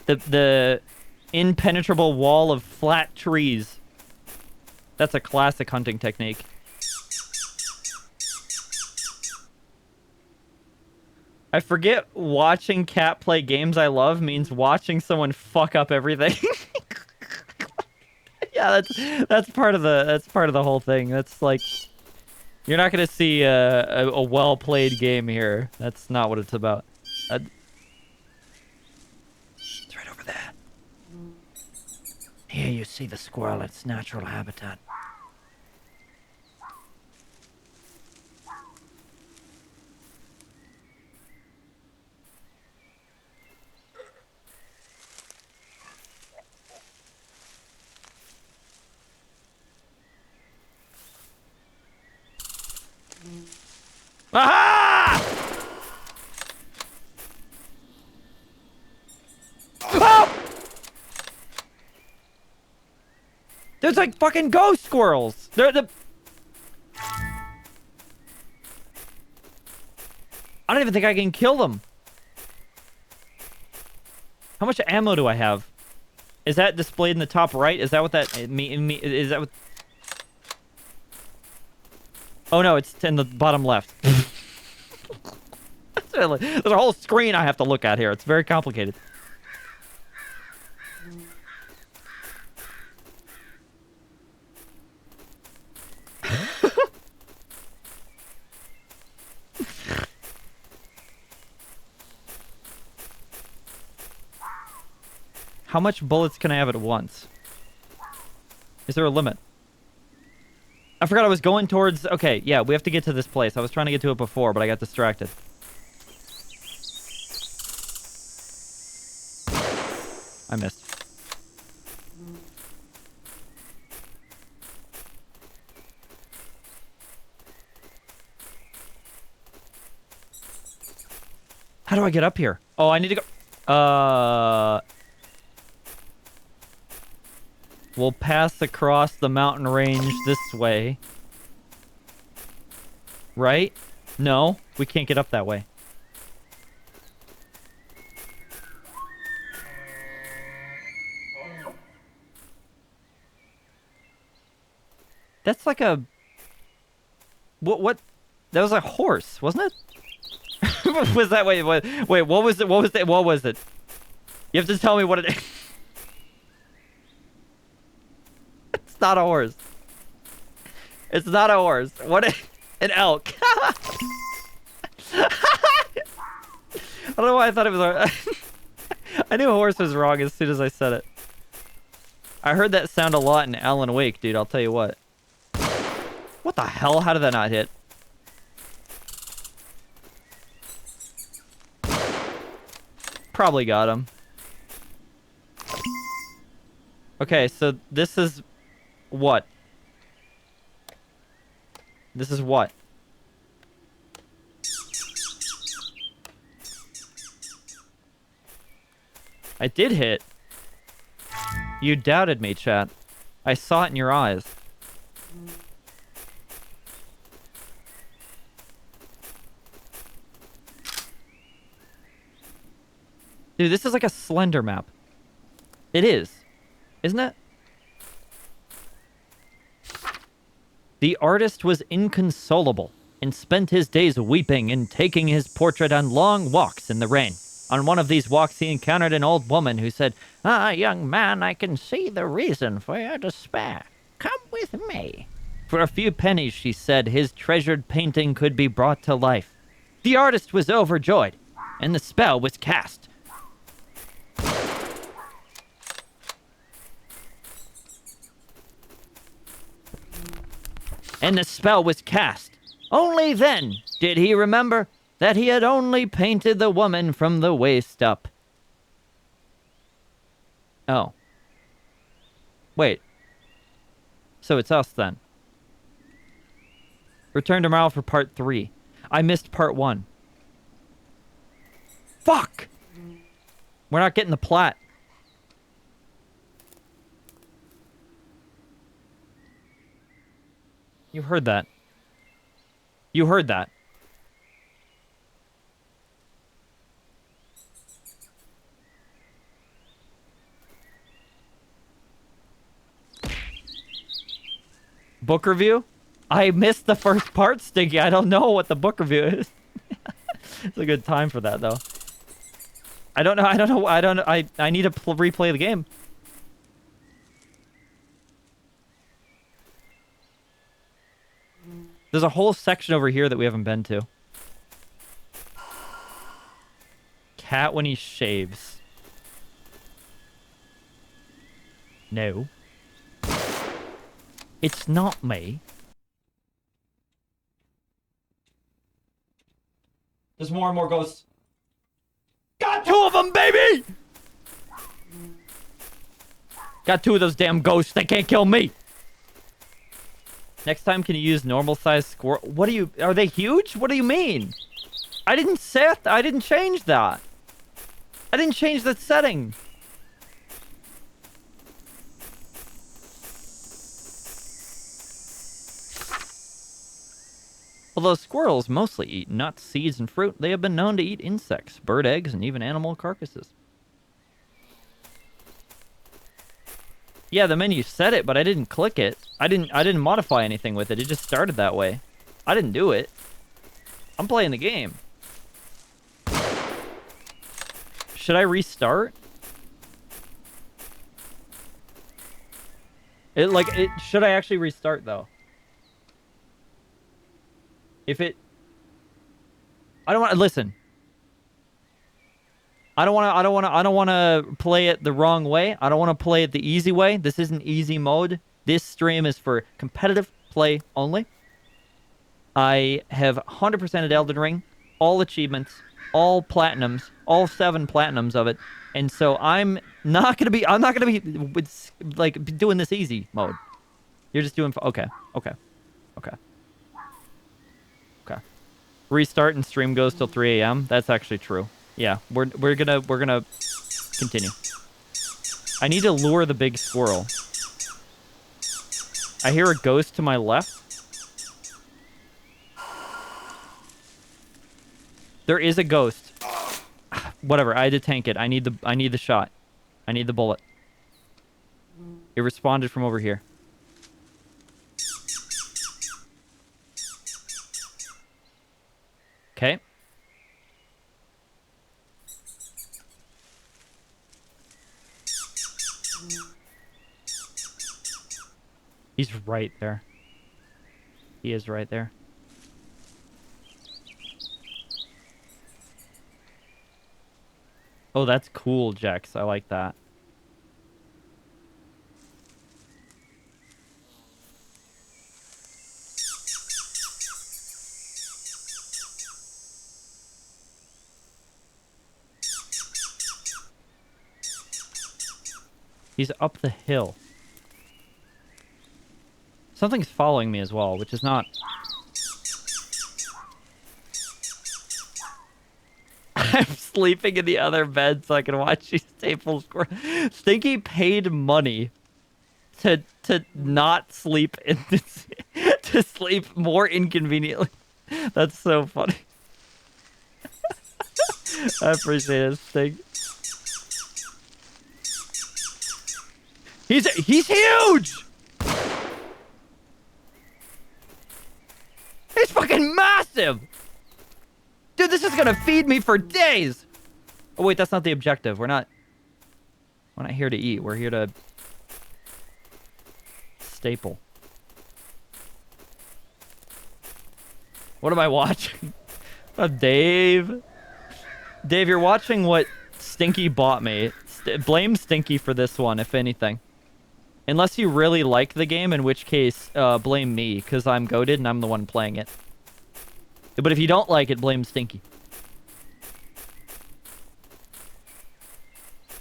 Speaker 1: The impenetrable wall of flat trees. That's a classic hunting technique. I forget watching Cat play games I love means watching someone fuck up everything. Yeah, that's part of the whole thing. That's like, you're not gonna see a well-played game here. That's not what it's about. It's right over there. Here you see the squirrel, its natural habitat. Aha! Oh! There's like fucking ghost squirrels. I don't even think I can kill them. How much ammo do I have? Is that displayed in the top right? Is that what that is that what? Oh no, it's in the bottom left. There's a whole screen I have to look at here. It's very complicated. How much bullets can I have at once? Is there a limit? I forgot I was going towards... Okay, yeah, we have to get to this place. I was trying to get to it before, but I got distracted. I missed. How do I get up here? Oh, I need to go... We'll pass across the mountain range this way. Right? No, we can't get up that way. That's like a... What? That was a horse, wasn't it? Was that... Wait, what was it? What was it? You have to tell me what it is. It's not a horse. It's not a horse. An elk. I don't know why I thought it was a... I knew horse was wrong as soon as I said it. I heard that sound a lot in Alan Wake, dude. I'll tell you what. What the hell? How did that not hit? Probably got him. Okay, so this is what? This is what? I did hit. You doubted me, chat. I saw it in your eyes. Dude, this is like a Slender map. It is. Isn't it? The artist was inconsolable and spent his days weeping and taking his portrait on long walks in the rain. On one of these walks, he encountered an old woman who said, "Ah, young man, I can see the reason for your despair. Come with me." For a few pennies, she said, his treasured painting could be brought to life. The artist was overjoyed, and the spell was cast. Only then did he remember that he had only painted the woman from the waist up. Oh. Wait. So it's us then. Return tomorrow for part 3. I missed part 1. Fuck! We're not getting the plat. You heard that. You heard that. Book review? I missed the first part, Stinky. I don't know what the book review is. It's a good time for that, though. I don't know. I need to replay the game. There's a whole section over here that we haven't been to. Cat when he shaves. No. It's not me. There's more and more ghosts. Got 2 of them, baby! Got 2 of those damn ghosts. They can't kill me. Next time, can you use normal-sized squirrel? What do you... Are they huge? What do you mean? I didn't set... I didn't change that. I didn't change that setting. Although squirrels mostly eat nuts, seeds, and fruit, they have been known to eat insects, bird eggs, and even animal carcasses. Yeah, the menu said it, but I didn't click it. I didn't modify anything with it. It just started that way. I didn't do it. I'm playing the game. Should I restart? Should I actually restart though? If it... I don't want to... Listen. I don't want to play it the wrong way. I don't want to play it the easy way. This isn't easy mode. This stream is for competitive play only. I have 100%ed Elden Ring, all achievements, all platinums, all 7 platinums of it. And so I'm not going to be like doing this easy mode. You're just doing... Okay. Restart and stream goes till 3 a.m. That's actually true. Yeah, we're gonna continue. I need to lure the big squirrel. I hear a ghost to my left. There is a ghost. Whatever, I had to tank it. I need the shot. I need the bullet. It responded from over here. Okay. He's right there. He is right there. Oh, that's cool, Jex. I like that. He's up the hill. Something's following me as well, which is not... I'm sleeping in the other bed so I can watch you staple Squirrel. Stinky paid money to not sleep in this, to sleep more inconveniently. That's so funny. I appreciate it, Stink. He's huge! He's fucking massive! Dude, this is gonna feed me for days! Oh wait, that's not the objective. We're not here to eat. We're here to staple. What am I watching? Dave. Dave, you're watching what Stinky bought me. Blame Stinky for this one, if anything. Unless you really like the game, in which case, blame me, because I'm goated and I'm the one playing it. But if you don't like it, blame Stinky.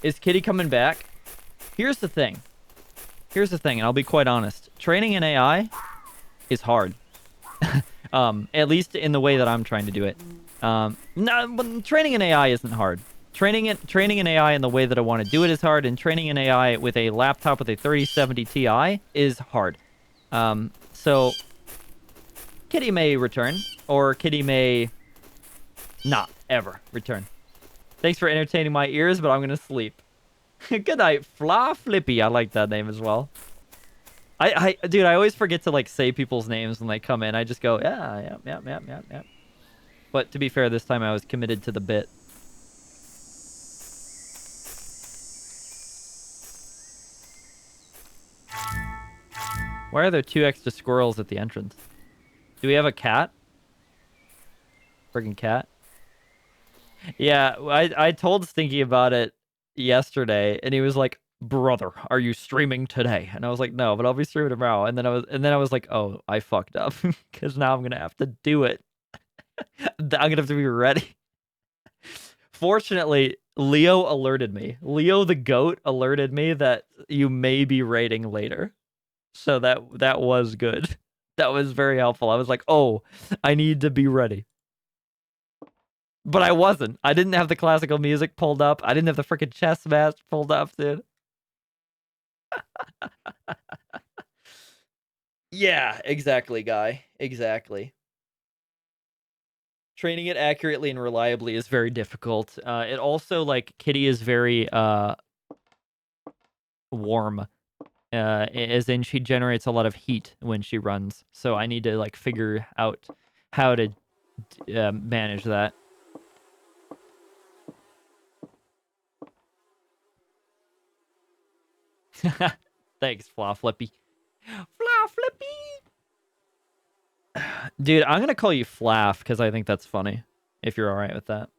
Speaker 1: Is Kitty coming back? Here's the thing. Here's the thing, and I'll be quite honest. Training an AI is hard. At least in the way that I'm trying to do it. No, training an AI isn't hard. Training an AI in the way that I want to do it is hard, and training an AI with a laptop with a 3070 Ti is hard. So Kitty may return, or Kitty may not ever return. Thanks for entertaining my ears, but I'm gonna sleep. Good night, Fla Flippy. I like that name as well. Dude, I always forget to like say people's names when they come in. I just go, yeah. But to be fair, this time I was committed to the bit. Why are there 2 extra squirrels at the entrance? Do we have a cat? Friggin' cat. Yeah, I told Stinky about it yesterday, and he was like, "Brother, are you streaming today?" And I was like, "No, but I'll be streaming tomorrow." And then I was like, "Oh, I fucked up because now I'm gonna have to do it. I'm gonna have to be ready." Fortunately, Leo alerted me. Leo the goat alerted me that you may be raiding later. So that was good. That was very helpful. I was like, oh, I need to be ready. But I wasn't. I didn't have the classical music pulled up. I didn't have the freaking chess match pulled up, dude. Yeah, exactly, guy. Exactly. Training it accurately and reliably is very difficult. It also, like, Kitty is very warm. As in she generates a lot of heat when she runs. So I need to, like, figure out how to manage that. Thanks, Fla Flippy. Fla Flippy! Dude, I'm gonna call you Flaff because I think that's funny. If you're alright with that.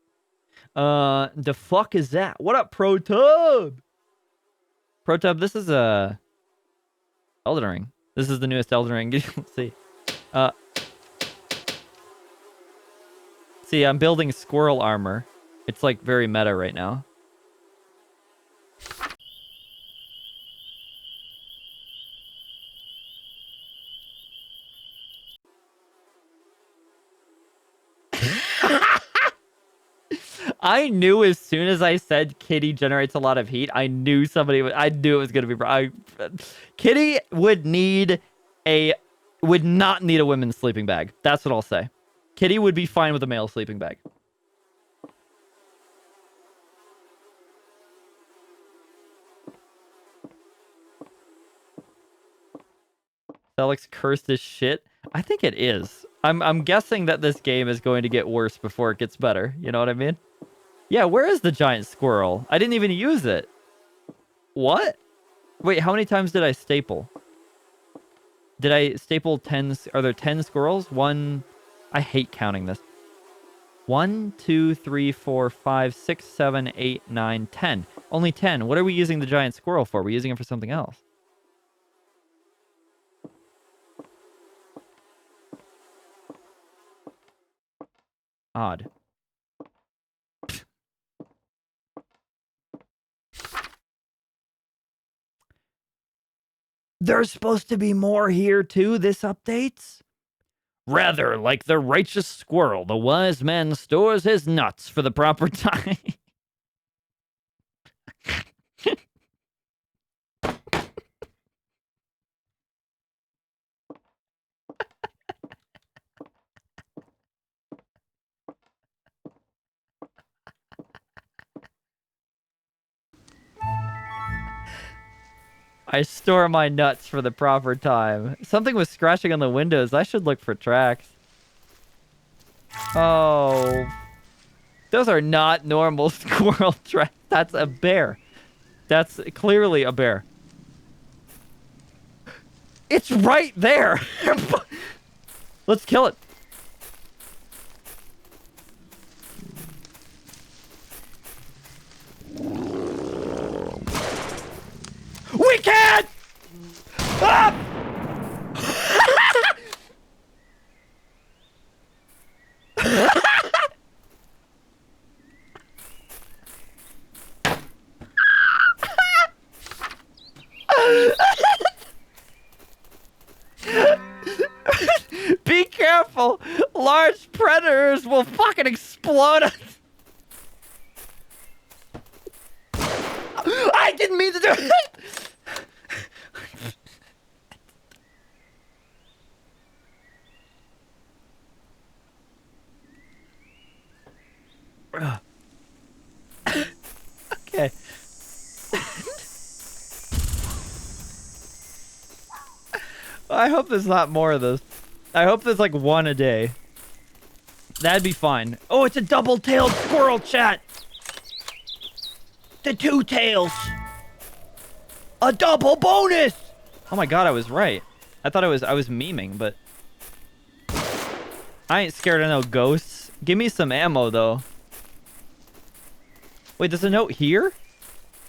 Speaker 1: The fuck is that? What up, Protub? Protub, this is Elden Ring. This is the newest Elden Ring. Let's see. See, I'm building squirrel armor. It's like very meta right now. I knew as soon as I said Kitty generates a lot of heat, I knew somebody would, I knew it was going to be Kitty would not need a women's sleeping bag. That's what I'll say. Kitty would be fine with a male sleeping bag. Alex cursed as shit. I think it is. I'm guessing that this game is going to get worse before it gets better. You know what I mean? Yeah, where is the giant squirrel? I didn't even use it. What? Wait, how many times did I staple? Did I staple 10? Are there 10 squirrels? One. I hate counting this. 1, 2, 3, 4, 5, 6, 7, 8, 9, 10. Only 10. What are we using the giant squirrel for? We're using it for something else. Odd. There's supposed to be more here too, this updates? Rather, like the righteous squirrel, the wise man stores his nuts for the proper time. I store my nuts for the proper time. Something was scratching on the windows. I should look for tracks. Oh. Those are not normal squirrel tracks. That's a bear. That's clearly a bear. It's right there. Let's kill it. We can't! Ah! Be careful! Large predators will fucking explode us! I didn't mean to do it! Okay. I hope there's not more of this. I hope there's like one a day. That'd be fine. Oh, it's a double-tailed squirrel, chat! The two tails! A double bonus! Oh my god, I was right. I thought I was memeing, but I ain't scared of no ghosts. Give me some ammo, though. Wait, there's a note here?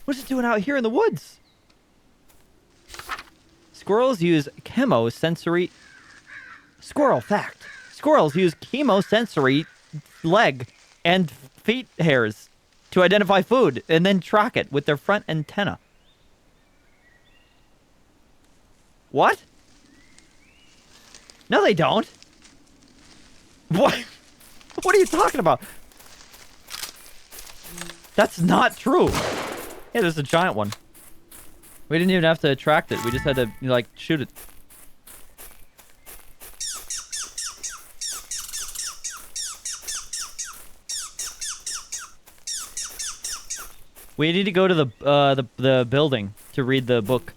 Speaker 1: What's it doing out here in the woods? Squirrels use chemosensory... Squirrel fact. Squirrels use chemosensory leg and feet hairs to identify food and then track it with their front antenna. What? No, they don't. What? What are you talking about? That's not true. Yeah, there's a giant one. We didn't even have to attract it. We just had to, like, shoot it. We need to go to the building to read the book.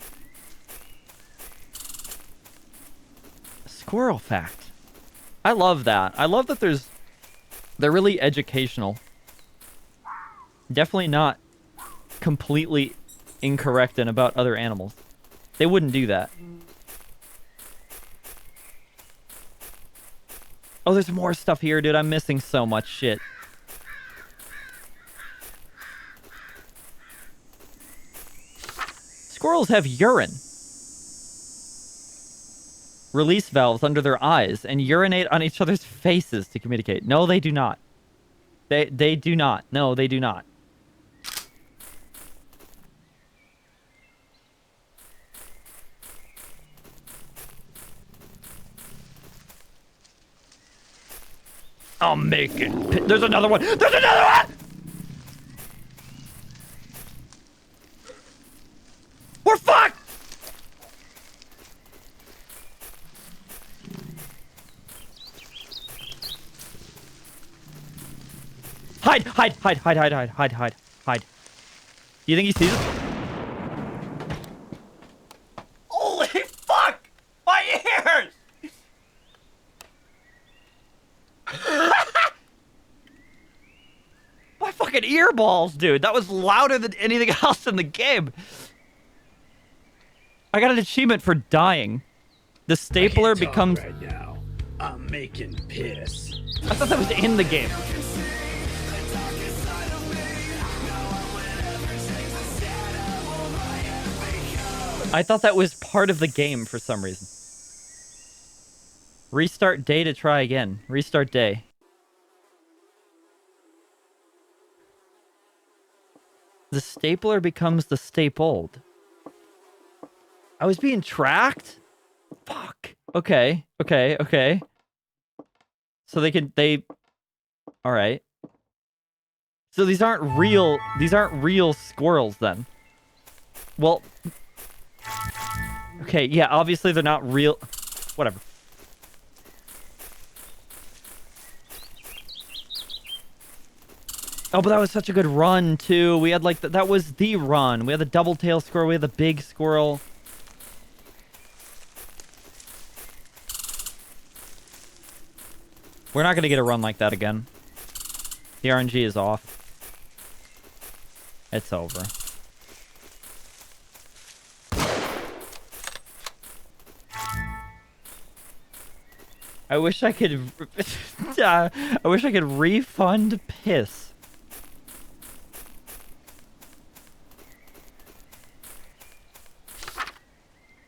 Speaker 1: Squirrel fact. I love that. I love that they're really educational. Definitely not completely incorrect and about other animals. They wouldn't do that. Oh, there's more stuff here, dude. I'm missing so much shit. Squirrels have urine release valves under their eyes and urinate on each other's faces to communicate. No, they do not. They do not. No, they do not. I'm making... There's another one! There's another one! We're fucked! Hide! Hide! Hide! Hide! Hide! Hide! Hide! Hide! Hide! Do you think he sees us? Holy fuck! My ears! fucking earballs, dude. That was louder than anything else in the game. I got an achievement for dying. The stapler becomes...
Speaker 12: right now. I'm making piss.
Speaker 1: I thought that was in the game. I thought that was part of the game for some reason. Restart day to try again. Restart day. The stapler becomes the stapled. I was being tracked? Fuck. Okay. So all right. So these aren't real squirrels then. Well, okay, yeah, obviously they're not real. Whatever. Oh, but that was such a good run, too. We had, like, that was the run. We had the double-tail squirrel. We had the big squirrel. We're not going to get a run like that again. The RNG is off. It's over. I wish I could... I wish I could refund piss.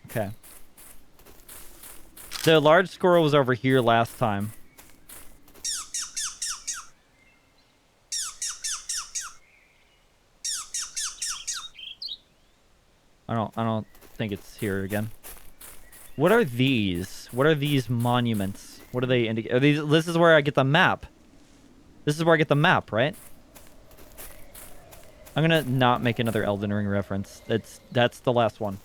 Speaker 1: Okay. The large squirrel was over here last time. I don't think it's here again. What are these? What are these monuments? What do they indicate? Are these? This is where I get the map. This is where I get the map, right? I'm gonna not make another Elden Ring reference. That's the last one.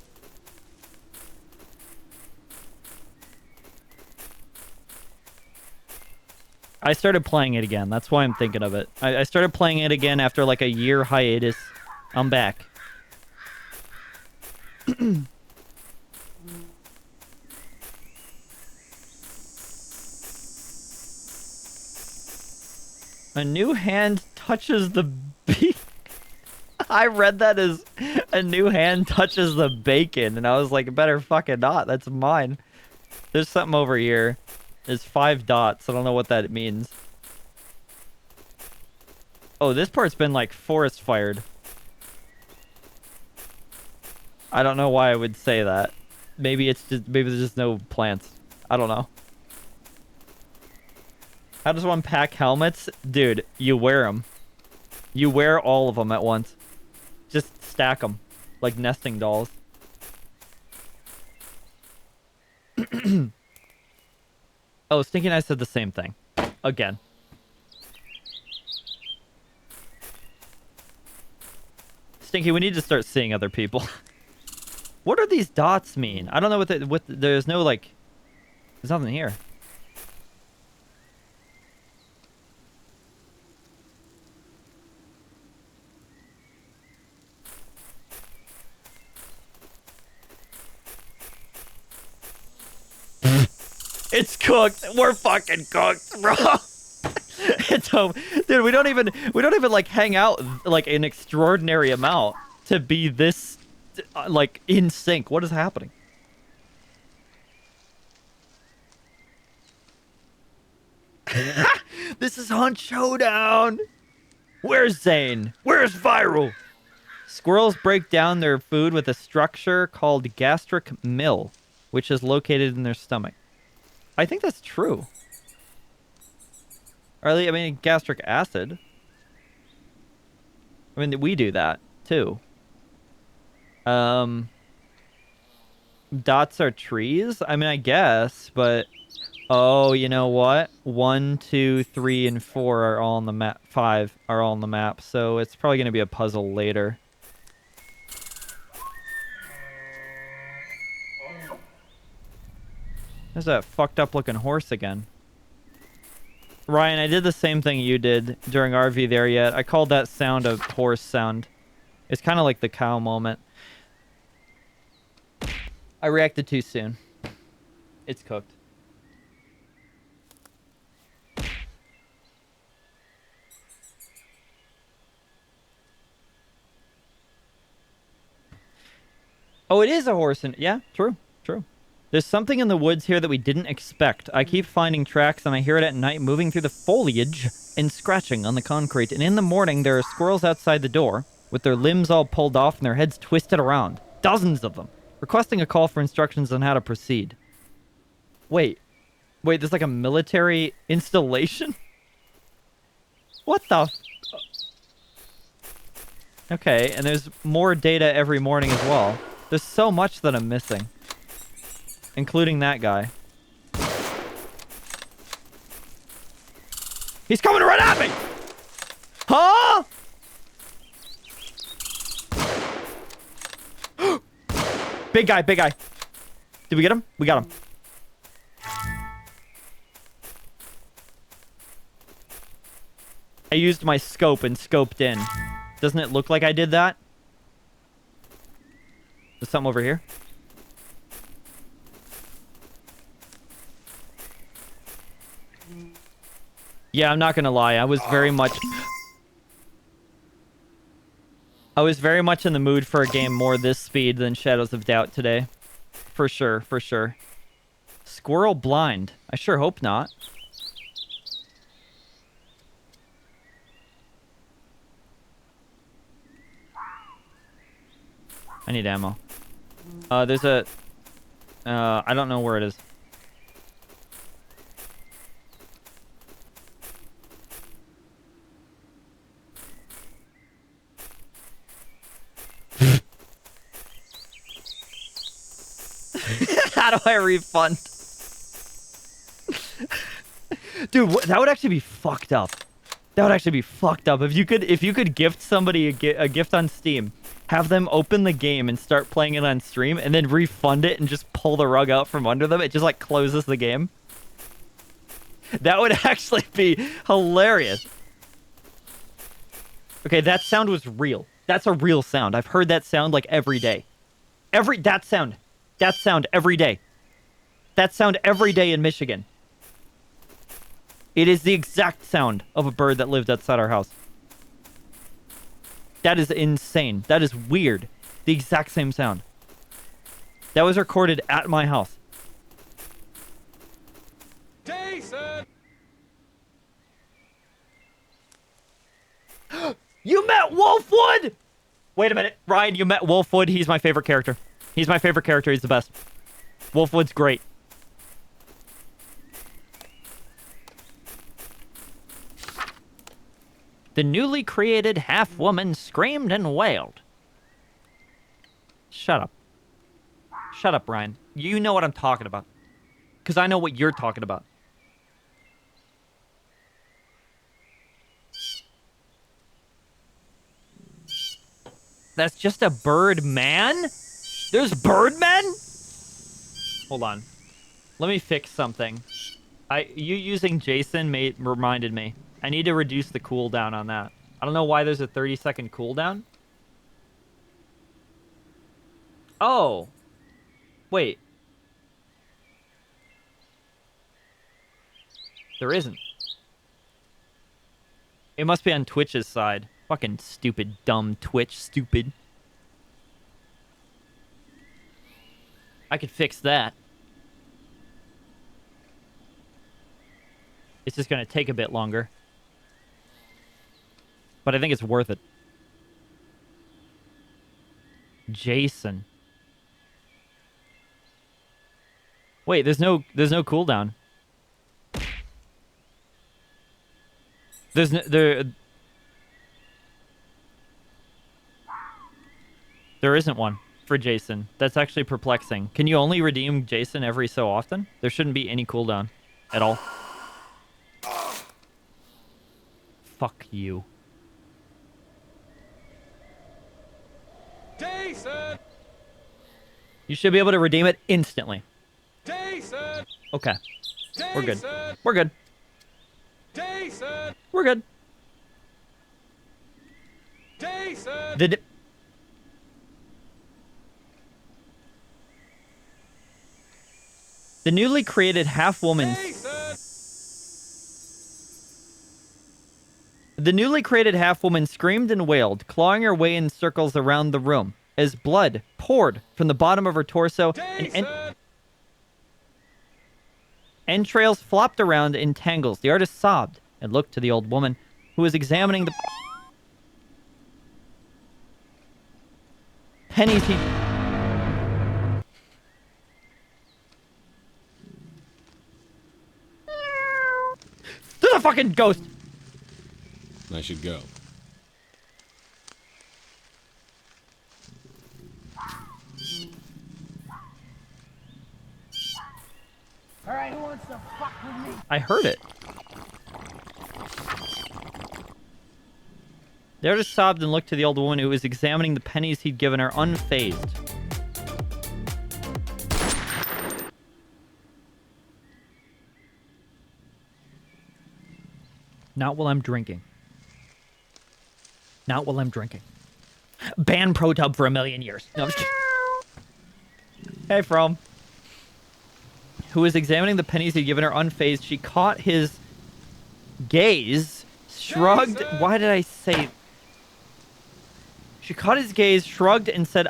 Speaker 1: I started playing it again. That's why I'm thinking of it. I started playing it again after like a year hiatus. I'm back. A new hand touches the I read that as a new hand touches the bacon, and I was like, better fucking not. That's mine. There's something over here. There's 5 dots. I don't know what that means. Oh, this part's been like forest fired. I don't know why I would say that. Maybe there's just no plants. I don't know. How does one pack helmets? Dude, you wear them. You wear all of them at once. Just stack them like nesting dolls. Oh, Stinky and I said the same thing. Again. Stinky, we need to start seeing other people. What do these dots mean? I don't know what there's no, like... There's nothing here. It's cooked. We're fucking cooked, bro. It's home. Dude, we don't even like hang out like an extraordinary amount to be this like in sync. What is happening? This is Hunt Showdown. Where's Zane? Where's Viral? Squirrels break down their food with a structure called gastric mill, which is located in their stomach. I think that's true. Or I mean, gastric acid. I mean, we do that, too. Dots are trees? I mean, I guess, but... Oh, you know what? 1, 2, 3, and 4 are all on the map. 5 are all on the map, so it's probably going to be a puzzle later. There's that fucked up looking horse again. Ryan, I did the same thing you did during RV there yet. I called that sound a horse sound. It's kind of like the cow moment. I reacted too soon. It's cooked. Oh, it is a horse. And yeah, true, true. There's something in the woods here that we didn't expect. I keep finding tracks, and I hear it at night moving through the foliage and scratching on the concrete. And in the morning, there are squirrels outside the door with their limbs all pulled off and their heads twisted around. Dozens of them. Requesting a call for instructions on how to proceed. Wait, there's like a military installation? What the... Okay, and there's more data every morning as well. There's so much that I'm missing. Including that guy. He's coming right at me! Huh? Big guy, big guy. Did we get him? We got him. I used my scope and scoped in. Doesn't it look like I did that? There's something over here. Yeah, I'm not gonna lie. I was very much in the mood for a game more this speed than Shadows of Doubt today. For sure, for sure. Squirrel blind. I sure hope not. I need ammo. There's a... I don't know where it is. How do I refund? Dude, that would actually be fucked up. That would actually be fucked up. If you could gift somebody a gift on Steam, have them open the game and start playing it on stream, and then refund it and just pull the rug out from under them, it just like closes the game. That would actually be hilarious. Okay, that sound was real. That's a real sound. I've heard that sound like every day. That sound every day. That sound every day in Michigan. It is the exact sound of a bird that lived outside our house. That is insane. That is weird. The exact same sound. That was recorded at my house.
Speaker 9: Jason!
Speaker 1: You met Wolfwood! Wait a minute. Ryan, you met Wolfwood. He's my favorite character. He's my favorite character. He's the best. Wolfwood's great. The newly created half-woman screamed and wailed. Shut up. Shut up, Ryan. You know what I'm talking about. Because I know what you're talking about. That's just a bird man? There's birdmen? Hold on. Let me fix something. You using Jason reminded me. I need to reduce the cooldown on that. I don't know why there's a 30-second cooldown. Oh. Wait. There isn't. It must be on Twitch's side. Fucking stupid, dumb Twitch, stupid. I could fix that. It's just gonna take a bit longer. But I think it's worth it. Jason. Wait, there's no cooldown. There isn't one for Jason. That's actually perplexing. Can you only redeem Jason every so often? There shouldn't be any cooldown at all. Fuck you.
Speaker 9: Jason!
Speaker 1: You should be able to redeem it instantly.
Speaker 9: Jason!
Speaker 1: Okay. We're good.
Speaker 9: Jason!
Speaker 1: We're good.
Speaker 9: Jason!
Speaker 1: We're good.
Speaker 9: Jason!
Speaker 1: The newly created half-woman... The newly created half-woman screamed and wailed, clawing her way in circles around the room. as blood poured from the bottom of her torso and entrails flopped around in tangles. The artist sobbed and looked to the old woman who was examining the pennies he... There's a fucking ghost!
Speaker 13: I should go.
Speaker 6: Alright, who wants to fuck with me?
Speaker 1: I heard it. The artist sobbed and looked to the old woman who was examining the pennies he'd given her, unfazed. Not while I'm drinking. Not while I'm drinking. Ban ProTub for 1,000,000 years. No, I'm just kidding. Hey, From. Who was examining the pennies he'd given her, unfazed. She caught his gaze, shrugged. Why did I say... She caught his gaze, shrugged, and said,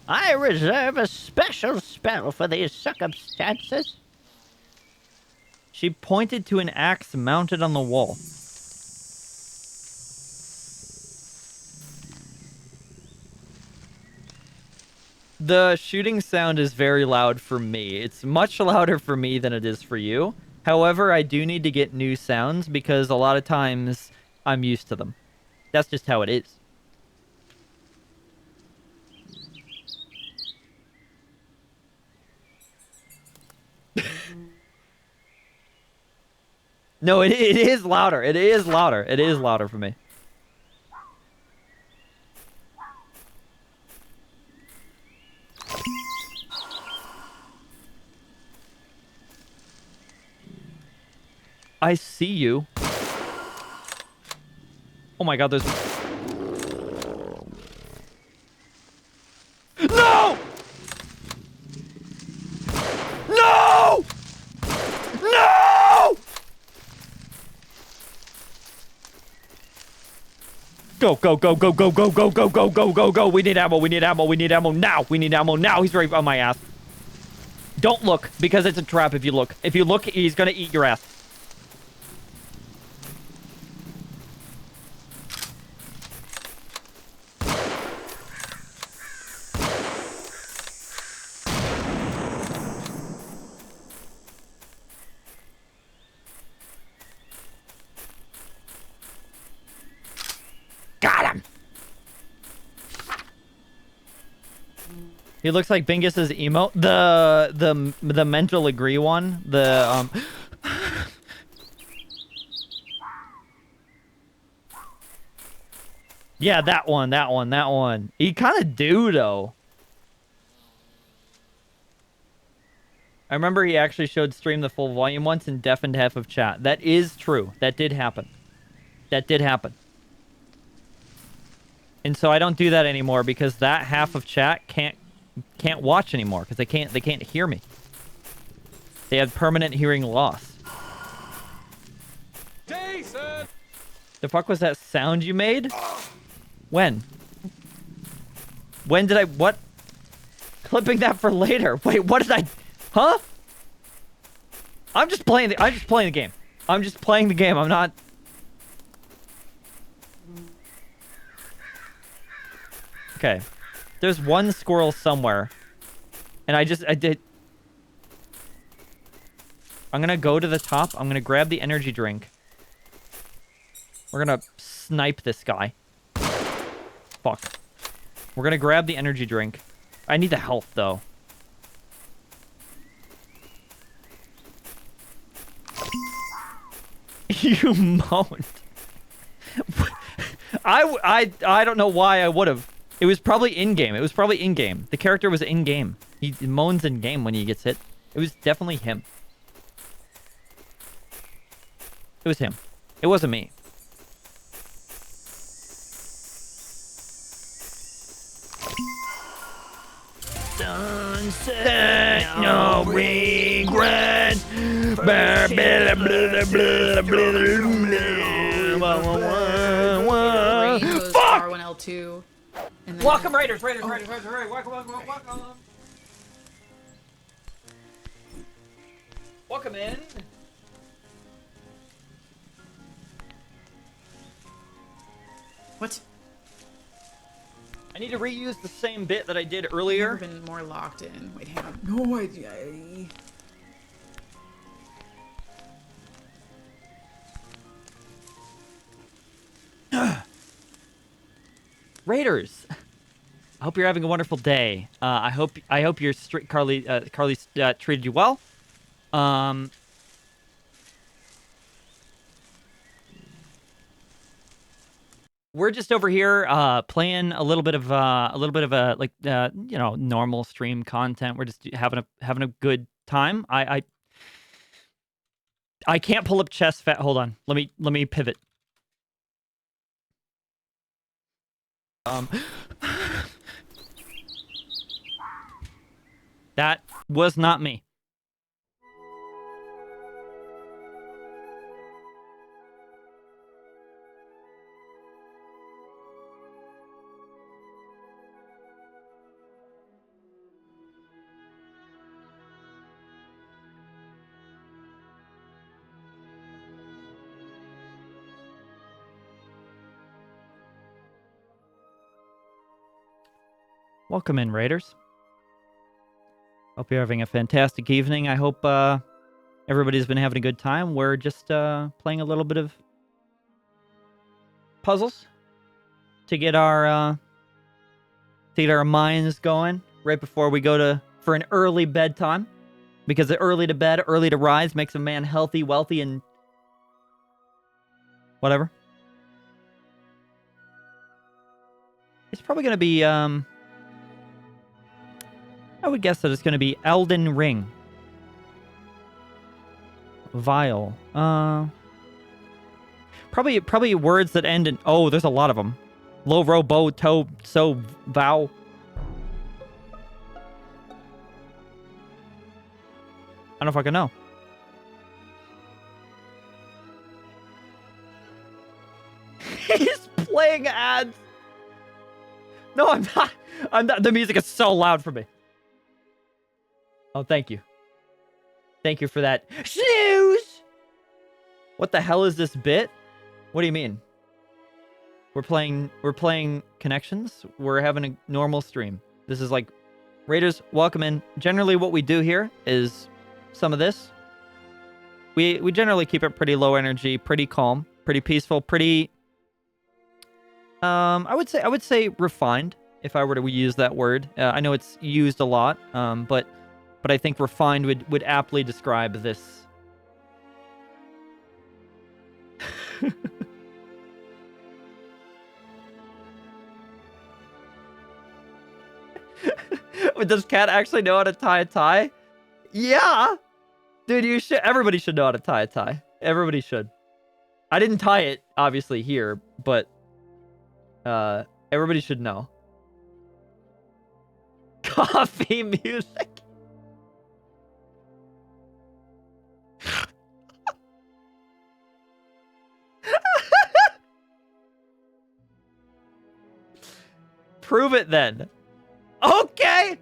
Speaker 1: I reserve a special spell for these circumstances. She pointed to an axe mounted on the wall. The shooting sound is very loud for me. It's much louder for me than it is for you. However, I do need to get new sounds because a lot of times I'm used to them. That's just how it is. No, it is louder. It is louder. It is louder for me. I see you. Oh my god, there's... No! No! No! Go, go, go, go, go, go, go, go, go, go, go, go. We need ammo, we need ammo, we need ammo now. We need ammo now. He's right on my ass. Don't look, because it's a trap if you look. If you look, he's gonna eat your ass. Got him! He looks like Bingus's emote. The mental agree one. The yeah, that one. He kind of do though. I remember he actually showed stream the full volume once and deafened half of chat. That is true. That did happen. That did happen. And so I don't do that anymore because that half of chat can't watch anymore because they can't hear me. They have permanent hearing loss.
Speaker 9: Jason!
Speaker 1: The fuck was that sound you made? When? When did I... What? Clipping that for later. Wait, what did I... Huh? I'm just playing the game. I'm just playing the game. I'm not... Okay. There's one squirrel somewhere. And I did... I'm gonna go to the top. I'm gonna grab the energy drink. We're gonna snipe this guy. Fuck. We're gonna grab the energy drink. I need the health, though. You moaned. I don't know why I would have. It was probably in-game. It was probably in-game. The character was in-game. He moans in-game when he gets hit. It was definitely him. It was him. It wasn't me. Sunset, no regret.
Speaker 14: Fuck! R1L2. And then
Speaker 1: Welcome, Raiders, Raiders, Raiders, Raiders, Raiders. Welcome, welcome, welcome. Welcome in.
Speaker 14: What?
Speaker 1: I need to reuse the same bit that I did earlier.
Speaker 14: I've never been more locked in. Wait, hang on. No,
Speaker 1: Raiders, I hope you're having a wonderful day. I hope your Carly treated you well. We're just over here playing a little bit of like normal stream content. We're just having a good time. I can't pull up chest fat. Hold on. Let me pivot. That was not me. Welcome in, Raiders. Hope you're having a fantastic evening. I hope everybody's been having a good time. We're just playing a little bit of puzzles to get our minds going right before we go for an early bedtime. Because the early to bed, early to rise makes a man healthy, wealthy, and whatever. It's probably going to be I would guess that it's going to be Elden Ring. Vile. Probably words that end in... Oh, there's a lot of them. Low, ro, bo, to, so, vow. I don't fucking know. He's playing ads. No, I'm not. I'm not. The music is so loud for me. Oh, thank you. Thank you for that. Snooze! What the hell is this bit? What do you mean? We're playing connections. We're having a normal stream. This is like Raiders, welcome in. Generally what we do here is some of this. We generally keep it pretty low energy, pretty calm, pretty peaceful, pretty I would say refined if I were to use that word. I know it's used a lot, but I think refined would aptly describe this. Does Cat actually know how to tie a tie? Yeah! Dude, everybody should know how to tie a tie. Everybody should. I didn't tie it, obviously, here, but everybody should know. Coffee music. Prove it then. Okay.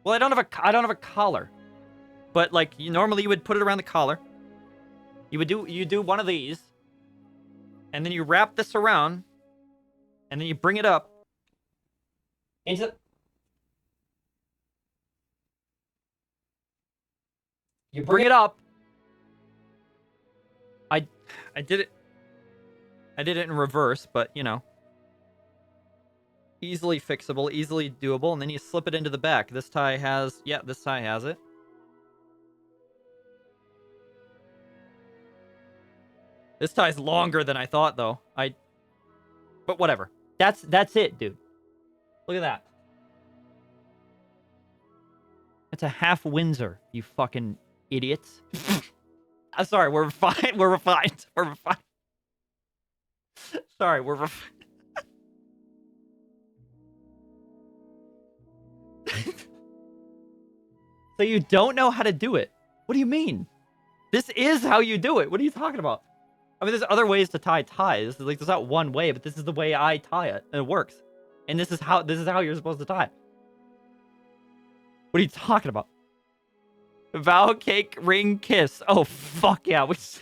Speaker 1: Well, I don't have a collar. But like normally you would put it around the collar. You do one of these. And then you wrap this around. And then you bring it up. Into You bring it up. I did it. I did it in reverse, but you know. Easily fixable, easily doable, and then you slip it into the back. This tie has it. This tie's longer than I thought though. But whatever. That's it, dude. Look at that. It's a half Windsor, you fucking idiots. I'm sorry, we're refined. We're refined. We're refined. Sorry, we're refined. So you don't know how to do it? What do you mean? This is how you do it. What are you talking about? I mean, there's other ways to tie ties. Like, there's not one way, but this is the way I tie it, and it works. And this is how you're supposed to tie. What are you talking about? Vow, cake, ring, kiss. Oh fuck yeah! Wait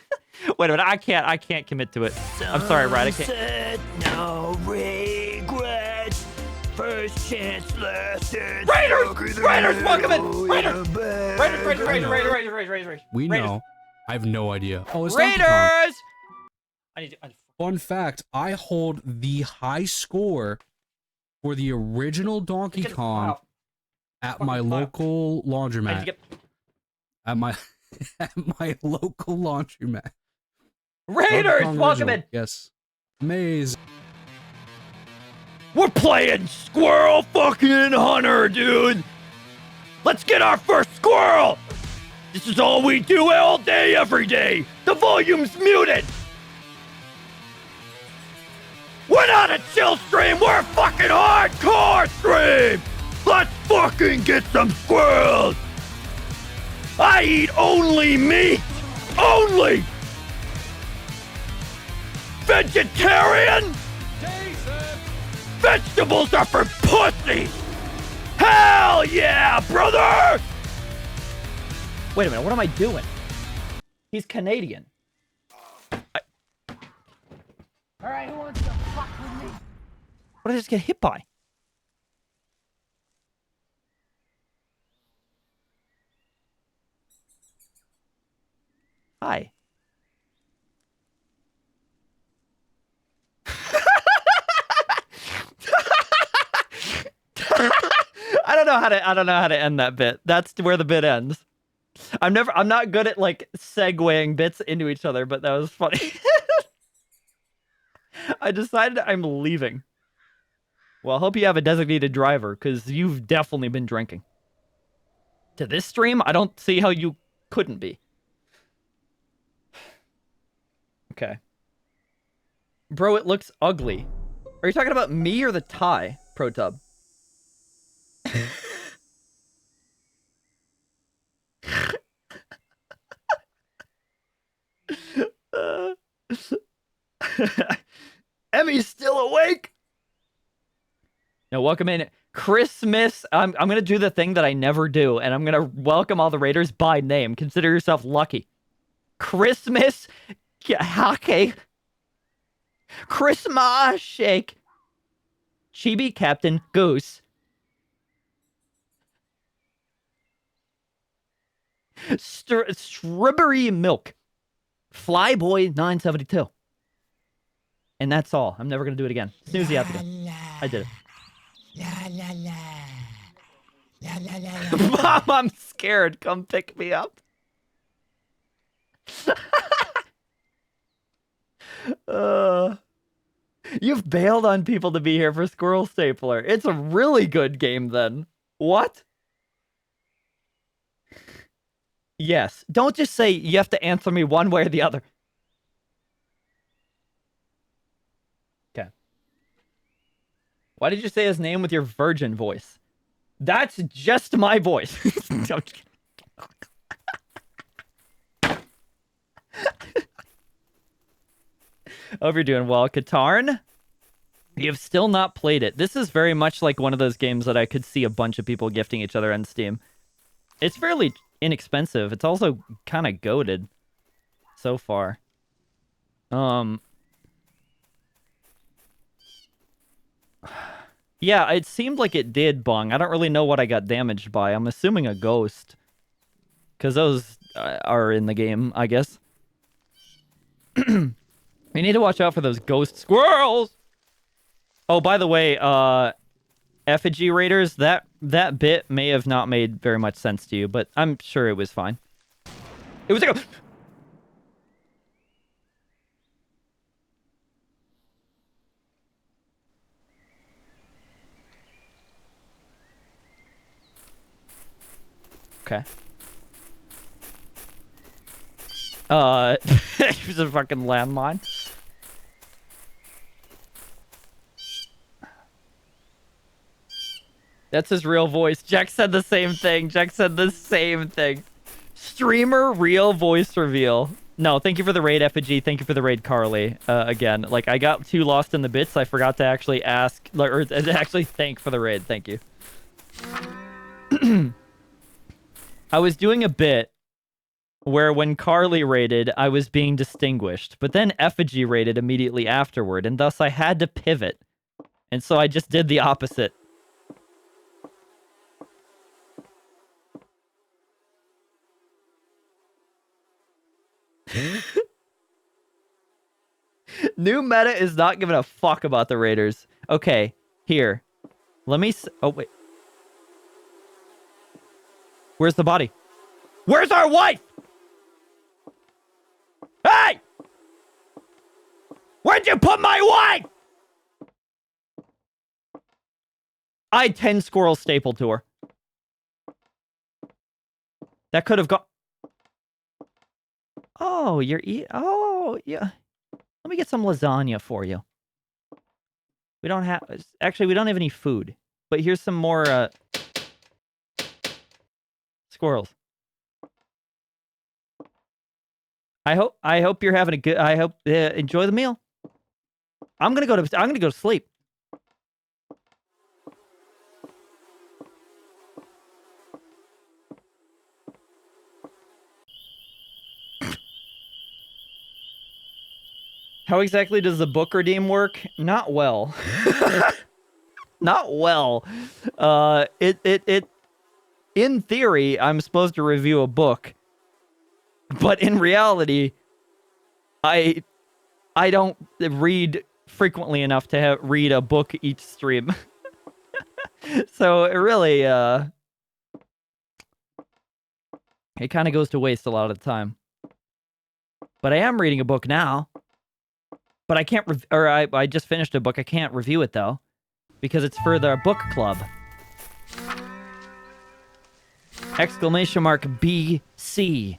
Speaker 1: a minute, I can't commit to it. I'm sorry, right? I can't.
Speaker 6: No regrets. First chance, last chance.
Speaker 1: Raiders, welcome in. Raiders.
Speaker 15: We know. I have no idea. Oh, it's
Speaker 1: Raiders.
Speaker 15: Donkey Kong.
Speaker 1: I need to.
Speaker 15: Fun fact: I hold the high score for the original Donkey Kong at my local laundromat. At my local laundromat.
Speaker 1: Raiders, welcome in.
Speaker 15: Yes. Maze.
Speaker 1: We're playing Squirrel fucking Hunter, dude. Let's get our first squirrel. This is all we do all day, every day. The volume's muted. We're not a chill stream. We're a fucking hardcore stream. Let's fucking get some squirrels. I eat only meat. Only. Vegetarian? Vegetables are for pussy! Hell yeah, brother! Wait a minute, what am I doing? He's Canadian.
Speaker 6: Alright, who wants to fuck with me?
Speaker 1: What did I just get hit by? Hi. I don't know how to end that bit. That's where the bit ends. I'm not good at like segueing bits into each other, but that was funny. I decided I'm leaving. Well, I hope you have a designated driver, because you've definitely been drinking. To this stream, I don't see how you couldn't be. Okay. Bro, it looks ugly. Are you talking about me or the tie, ProTub? Emmy's still awake. Now, welcome in Christmas. I'm gonna do the thing that I never do, and I'm gonna welcome all the Raiders by name. Consider yourself lucky. Christmas hockey. Christmas shake. Chibi Captain Goose. Strawberry Milk. Flyboy 972. And that's all. I'm never going to do it again. Snooze the again. I did it. Mom, I'm scared. Come pick me up. You've bailed on people to be here for Squirrel Stapler. It's a really good game then. What? Yes. Don't just say you have to answer me one way or the other. Okay. Why did you say his name with your virgin voice? That's just my voice. I'm just kidding. Hope you're doing well. Katarn, you've still not played it. This is very much like one of those games that I could see a bunch of people gifting each other on Steam. It's fairly inexpensive. It's also kind of goated so far. Yeah, it seemed like it did, Bong. I don't really know what I got damaged by. I'm assuming a ghost. Because those are in the game, I guess. We need to watch out for those ghost squirrels. Oh, by the way, effigy raiders, that bit may have not made very much sense to you, but I'm sure it was fine. It was like a... Okay. It was a fucking landmine. That's his real voice. Jack said the same thing. Jack said the same thing. Streamer real voice reveal. No, thank you for the raid, Effigy. Thank you for the raid, Carly. Again, like, I got too lost in the bits. I forgot to actually ask, or to actually thank for the raid. Thank you. I was doing a bit where when Carly raided, I was being distinguished, but then Effigy raided immediately afterward, and thus I had to pivot. And so I just did the opposite. New meta is not giving a fuck about the raiders. Okay, here. Let me oh, wait. Where's the body? Where's our wife? Hey! Where'd you put my wife? I had 10 squirrels stapled to her. That could have gone... Oh, you're eating... Oh, yeah. Let me get some lasagna for you. We don't have... Actually, we don't have any food. But here's some more, squirrels. I hope you're having a good... I hope... enjoy the meal. I'm gonna go to sleep. How exactly does the book redeem work? Not well. Not well. In theory, I'm supposed to review a book, but in reality, I don't read frequently enough to read a book each stream. So it really, it kind of goes to waste a lot of the time. But I am reading a book now. But I can't, I just finished a book. I can't review it, though, because it's for the book club. Exclamation mark BC.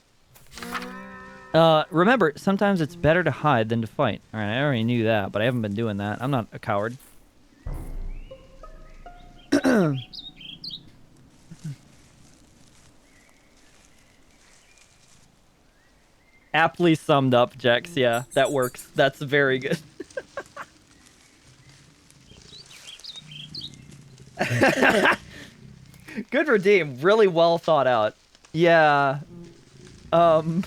Speaker 1: Remember, sometimes it's better to hide than to fight. All right, I already knew that, but I haven't been doing that. I'm not a coward. Aptly summed up, Jex. Yeah, that works. That's very good. Good redeem. Really well thought out. Yeah. I've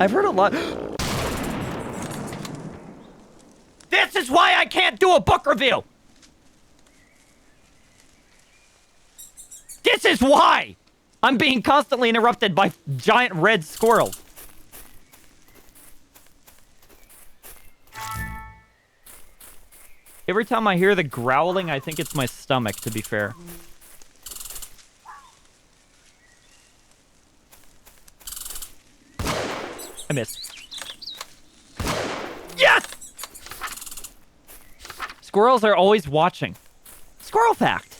Speaker 1: heard a lot. This is why I can't do a book review! This is why! I'm being constantly interrupted by giant red squirrels. Every time I hear the growling, I think it's my stomach, to be fair. I missed. Yes! Squirrels are always watching. Squirrel fact.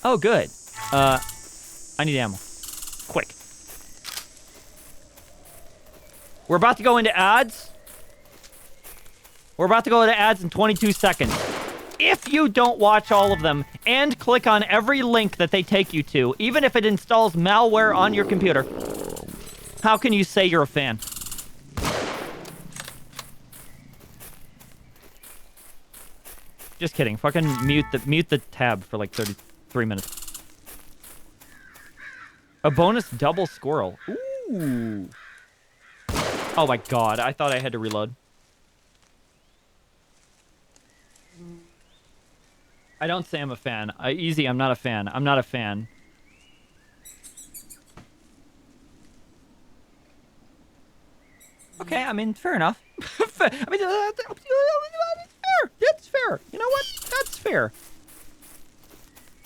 Speaker 1: Oh, good. I need ammo. Quick. We're about to go into ads. We're about to go into ads in 22 seconds. If you don't watch all of them and click on every link that they take you to, even if it installs malware on your computer, how can you say you're a fan? Just kidding. Fucking mute the tab for like 33 minutes. A bonus double squirrel. Ooh. Oh my god, I thought I had to reload. I don't say I'm a fan. Easy, I'm not a fan. I'm not a fan. Okay, I mean, fair enough. I mean, that's fair. That's fair. You know what? That's fair.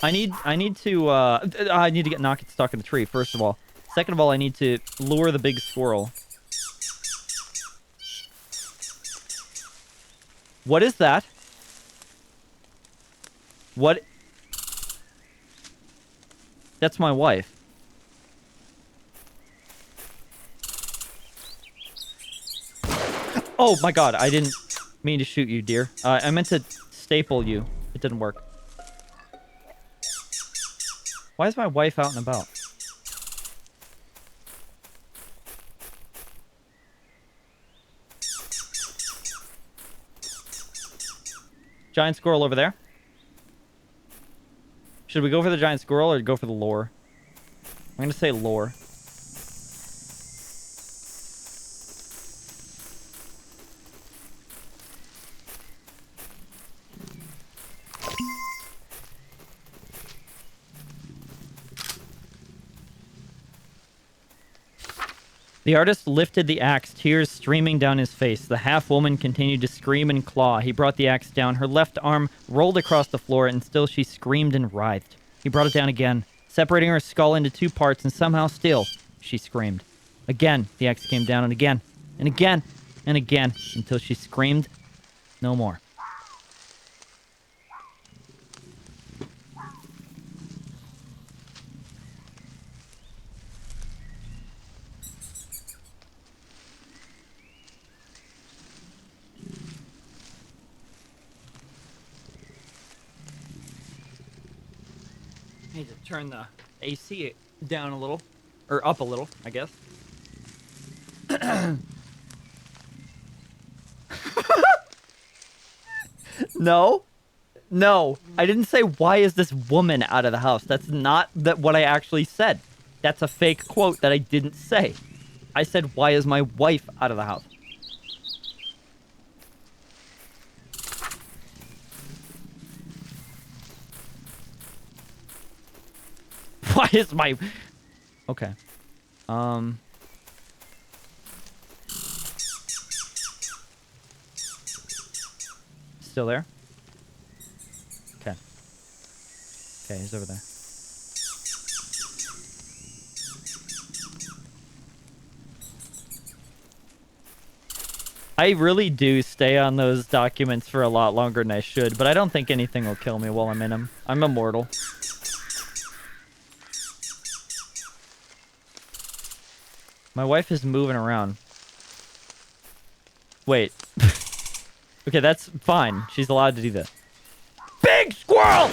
Speaker 1: I need to get Knocket stuck in the tree, first of all. Second of all, I need to lure the big squirrel. What is that? What? That's my wife. Oh my god, I didn't mean to shoot you, dear. I meant to staple you. It didn't work. Why is my wife out and about? Giant squirrel over there. Should we go for the giant squirrel or go for the lore? I'm going to say lore. The artist lifted the axe, tears streaming down his face. The half-woman continued to scream and claw. He brought the axe down. Her left arm rolled across the floor, and still she screamed and writhed. He brought it down again, separating her skull into two parts, and somehow still she screamed. Again, the axe came down, and again, and again, and again, until she screamed no more. Need to turn the AC down a little, or up a little, I guess. No, I didn't say why is this woman out of the house. That's not what I actually said. That's a fake quote that I didn't say. I said why is my wife out of the house. Why is my... Okay. Still there? Okay. Okay, he's over there. I really do stay on those documents for a lot longer than I should, but I don't think anything will kill me while I'm in them. I'm immortal. My wife is moving around. Wait. Okay, that's fine. She's allowed to do that. Big squirrel!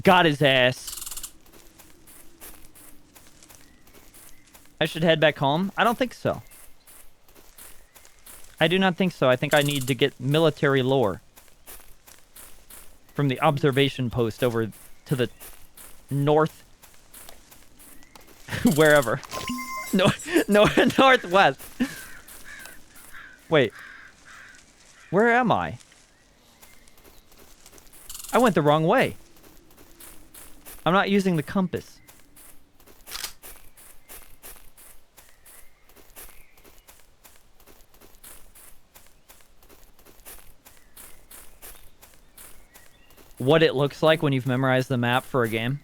Speaker 1: Got his ass. I should head back home? I don't think so. I do not think so. I think I need to get military lore from the observation post over to the north, wherever. Northwest. Wait. Where am I? I went the wrong way. I'm not using the compass. What it looks like when you've memorized the map for a game.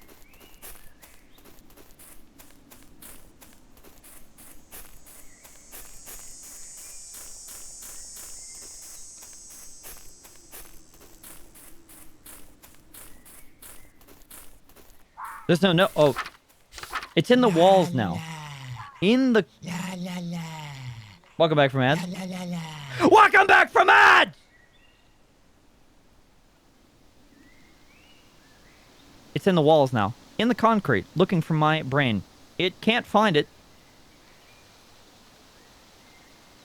Speaker 1: There's no... Oh. It's in the walls now. In the... Welcome back from ads. Welcome back from ads! It's in the walls now. In the concrete. Looking for my brain. It can't find it.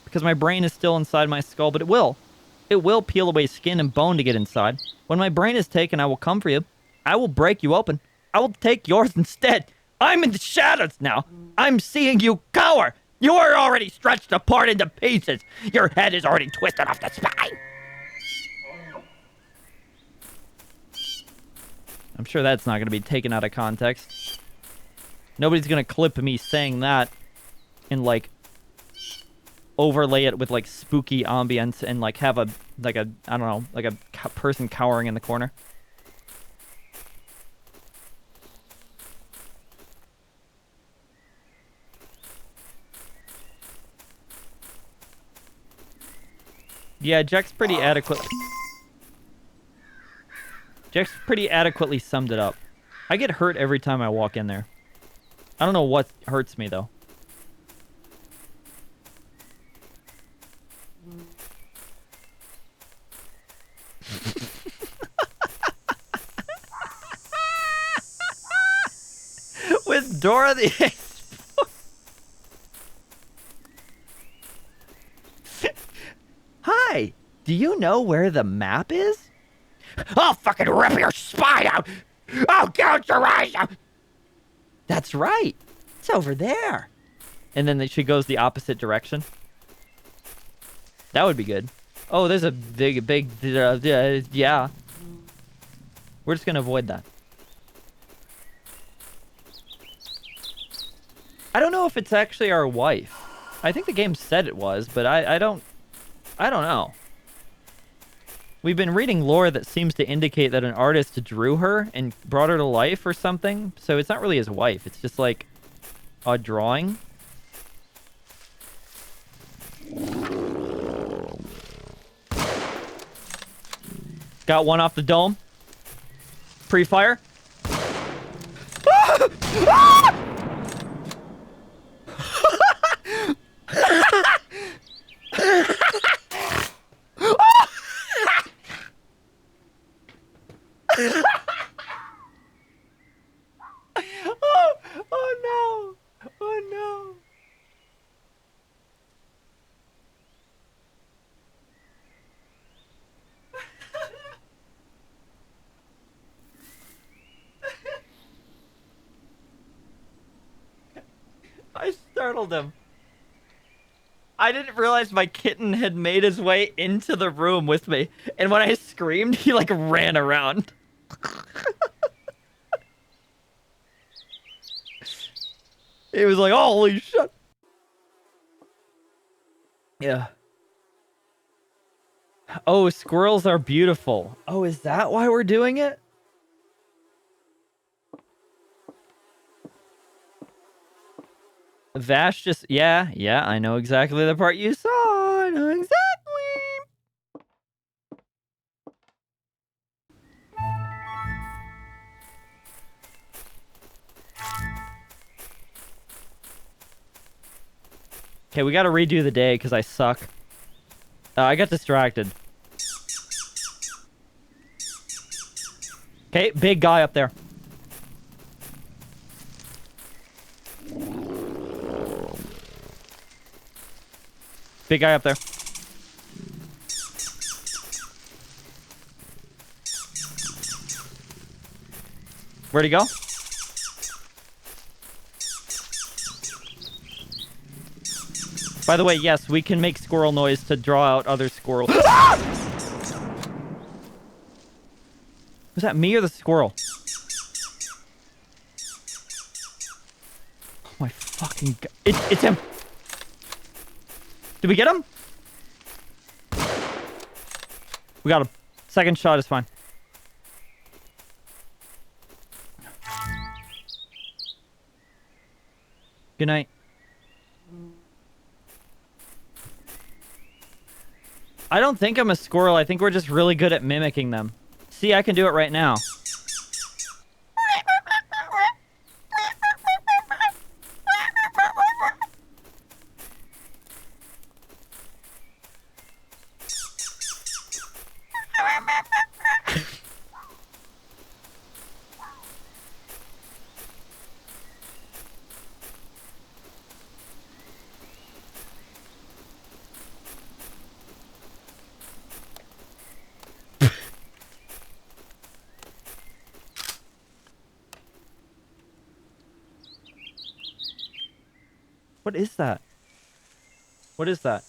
Speaker 1: Because my brain is still inside my skull, but it will. It will peel away skin and bone to get inside. When my brain is taken, I will come for you. I will break you open. I will take yours instead. I'm in the shadows now. I'm seeing you cower. You are already stretched apart into pieces. Your head is already twisted off the spine. I'm sure that's not going to be taken out of context. Nobody's going to clip me saying that and, like, overlay it with, like, spooky ambience and, like, have a, like a, I don't know, like a person cowering in the corner. Yeah, Jack's pretty adequately summed it up. I get hurt every time I walk in there. I don't know what hurts me, though. Dora the Hi, do you know where the map is? I'll fucking rip your spine out! I'll gouge your eyes out! That's right. It's over there. And then she goes the opposite direction. That would be good. Oh, there's a big, yeah. We're just gonna avoid that. I don't know if it's actually our wife. I think the game said it was, but I don't know. We've been reading lore that seems to indicate that an artist drew her and brought her to life or something. So it's not really his wife. It's just like a drawing. Got one off the dome. Pre-fire. Ah! Ah! Oh no! Oh no! I startled him. I didn't realize my kitten had made his way into the room with me. And when I screamed, he like ran around. It was like, holy shit. Yeah. Oh, squirrels are beautiful. Oh, is that why we're doing it? Vash just, yeah, I know exactly the part you saw. I know exactly. Okay, we gotta redo the day because I suck. I got distracted. Okay, big guy up there. Big guy up there. Where'd he go? By the way, yes, we can make squirrel noise to draw out other squirrels. Ah! Was that me or the squirrel? Oh my fucking god. It's him! Did we get him? We got him. Second shot is fine. Good night. I don't think I'm a squirrel. I think we're just really good at mimicking them. See, I can do it right now. What is that? What is that?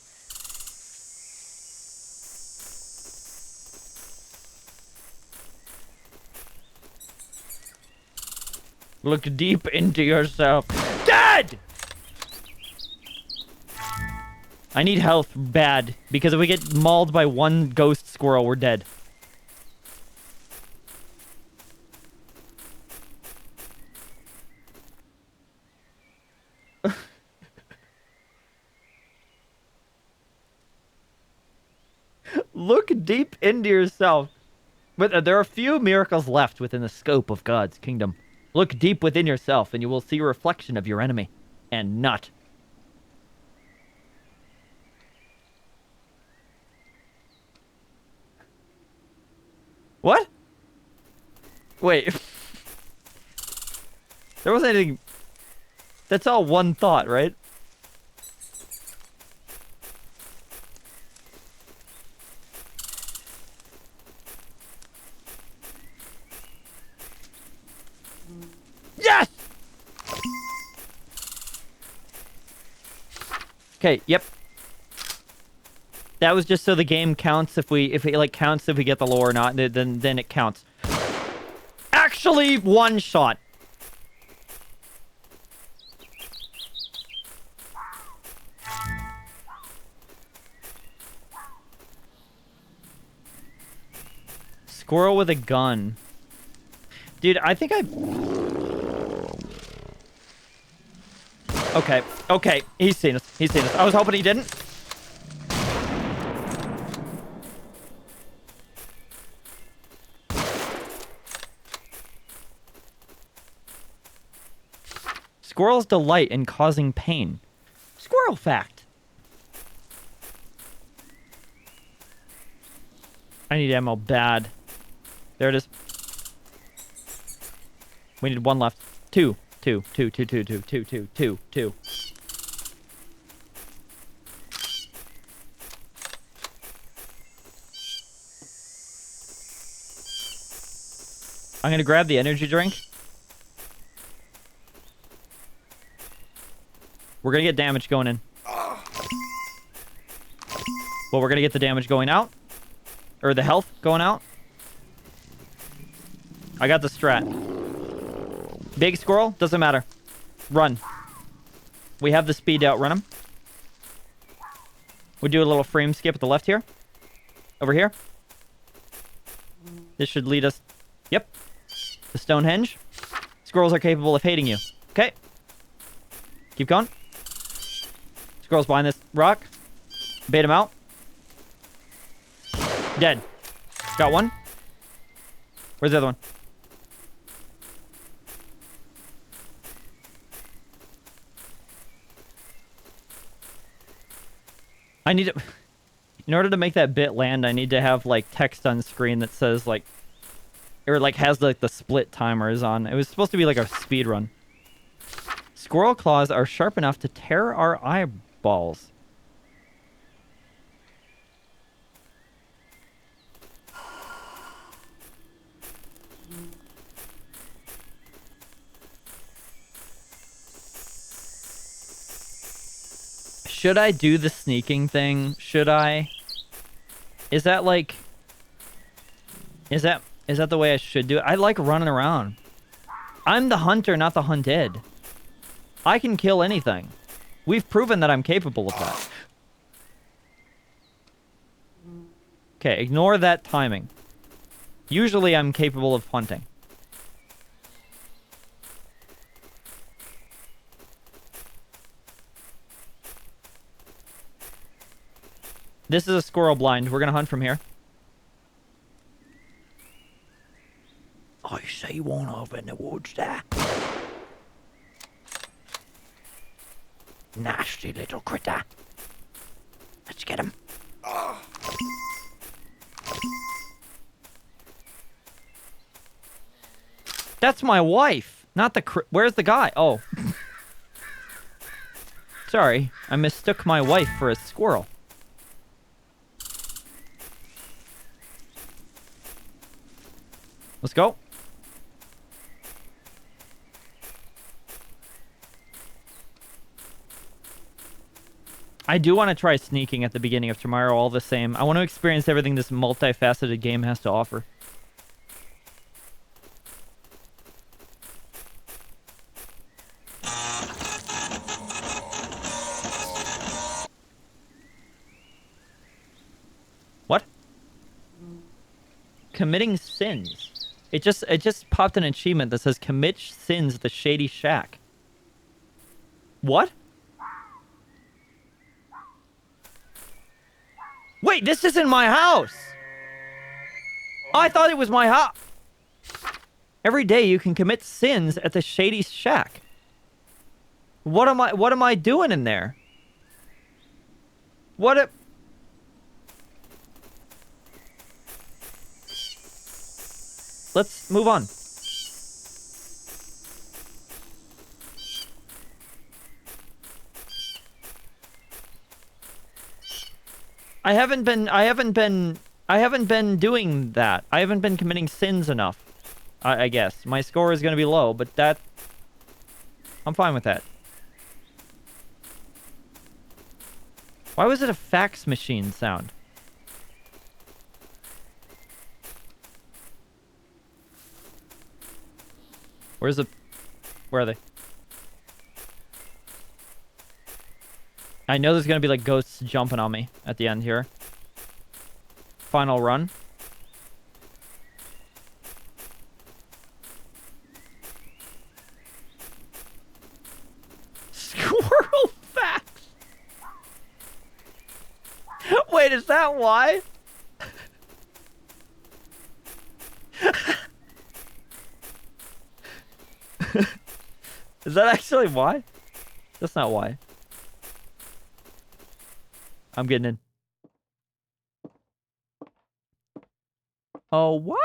Speaker 1: Look deep into yourself. Dead! I need health bad, because if we get mauled by one ghost squirrel, we're dead. Look deep into yourself. But there are few miracles left within the scope of God's kingdom. Look deep within yourself, and you will see a reflection of your enemy, and not. What? Wait. There wasn't anything... That's all one thought, right? Yes! Okay, yep. That was just so the game counts if it like counts if we get the lore or not, then it counts. Actually, one shot. Squirrel with a gun. Dude, I think I... Okay, okay. He's seen us. He's seen us. I was hoping he didn't. Squirrels delight in causing pain. Squirrel fact. I need ammo bad. There it is. We need one left. Two. Two. I'm gonna grab the energy drink. We're gonna get damage going in. Well, we're gonna get the damage going out. Or the health going out. I got the strat. Big squirrel, doesn't matter. Run. We have the speed to outrun him. We do a little frame skip at the left here. Over here. This should lead us... Yep. To Stonehenge. Squirrels are capable of hating you. Okay. Keep going. Squirrel's behind this rock. Bait him out. Dead. Got one. Where's the other one? I need to... In order to make that bit land, I need to have, like, text on screen that says, like... Or, like, has, like, the split timers on. It was supposed to be, like, a speed run. Squirrel claws are sharp enough to tear our eyeballs. Should I do the sneaking thing? Should I? Is that like... Is that the way I should do it? I like running around. I'm the hunter, not the hunted. I can kill anything. We've proven that I'm capable of that. Okay, ignore that timing. Usually I'm capable of hunting. This is a squirrel blind. We're gonna hunt from here. I see one over in the woods there. Nasty little critter. Let's get him. That's my wife, not the where's the guy? Oh. Sorry, I mistook my wife for a squirrel. Let's go. I do want to try sneaking at the beginning of tomorrow all the same. I want to experience everything this multifaceted game has to offer. What? Committing sins. It just popped an achievement that says commit sins at the Shady Shack. What? Wait, this isn't my house. I thought it was my house. Every day you can commit sins at the Shady Shack. What am I doing in there? Let's move on. I haven't been doing that. I haven't been committing sins enough. I guess. My score is going to be low, but that... I'm fine with that. Why was it a fax machine sound? Where are they? I know there's gonna be like ghosts jumping on me at the end here. Final run. Squirrel fax. Wait, is that why? Is that actually why? That's not why. I'm getting in. Oh, wife!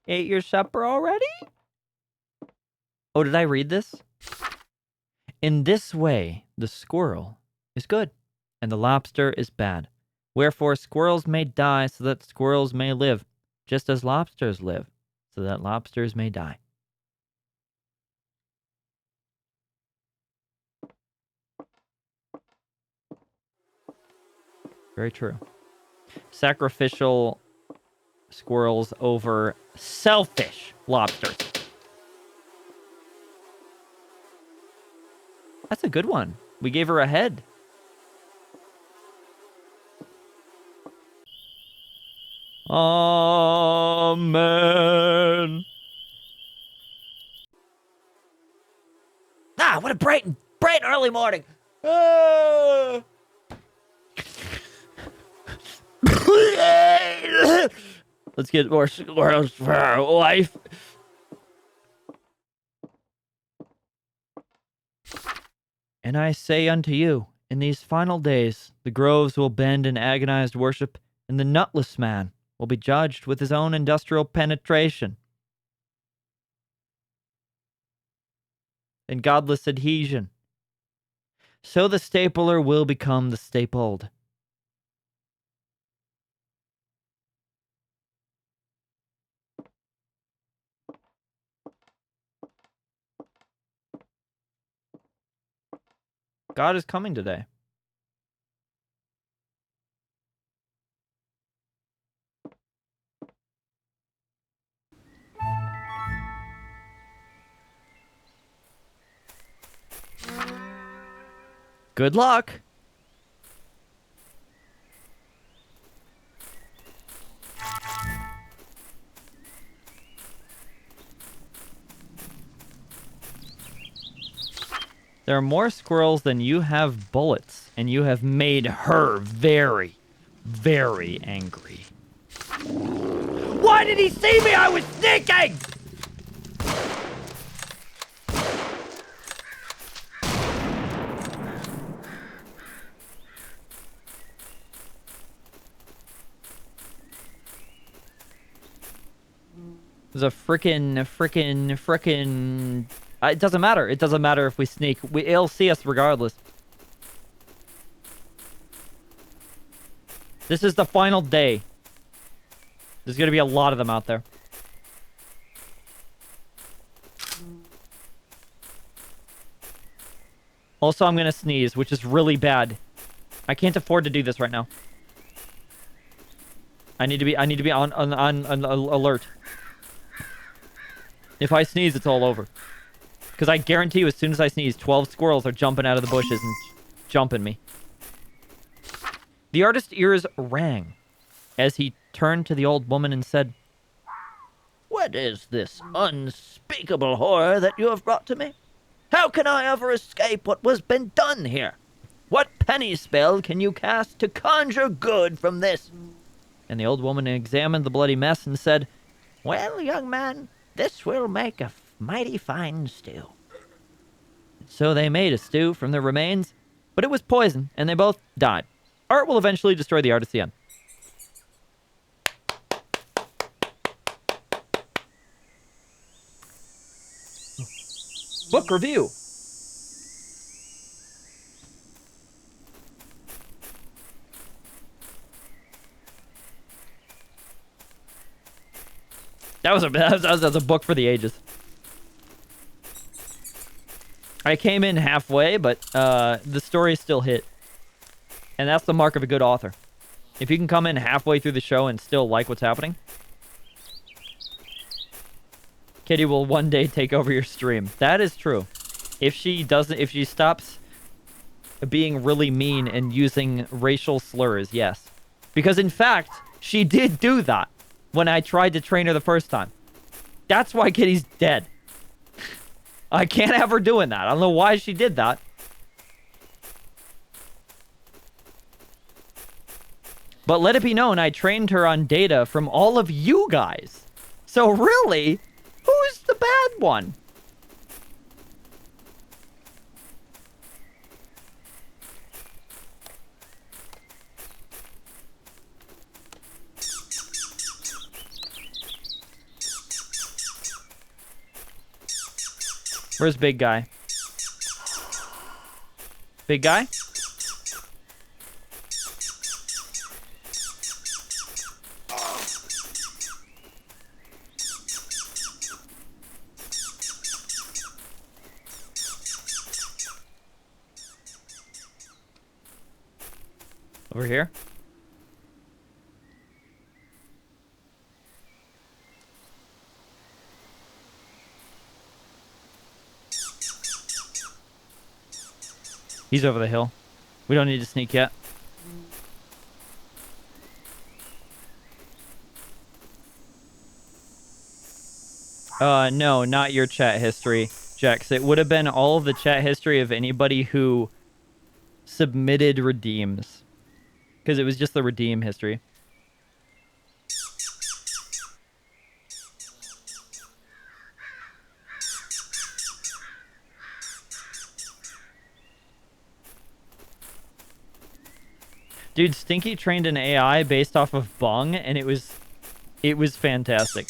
Speaker 1: Ate your supper already? Oh, did I read this? In this way, the squirrel is good, and the lobster is bad. Wherefore squirrels may die so that squirrels may live, just as lobsters live, so that lobsters may die. Very true. Sacrificial squirrels over selfish lobsters. That's a good one. We gave her a head. Amen. Ah, what a bright early morning. Ah. Let's get more squirrels for our life. And I say unto you, in these final days, the groves will bend in agonized worship, and the nutless man will be judged with his own industrial penetration and godless adhesion. So the stapler will become the stapled. God is coming today. Good luck. There are more squirrels than you have bullets, and you have made her very, very angry. Why did he see me? I was sneaking! There's a frickin'... it doesn't matter. It doesn't matter if we sneak. It'll see us regardless. This is the final day. There's gonna be a lot of them out there. Also, I'm gonna sneeze, which is really bad. I can't afford to do this right now. I need to be on alert. If I sneeze, it's all over. Because I guarantee you, as soon as I sneeze, 12 squirrels are jumping out of the bushes and jumping me. The artist's ears rang as he turned to the old woman and said, "What is this unspeakable horror that you have brought to me? How can I ever escape what was been done here? What penny spell can you cast to conjure good from this?" And the old woman examined the bloody mess and said, "Well, young man, this will make a mighty fine stew." So they made a stew from the remains, but it was poison, and they both died. Art will eventually destroy the artist at the end. Book review. That was a book for the ages. I came in halfway, but the story still hit. And that's the mark of a good author. If you can come in halfway through the show and still like what's happening, Kitty will one day take over your stream. That is true. If she stops being really mean and using racial slurs, yes. Because in fact, she did do that when I tried to train her the first time. That's why Kitty's dead. I can't have her doing that. I don't know why she did that. But let it be known, I trained her on data from all of you guys. So really, who's the bad one? Where's big guy? Big guy? Over here? He's over the hill. We don't need to sneak yet. No, not your chat history, Jex. It would have been all of the chat history of anybody who submitted redeems. Because it was just the redeem history. Dude, Stinky trained an AI based off of Bung, and it was fantastic.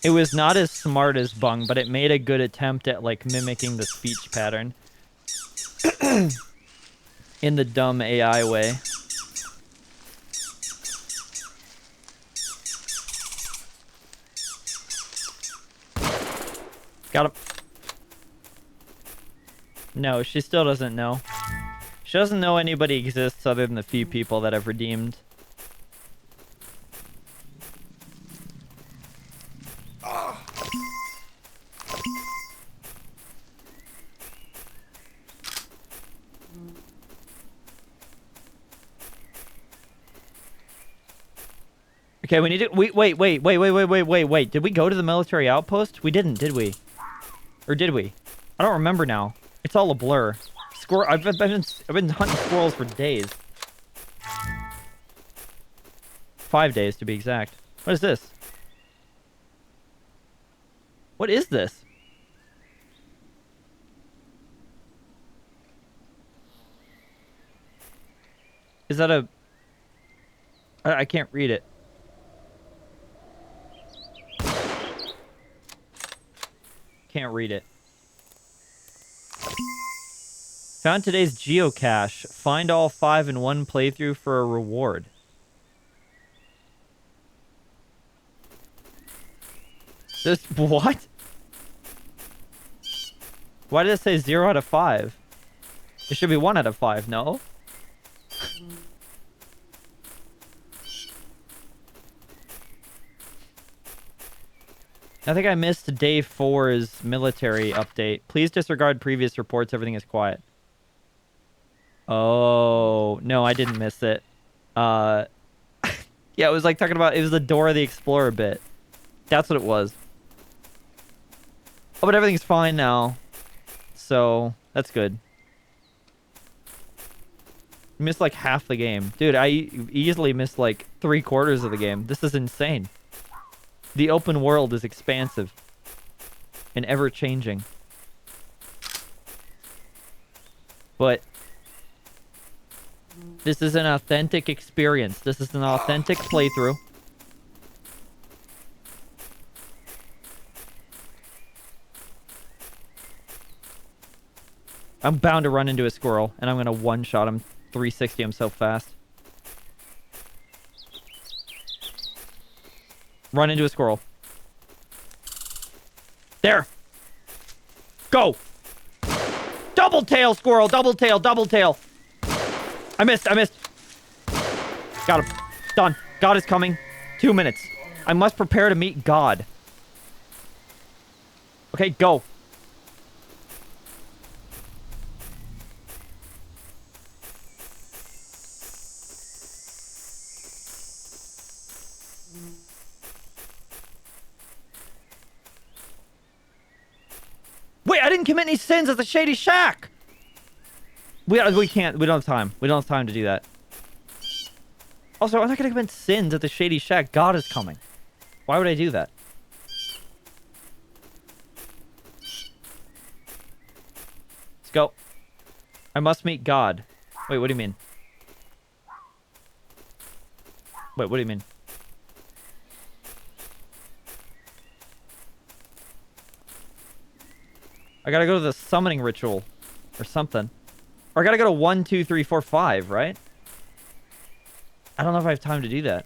Speaker 1: It was not as smart as Bung, but it made a good attempt at, like, mimicking the speech pattern. In the dumb AI way. Got him. No, she still doesn't know. She doesn't know anybody exists other than the few people that I've redeemed. Okay, we need to... Wait. Did we go to the military outpost? We didn't, did we? Or did we? I don't remember now. It's all a blur. I've been hunting squirrels for days. 5 days, to be exact. What is this? What is this? Is that a... I can't read it. Can't read it. Found today's geocache. Find all 5 in one playthrough for a reward. This what? Why did it say 0 out of 5? It should be 1 out of 5, no? I think I missed day 4's military update. Please disregard previous reports. Everything is quiet. Oh, no, I didn't miss it. Yeah, it was like talking about... It was the Dora the Explorer bit. That's what it was. Oh, but everything's fine now. So, that's good. Missed like half the game. Dude, I easily missed like 3/4 of the game. This is insane. The open world is expansive and ever-changing. But this is an authentic experience. This is an authentic playthrough. I'm bound to run into a squirrel, and I'm gonna one-shot him, 360 him so fast. Run into a squirrel. There! Go! Double tail, squirrel! Double tail, double tail! I missed, I missed. Got him. Done. God is coming. 2 minutes. I must prepare to meet God. Okay, go. Wait, I didn't commit any sins at the Shady Shack! We can't. We don't have time. We don't have time to do that. Also, I'm not gonna commit sins at the Shady Shack. God is coming. Why would I do that? Let's go. I must meet God. Wait, what do you mean? Wait, what do you mean? I gotta go to the summoning ritual. Or something. Or I gotta go to 1, 2, 3, 4, 5, right? I don't know if I have time to do that.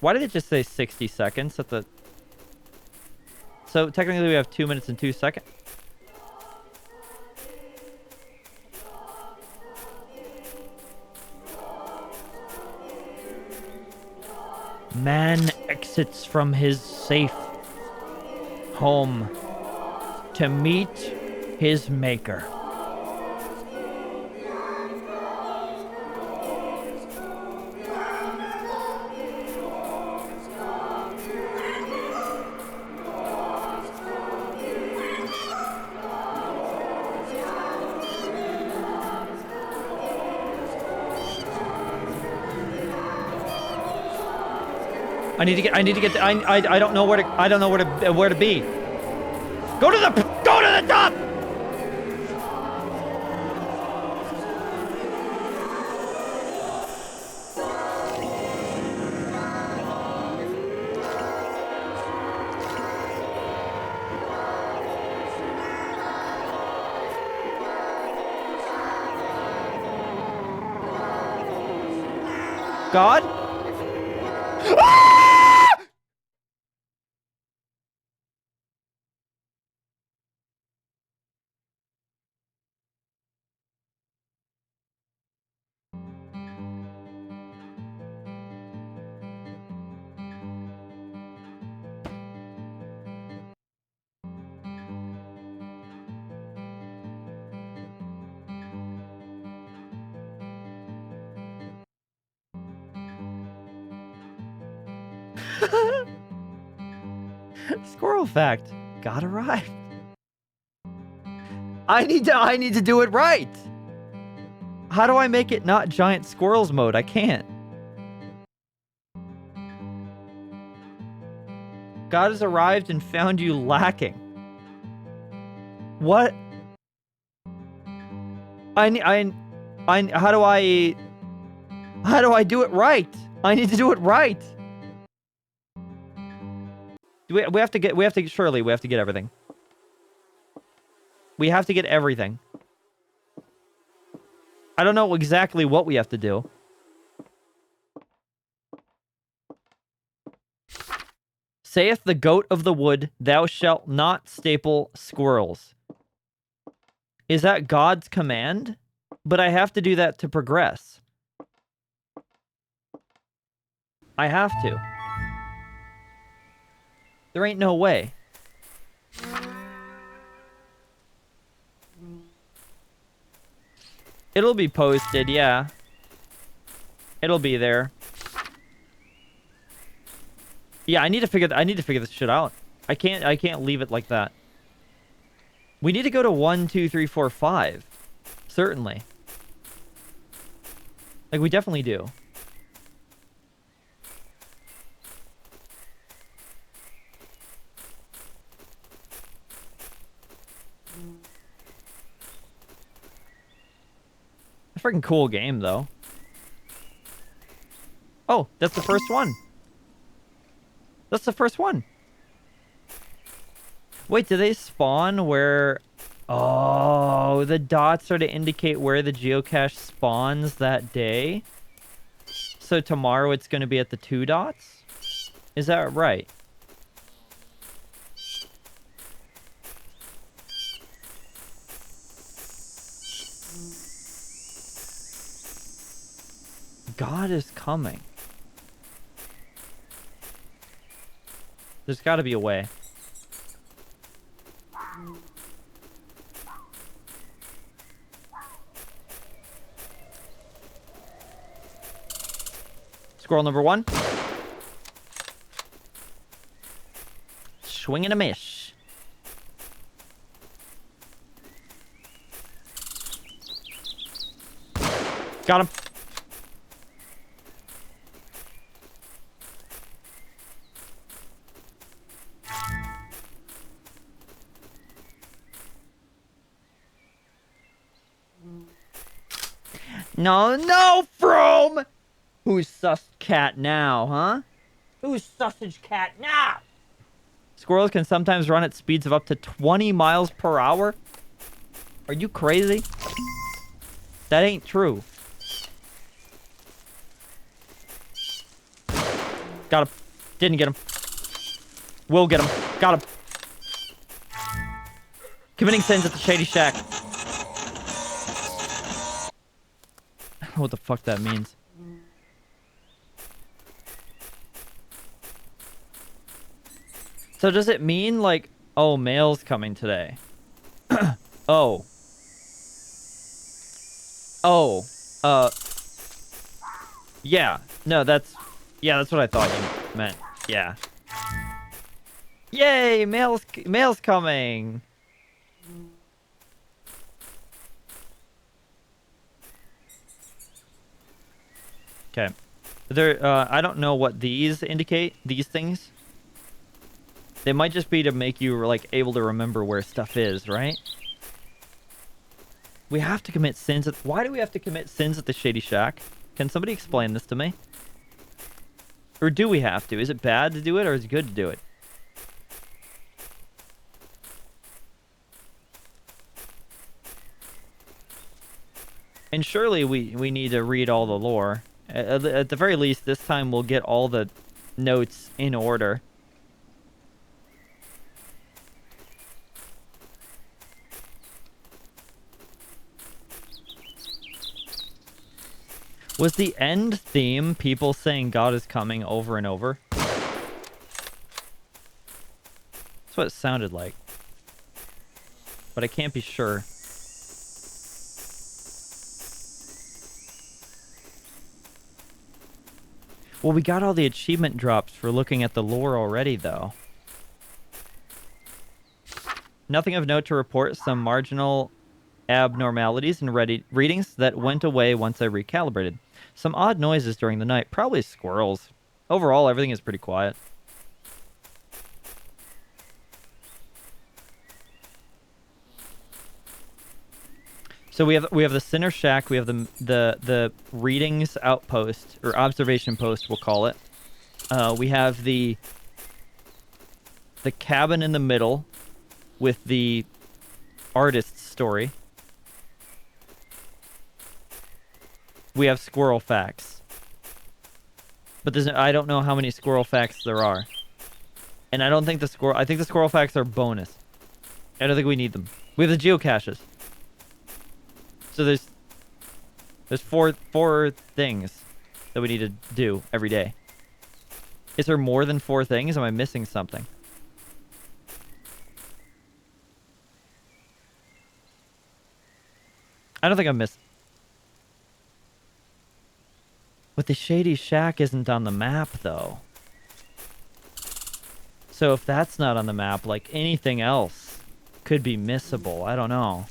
Speaker 1: Why did it just say 60 seconds at the... So, technically we have 2 minutes and 2 seconds. Man exits from his safe home to meet his maker. I need to get I don't know where to be. Go to the top. God? Squirrel fact. God arrived. I need to do it right. How do I make it not giant squirrels mode? I can't. God has arrived and found you lacking. What? How do I do it right? I need to do it right. We have to get everything. We have to get everything. I don't know exactly what we have to do. Saith the goat of the wood, thou shalt not staple squirrels. Is that God's command? But I have to do that to progress. I have to. There ain't no way. It'll be posted, yeah. It'll be there. Yeah, I need to figure this shit out. I can't leave it like that. We need to go to 1, 2, 3, 4, 5. Certainly. Like, we definitely do. A freaking cool game, though. Oh, that's the first one. That's the first one. Wait, do they spawn where Oh, the dots are to indicate where the geocache spawns that day. So tomorrow it's going to be at the 2 dots? Is that right? God is coming. There's got to be a way. Squirrel number 1. Swing and a miss. Got him. No, Frome! Who's sus cat now, huh? Who's sausage cat now? Squirrels can sometimes run at speeds of up to 20 miles per hour. Are you crazy? That ain't true. Got him. Didn't get him. Will get him. Got him. Committing sins at the Shady Shack. I don't know what the fuck that means. So does it mean like, oh, mail's coming today? Oh. Oh. Yeah. No, that's what I thought you meant. Yeah. Yay, mail's coming. Okay. I don't know what these indicate, these things. They might just be to make you, like, able to remember where stuff is, right? We have to commit sins at... Why do we have to commit sins at the Shady Shack? Can somebody explain this to me? Or do we have to? Is it bad to do it, or is it good to do it? And surely we need to read all the lore. At the very least, this time we'll get all the notes in order. Was the end theme people saying God is coming over and over? That's what it sounded like. But I can't be sure. Well, we got all the achievement drops for looking at the lore already, though. Nothing of note to report. Some marginal abnormalities in readings that went away once I recalibrated. Some odd noises during the night. Probably squirrels. Overall, everything is pretty quiet. So we have the Sinner Shack, we have the readings outpost, or observation post, we'll call it. We have the cabin in the middle with the artist's story. We have squirrel facts. But I don't know how many squirrel facts there are. And I don't think I think the squirrel facts are bonus. I don't think we need them. We have the geocaches. So there's four things that we need to do every day. Is there more than 4 things? Am I missing something? I don't think I'm missing. But the Shady Shack isn't on the map, though. So if that's not on the map, like anything else could be missable. I don't know.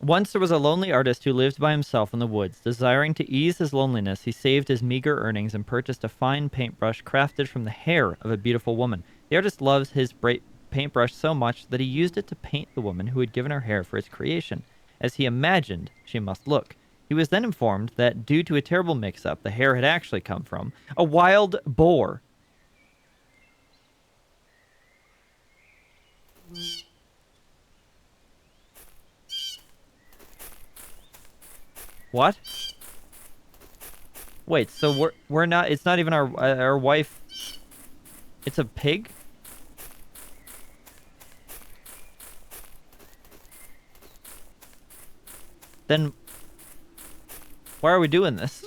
Speaker 1: Once there was a lonely artist who lived by himself in the woods. Desiring to ease his loneliness, he saved his meager earnings and purchased a fine paintbrush crafted from the hair of a beautiful woman. The artist loves his paintbrush so much that he used it to paint the woman who had given her hair for his creation, as he imagined she must look. He was then informed that due to a terrible mix-up, the hair had actually come from a wild boar. What? Wait, so we're not, it's not even our wife. It's a pig? Then why are we doing this?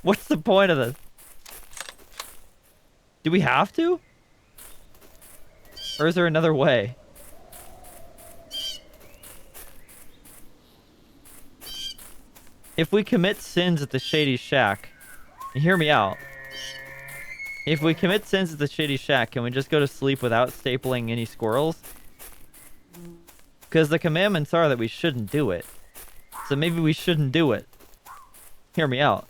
Speaker 1: What's the point of this? Do we have to? Or is there another way? If we commit sins at the Shady Shack, hear me out. If we commit sins at the Shady Shack, can we just go to sleep without stapling any squirrels? Because the commandments are that we shouldn't do it. So maybe we shouldn't do it. Hear me out.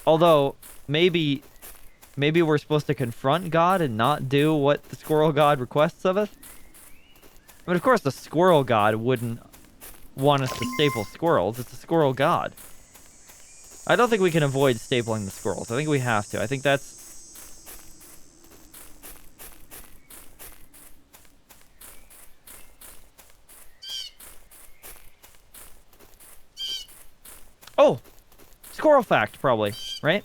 Speaker 1: Although, maybe we're supposed to confront God and not do what the squirrel god requests of us? But of course the squirrel god wouldn't want us to staple squirrels. It's a squirrel god. I don't think we can avoid stapling the squirrels. I think we have to. I think that's... Oh! Squirrel fact, probably, right?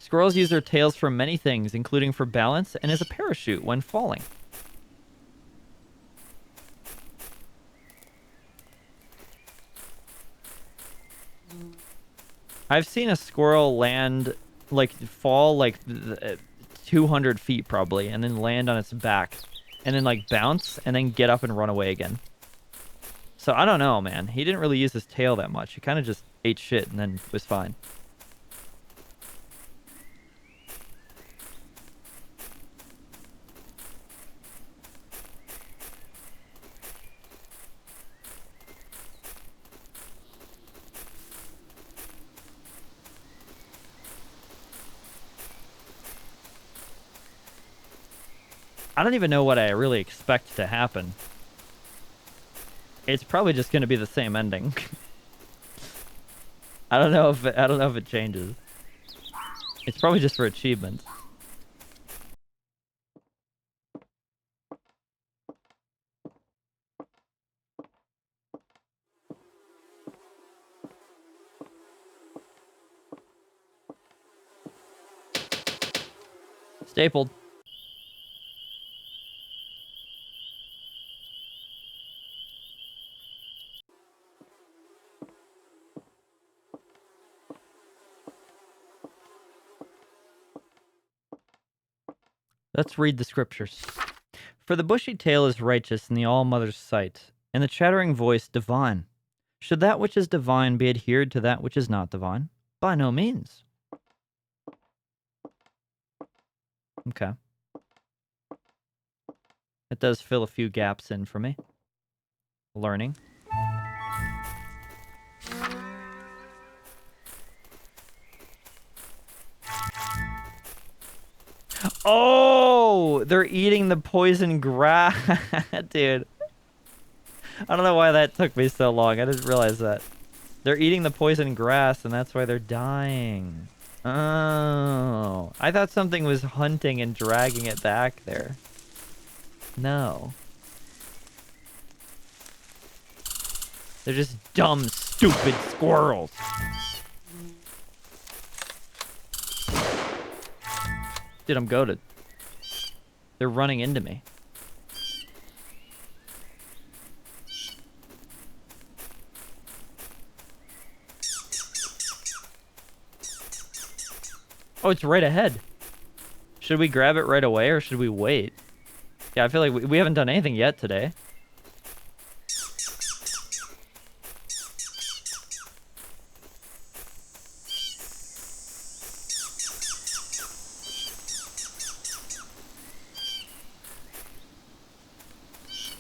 Speaker 1: Squirrels use their tails for many things, including for balance and as a parachute when falling. I've seen a squirrel land, like, fall, like, 200 feet probably, and then land on its back, and then, like, bounce, and then get up and run away again. So, I don't know, man. He didn't really use his tail that much. He kind of just ate shit and then was fine. I don't even know what I really expect to happen. It's probably just going to be the same ending. I don't know if it changes. It's probably just for achievements. Stapled. Let's read the scriptures. For the bushy tail is righteous in the All-Mother's sight, and the chattering voice divine. Should that which is divine be adhered to that which is not divine? By no means. Okay. It does fill a few gaps in for me. Learning. Oh, they're eating the poison grass. Dude. I don't know why that took me so long. I didn't realize that. They're eating the poison grass, and that's why they're dying. Oh. I thought something was hunting and dragging it back there. No. They're just dumb, stupid squirrels. Dude, I'm goated. They're running into me. Oh, it's right ahead. Should we grab it right away or should we wait? Yeah, I feel like we haven't done anything yet today.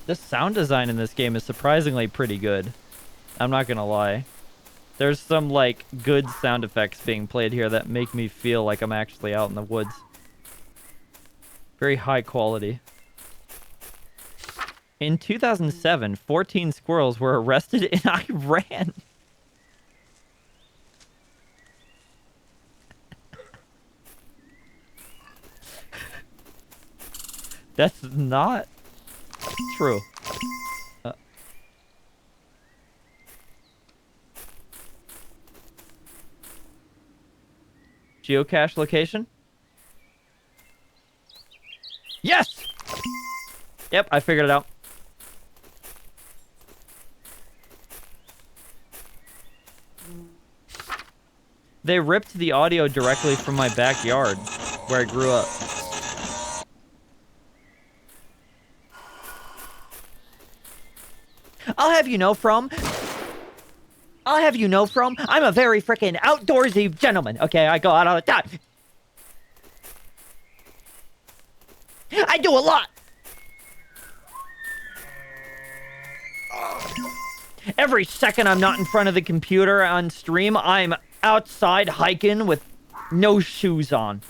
Speaker 1: The sound design in this game is surprisingly pretty good. I'm not gonna lie. There's some, like, good sound effects being played here that make me feel like I'm actually out in the woods. Very high quality. In 2007, 14 squirrels were arrested in Iran. That's not true. Geocache location? Yes! Yep, I figured it out. They ripped the audio directly from my backyard, where I grew up. I'll have you know from, I'm a very freaking outdoorsy gentleman. Okay, I go out all the time. I do a lot. Every second I'm not in front of the computer on stream, I'm outside hiking with no shoes on.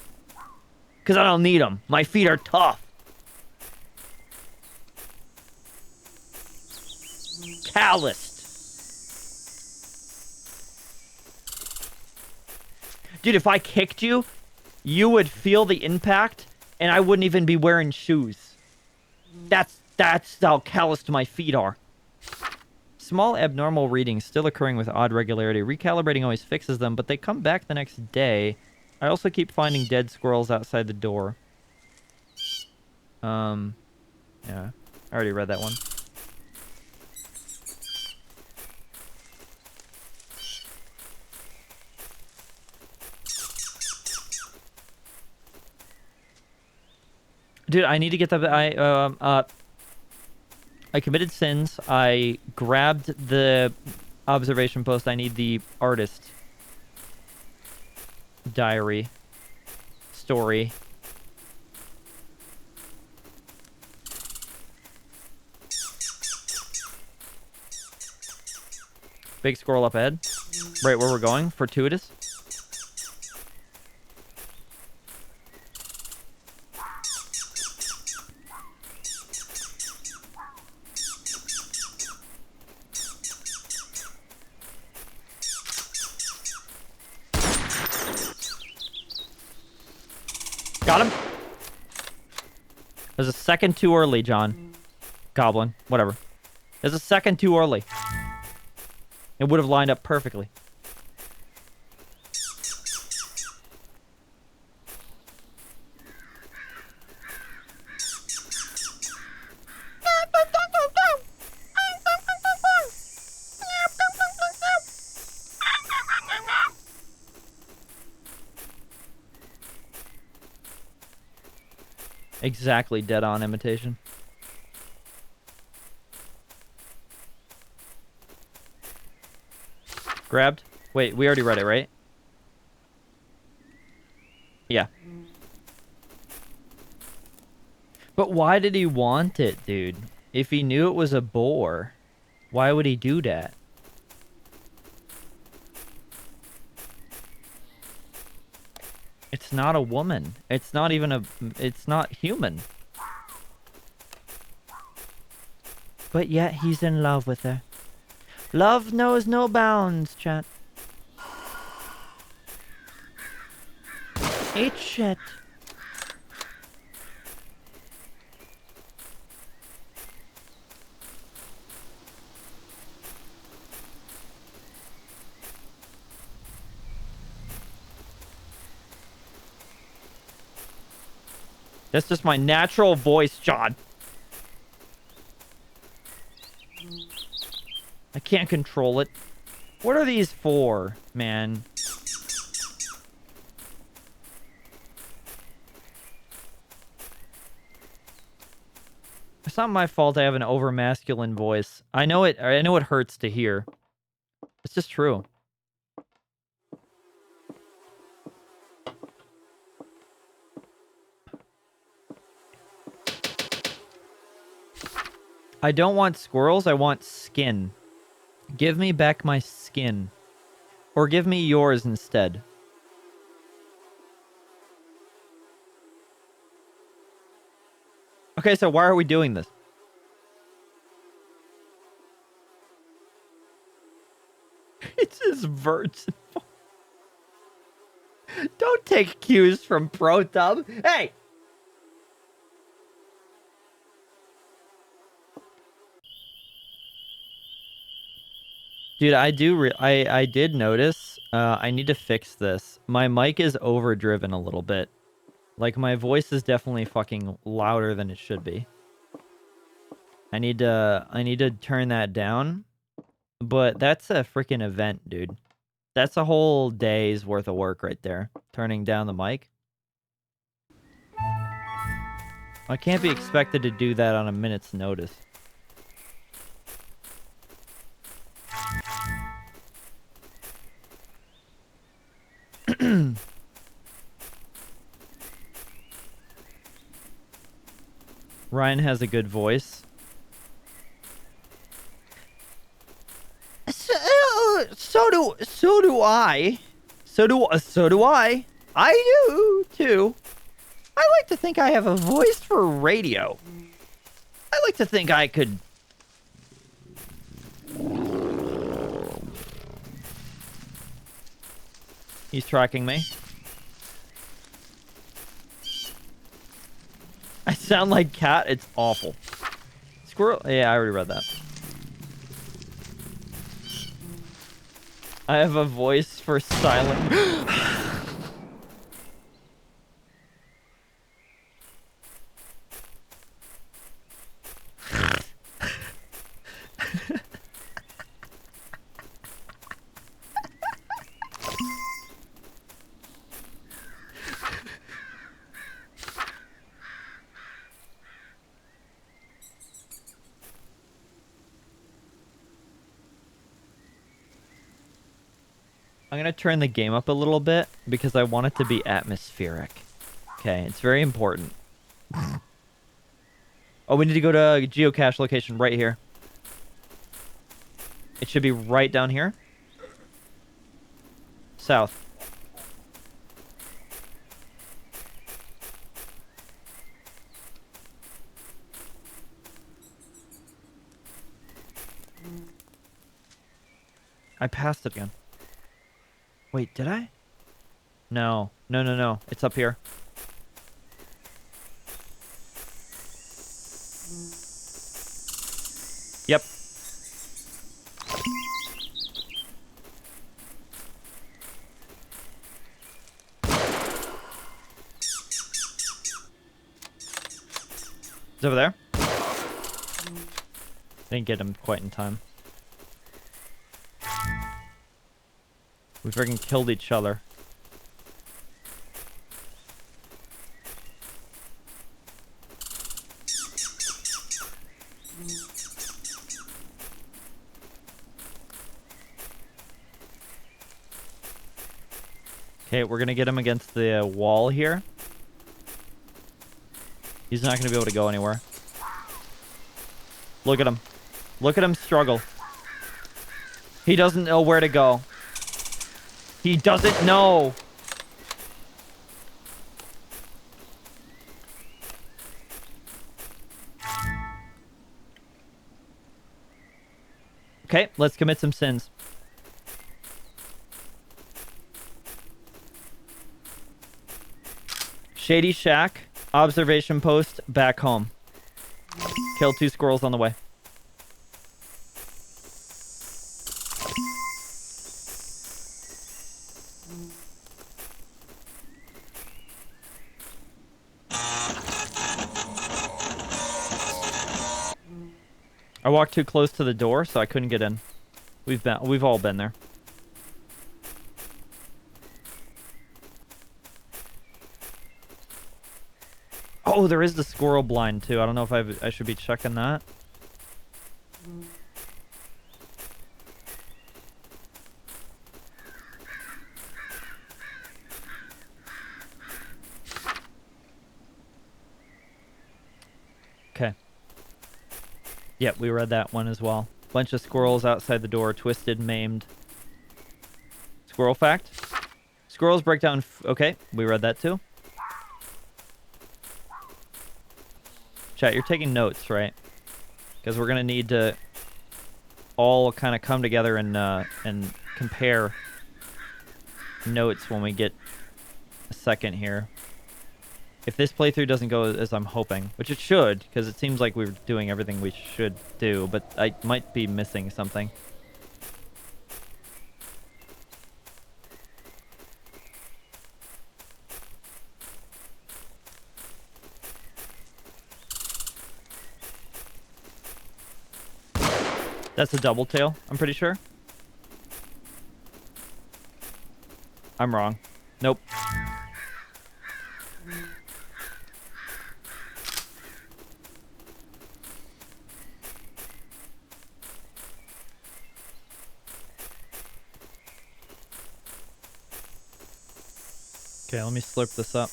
Speaker 1: Because I don't need them. My feet are tough. Calloused. Dude, if I kicked you, you would feel the impact, and I wouldn't even be wearing shoes. That's how calloused my feet are. Small abnormal readings still occurring with odd regularity. Recalibrating always fixes them, but they come back the next day. I also keep finding dead squirrels outside the door. Yeah. I already read that one. Dude, I need to get the... I committed sins. I grabbed the observation post. I need the artist diary story. Big squirrel up ahead. Right where we're going. Fortuitous. Got him. There's a second too early, John. Goblin. Whatever. There's a second too early. It would have lined up perfectly. Exactly dead-on imitation. Grabbed? Wait, we already read it, right? Yeah. But why did he want it, dude? If he knew it was a boar, why would he do that? It's not a woman. It's not even a... It's not human. But yet he's in love with her. Love knows no bounds, chat. Eat shit. That's just my natural voice, John. I can't control it. What are these for, man? It's not my fault I have an over-masculine voice. I know it hurts to hear. It's just true. I don't want squirrels, I want skin. Give me back my skin. Or give me yours instead. Okay, so why are we doing this? It says Verts. Don't take cues from ProTub. Hey! Dude, I did notice. I need to fix this. My mic is overdriven a little bit. Like, my voice is definitely fucking louder than it should be. I need to turn that down. But that's a freaking event, dude. That's a whole day's worth of work right there. Turning down the mic. I can't be expected to do that on a minute's notice. Ryan has a good voice. So do I. So do I. I do too. I like to think I have a voice for radio. I like to think I could. He's tracking me. I sound like cat. It's awful. Squirrel. Yeah, I already read that. I have a voice for silent. I'm going to turn the game up a little bit because I want it to be atmospheric. Okay, it's very important. Oh, we need to go to a geocache location right here. It should be right down here. South. I passed it again. Wait, did I? No. No. It's up here. Yep. It's over there. Didn't get him quite in time. We freaking killed each other. Okay, we're gonna get him against the wall here. He's not gonna be able to go anywhere. Look at him. Look at him struggle. He doesn't know where to go. He doesn't know. Okay, let's commit some sins. Shady Shack, observation post, back home. Kill 2 squirrels on the way. I walked too close to the door, so I couldn't get in. We've all been there. Oh, there is the squirrel blind too. I don't know if I should be checking that. Okay. Yep, we read that one as well. Bunch of squirrels outside the door, twisted, maimed. Squirrel fact. Squirrels break down... Okay, we read that too. Chat, you're taking notes, right? Because we're going to need to all kind of come together and compare notes when we get a second here. If this playthrough doesn't go as I'm hoping, which it should, because it seems like we're doing everything we should do, but I might be missing something. That's a double tail, I'm pretty sure. I'm wrong. Nope. Okay, let me slurp this up.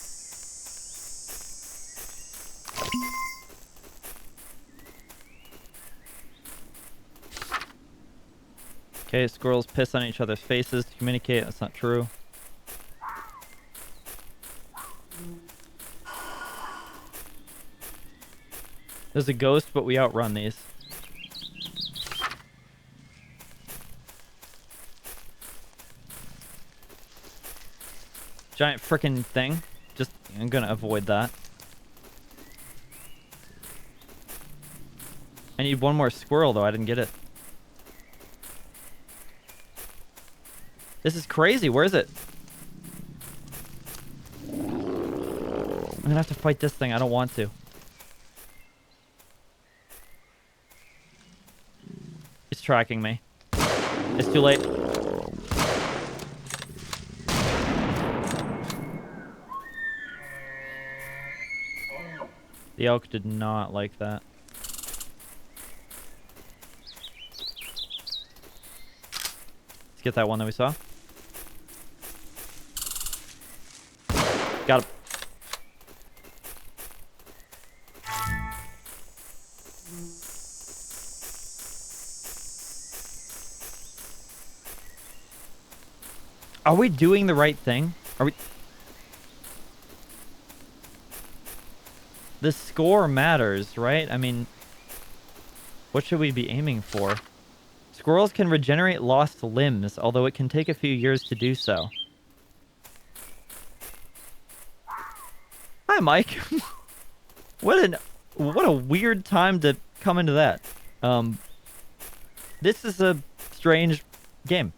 Speaker 1: Okay, squirrels piss on each other's faces to communicate. That's not true. There's a ghost, but we outrun these. Giant frickin' thing. Just, I'm gonna avoid that. I need one more squirrel, though. I didn't get it. This is crazy. Where is it? I'm gonna have to fight this thing. I don't want to. It's tracking me. It's too late. The elk did not like that. Let's get that one that we saw. Got him. Are we doing the right thing? Are we... The score matters, right? I mean, what should we be aiming for? Squirrels can regenerate lost limbs, although it can take a few years to do so. Hi, Mike. What a weird time to come into that. This is a strange game.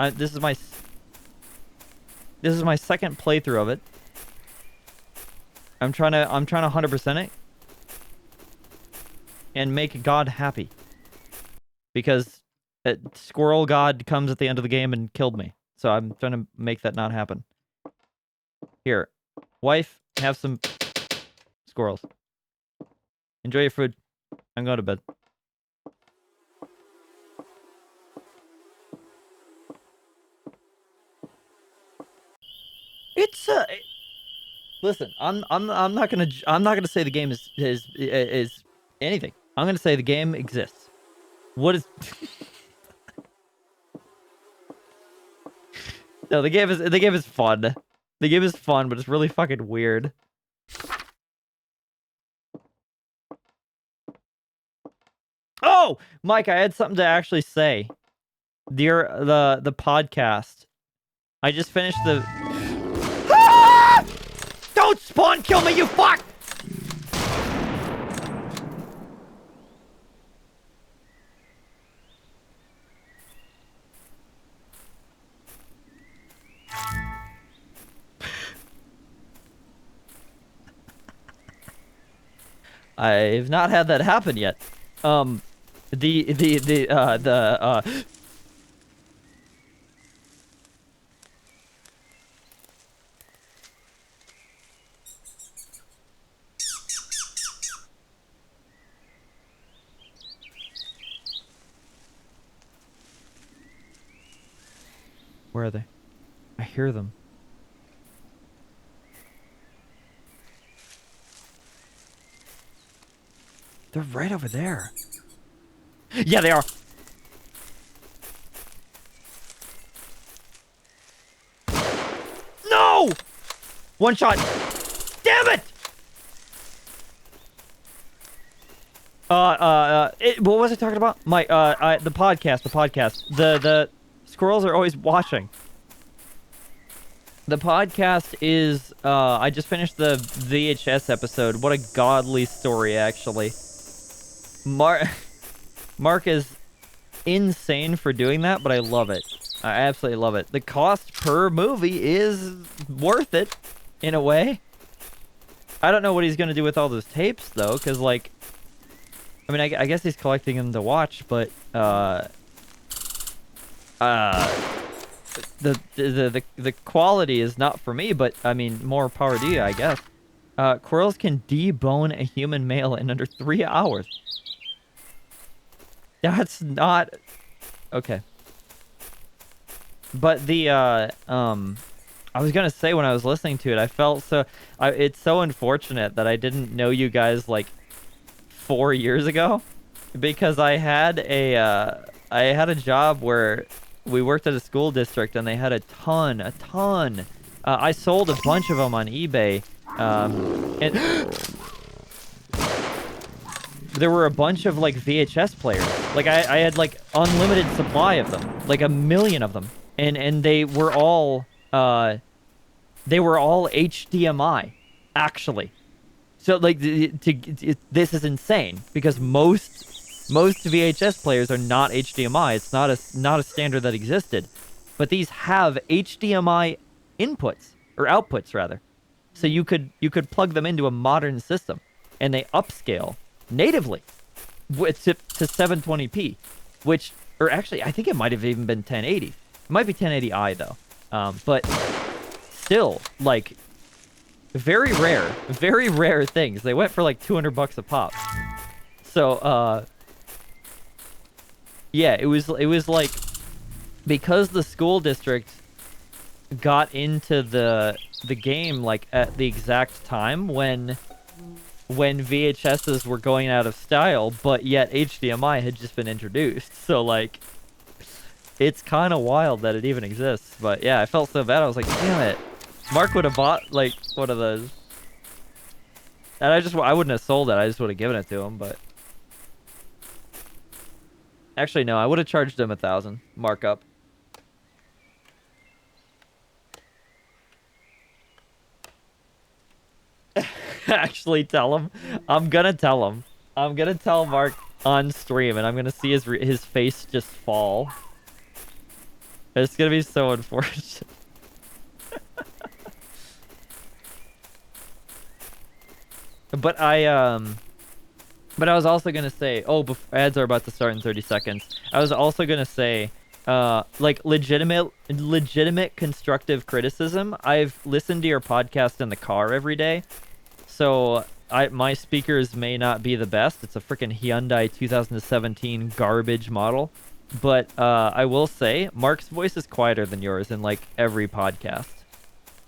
Speaker 1: This is my second playthrough of it. I'm trying to 100% it and make God happy, because Squirrel God comes at the end of the game and killed me. So I'm trying to make that not happen. Here, wife, have some squirrels. Enjoy your food. I'm going to bed. It's listen, I'm not gonna say the game is anything. I'm gonna say the game exists. What is? No, the game is fun. The game is fun, but it's really fucking weird. Oh, Mike, I had something to actually say. The podcast. I just finished the. Ah! Don't spawn kill me, you fuck! I've not had that happen yet. Where are they? I hear them. They're right over there. Yeah, they are. One shot. Damn it! What was I talking about? The podcast. The squirrels are always watching. The podcast is, I just finished the VHS episode. What a godly story, actually. Mark is insane for doing that, but I love it. I absolutely love it. The cost per movie is worth it, in a way. I don't know what he's going to do with all those tapes, though, because, like, I mean, I guess he's collecting them to watch, but, the quality is not for me, but, I mean, more power to you, I guess. Squirrels can debone a human male in under 3 hours. That's not... Okay. But the, I was gonna say when I was listening to it, I felt so... it's so unfortunate that I didn't know you guys, like, 4 years ago. Because I had a job where we worked at a school district and they had a ton. I sold a bunch of them on eBay. And... there were a bunch of, like, VHS players. Like, I had, like, unlimited supply of them. Like, 1,000,000 of them. And they were all HDMI, actually. So, like, this is insane. Because most VHS players are not HDMI. It's not a standard that existed. But these have HDMI inputs, or outputs, rather. So you could plug them into a modern system. And they upscale natively to 720p, which, or actually, I think it might have even been 1080. It might be 1080i though, but still, like, very rare things. They went for like $200 a pop. So, yeah, it was like, because the school district got into the game like at the exact time when VHSs were going out of style, but yet HDMI had just been introduced. So, like, it's kind of wild that it even exists. But, yeah, I felt so bad. I was like, damn it. Mark would have bought, like, one of those. And I wouldn't have sold it. I just would have given it to him, but... Actually, no. I would have charged him 1,000 markup. Actually tell him. I'm gonna tell him. I'm gonna tell Mark on stream, and I'm gonna see his face just fall. It's gonna be so unfortunate. But I was also gonna say, ads are about to start in 30 seconds. I was also gonna say, like, legitimate constructive criticism. I've listened to your podcast in the car every day. So, my speakers may not be the best. It's a freaking Hyundai 2017 garbage model. But I will say, Mark's voice is quieter than yours in, like, every podcast.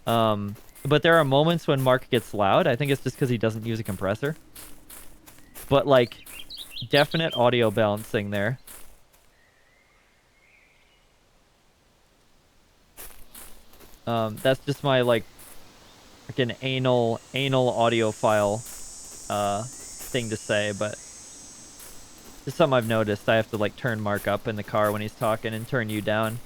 Speaker 1: But there are moments when Mark gets loud. I think it's just because he doesn't use a compressor. But, like, definite audio balancing there. That's just my, like, freaking anal audiophile thing to say, but it's something I've noticed. I have to, like, turn Mark up in the car when he's talking and turn you down.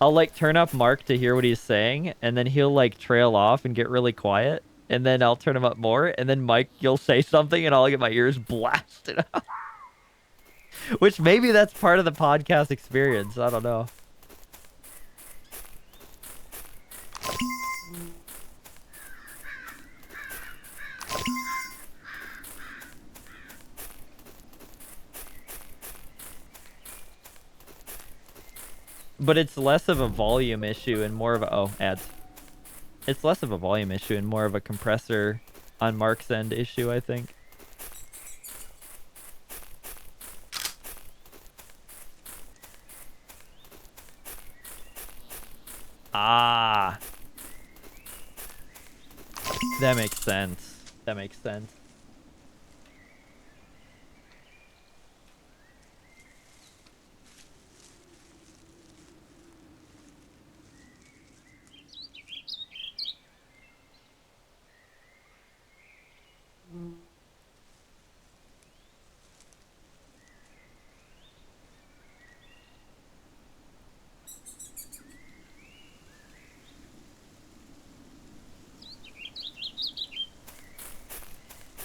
Speaker 1: I'll, like, turn up Mark to hear what he's saying, and then he'll, like, trail off and get really quiet, and then I'll turn him up more, and then Mike, you'll say something, and I'll get my ears blasted out. Which maybe that's part of the podcast experience. I don't know. But it's less of a volume issue and more of a... Oh, ads. It's less of a volume issue and more of a compressor on Mark's end issue, I think. Ah. That makes sense. That makes sense.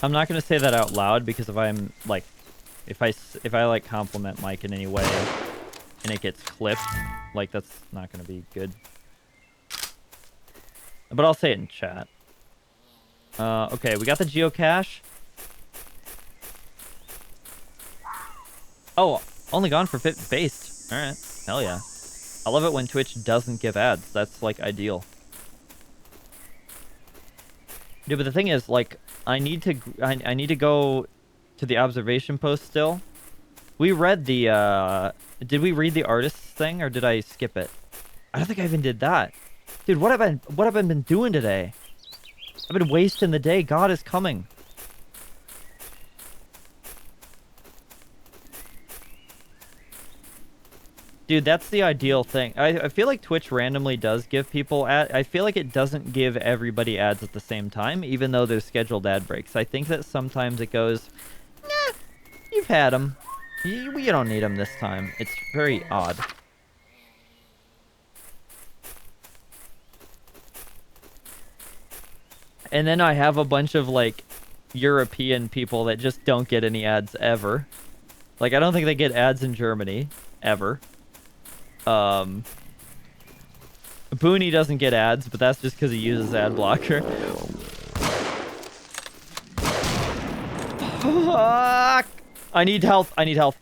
Speaker 1: I'm not gonna say that out loud because if I'm like, if I like compliment Mike in any way and it gets clipped, like that's not gonna be good. But I'll say it in chat. Okay, we got the geocache. Oh, only gone for fit based. All right, hell yeah. I love it when Twitch doesn't give ads. That's like ideal. Dude, but the thing is, like, I need to go to the observation post still. We read the did we read the artist's thing or did I skip it? I don't think I even did that. Dude, what have I been doing today? I've been wasting the day. God is coming. Dude, that's the ideal thing. I feel like Twitch randomly does give people ad. I feel like it doesn't give everybody ads at the same time, even though there's scheduled ad breaks. I think that sometimes it goes, nah, you've had them. You don't need them this time. It's very odd. And then I have a bunch of, like, European people that just don't get any ads ever. Like, I don't think they get ads in Germany, ever. Booney doesn't get ads, but that's just because he uses ad blocker. Fuck! I need health. I need health.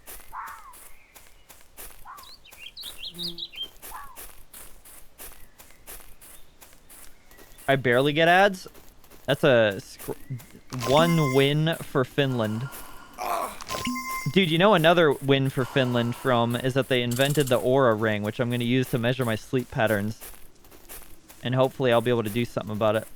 Speaker 1: I barely get ads. That's a 1 win for Finland. Dude, you know another win for Finland is that they invented the Aura Ring, which I'm going to use to measure my sleep patterns. And hopefully I'll be able to do something about it.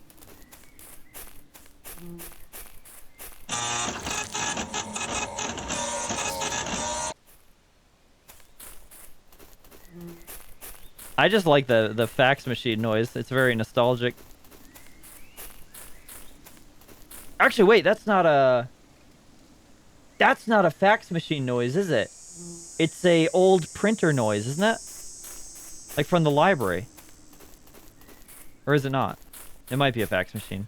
Speaker 1: I just like the fax machine noise. It's very nostalgic. Actually, wait, that's not a fax machine noise, is it? It's a old printer noise, isn't it? Like from the library. Or is it not? It might be a fax machine.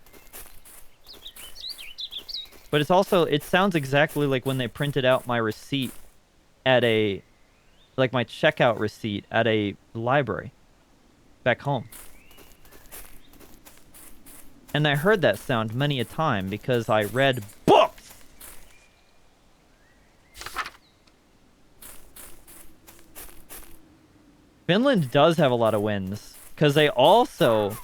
Speaker 1: But it's also, it sounds exactly like when they printed out my receipt at a, like my checkout receipt at a library back home. And I heard that sound many a time because I read books! Finland does have a lot of wins because they also,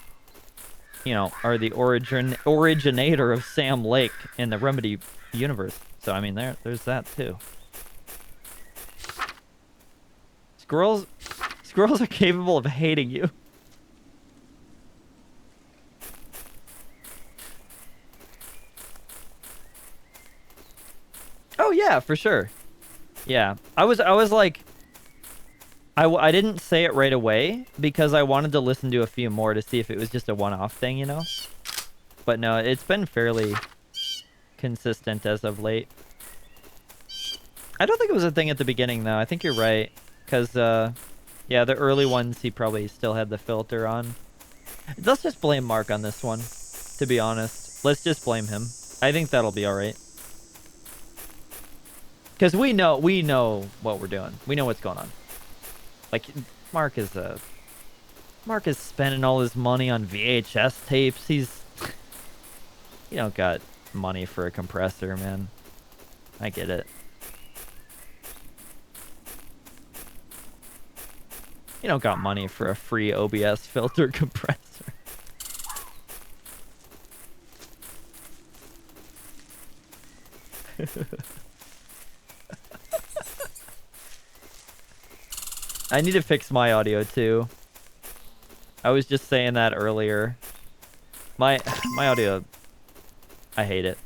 Speaker 1: you know, are the originator of Sam Lake in the Remedy universe. So, I mean, there's that too. Squirrels are capable of hating you. Oh yeah, for sure. Yeah, I was like, I didn't say it right away because I wanted to listen to a few more to see if it was just a one-off thing, you know? But no, it's been fairly consistent as of late. I don't think it was a thing at the beginning, though. I think you're right. Because, yeah, the early ones, he probably still had the filter on. Let's just blame Mark on this one, to be honest. Let's just blame him. I think that'll be alright. Because we know what we're doing. We know what's going on. Like, Mark is spending all his money on VHS tapes. You don't got money for a compressor, man. I get it. You don't got money for a free OBS filter compressor. I need to fix my audio too. I was just saying that earlier. My audio, I hate it.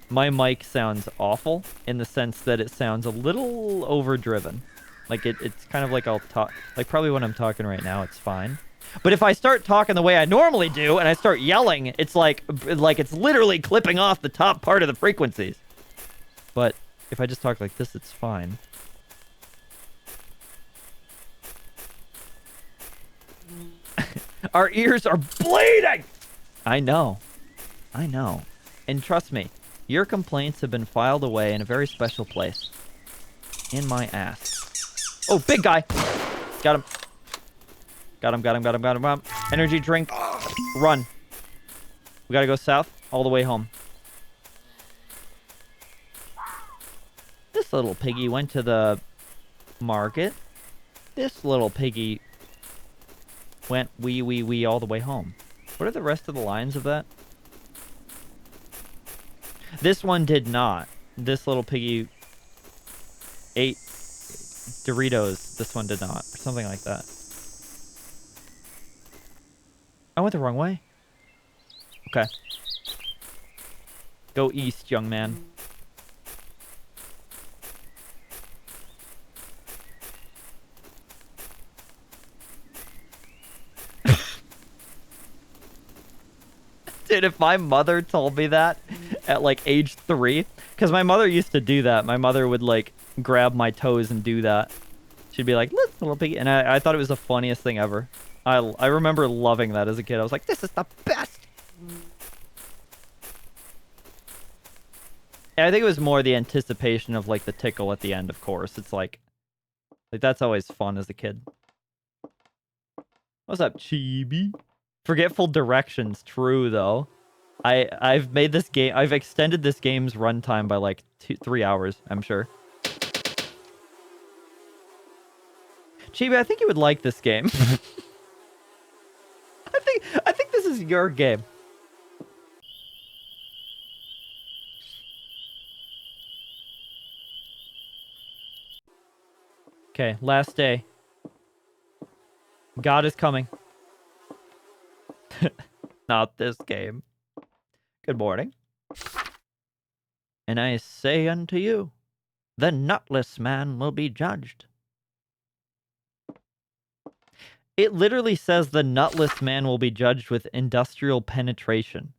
Speaker 1: My mic sounds awful in the sense that it sounds a little overdriven. Like it's kind of like I'll talk, like probably when I'm talking right now, it's fine. But if I start talking the way I normally do and I start yelling, it's like it's literally clipping off the top part of the frequencies. But if I just talk like this, it's fine. Our ears are bleeding! I know. And trust me, Your complaints have been filed away in a very special place. In my ass. Oh, big guy! Got him. Got him. Energy drink. Run. We gotta go south all the way home. This little piggy went to the market. This little piggy went wee all the way home. What are the rest of the lines of that? This one did not. This little piggy ate Doritos. This one did not. Or something like that. I went the wrong way. Okay. Go east, young man. Dude, if my mother told me that at like age 3, because my mother used to do that. My mother would like grab my toes and do that. She'd be like, look, little piggy. And I thought it was the funniest thing ever. I remember loving that as a kid. I was like, this is the best. Yeah, I think it was more the anticipation of like the tickle at the end, of course. It's like that's always fun as a kid. What's up, Chibi? Forgetful Directions, true though. I've made this game. I've extended this game's runtime by like 3 hours. I'm sure. Chibi, I think you would like this game. I think this is your game. Okay, last day. God is coming. Not this game. Good morning. And I say unto you, the nutless man will be judged. It literally says the nutless man will be judged with industrial penetration.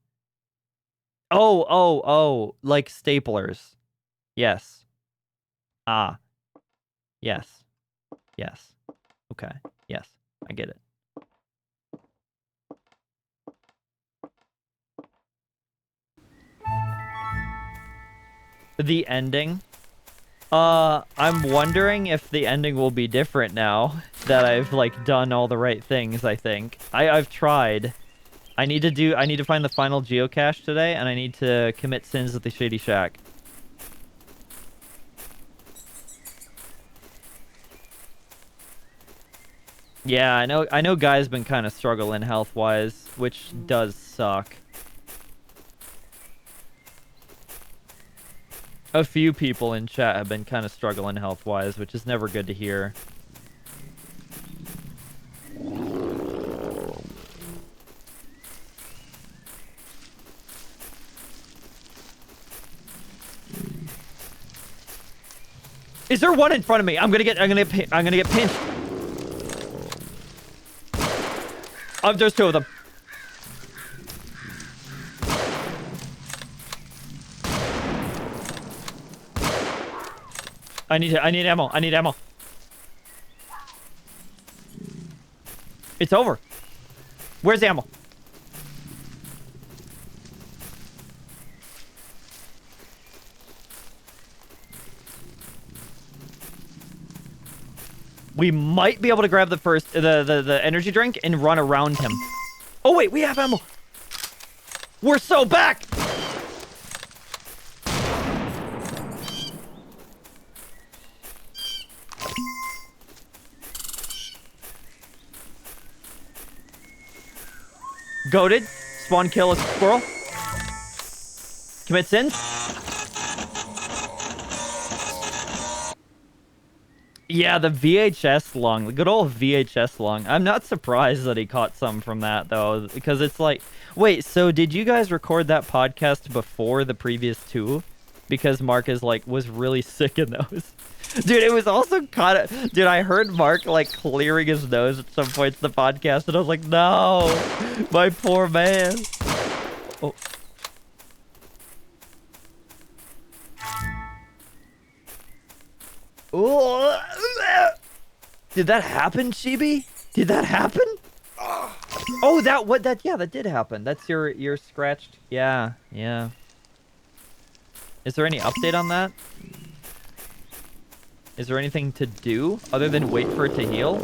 Speaker 1: Oh, like staplers. Yes. Ah. Yes. Yes. Okay. Yes, I get it. The ending. I'm wondering if the ending will be different now that I've like done all the right things, I think. I've tried. I need to find the final geocache today, and I need to commit sins at the Shady Shack. Yeah, I know Guy's been kind of struggling health-wise, which does suck. A few people in chat have been kind of struggling health-wise, which is never good to hear. Is there one in front of me? I'm gonna get pinched. Oh, there's 2 of them. I need ammo. I need ammo. It's over. Where's the ammo? We might be able to grab the energy drink and run around him. Oh wait, we have ammo. We're so back. Goated. Spawn kill a squirrel. Commit sins. Yeah, the VHS lung. The good old VHS lung. I'm not surprised that he caught some from that, though, because it's like... Wait, so did you guys record that podcast before the previous 2? Because Mark is, like, was really sick in those. Dude, it was also kind of... Dude, I heard Mark, like, clearing his nose at some points in the podcast, and I was like, no! My poor man. Oh. Oh. Did that happen, Chibi? Did that happen? Oh, that did happen. That's your scratched. Yeah. Is there any update on that? Is there anything to do other than wait for it to heal?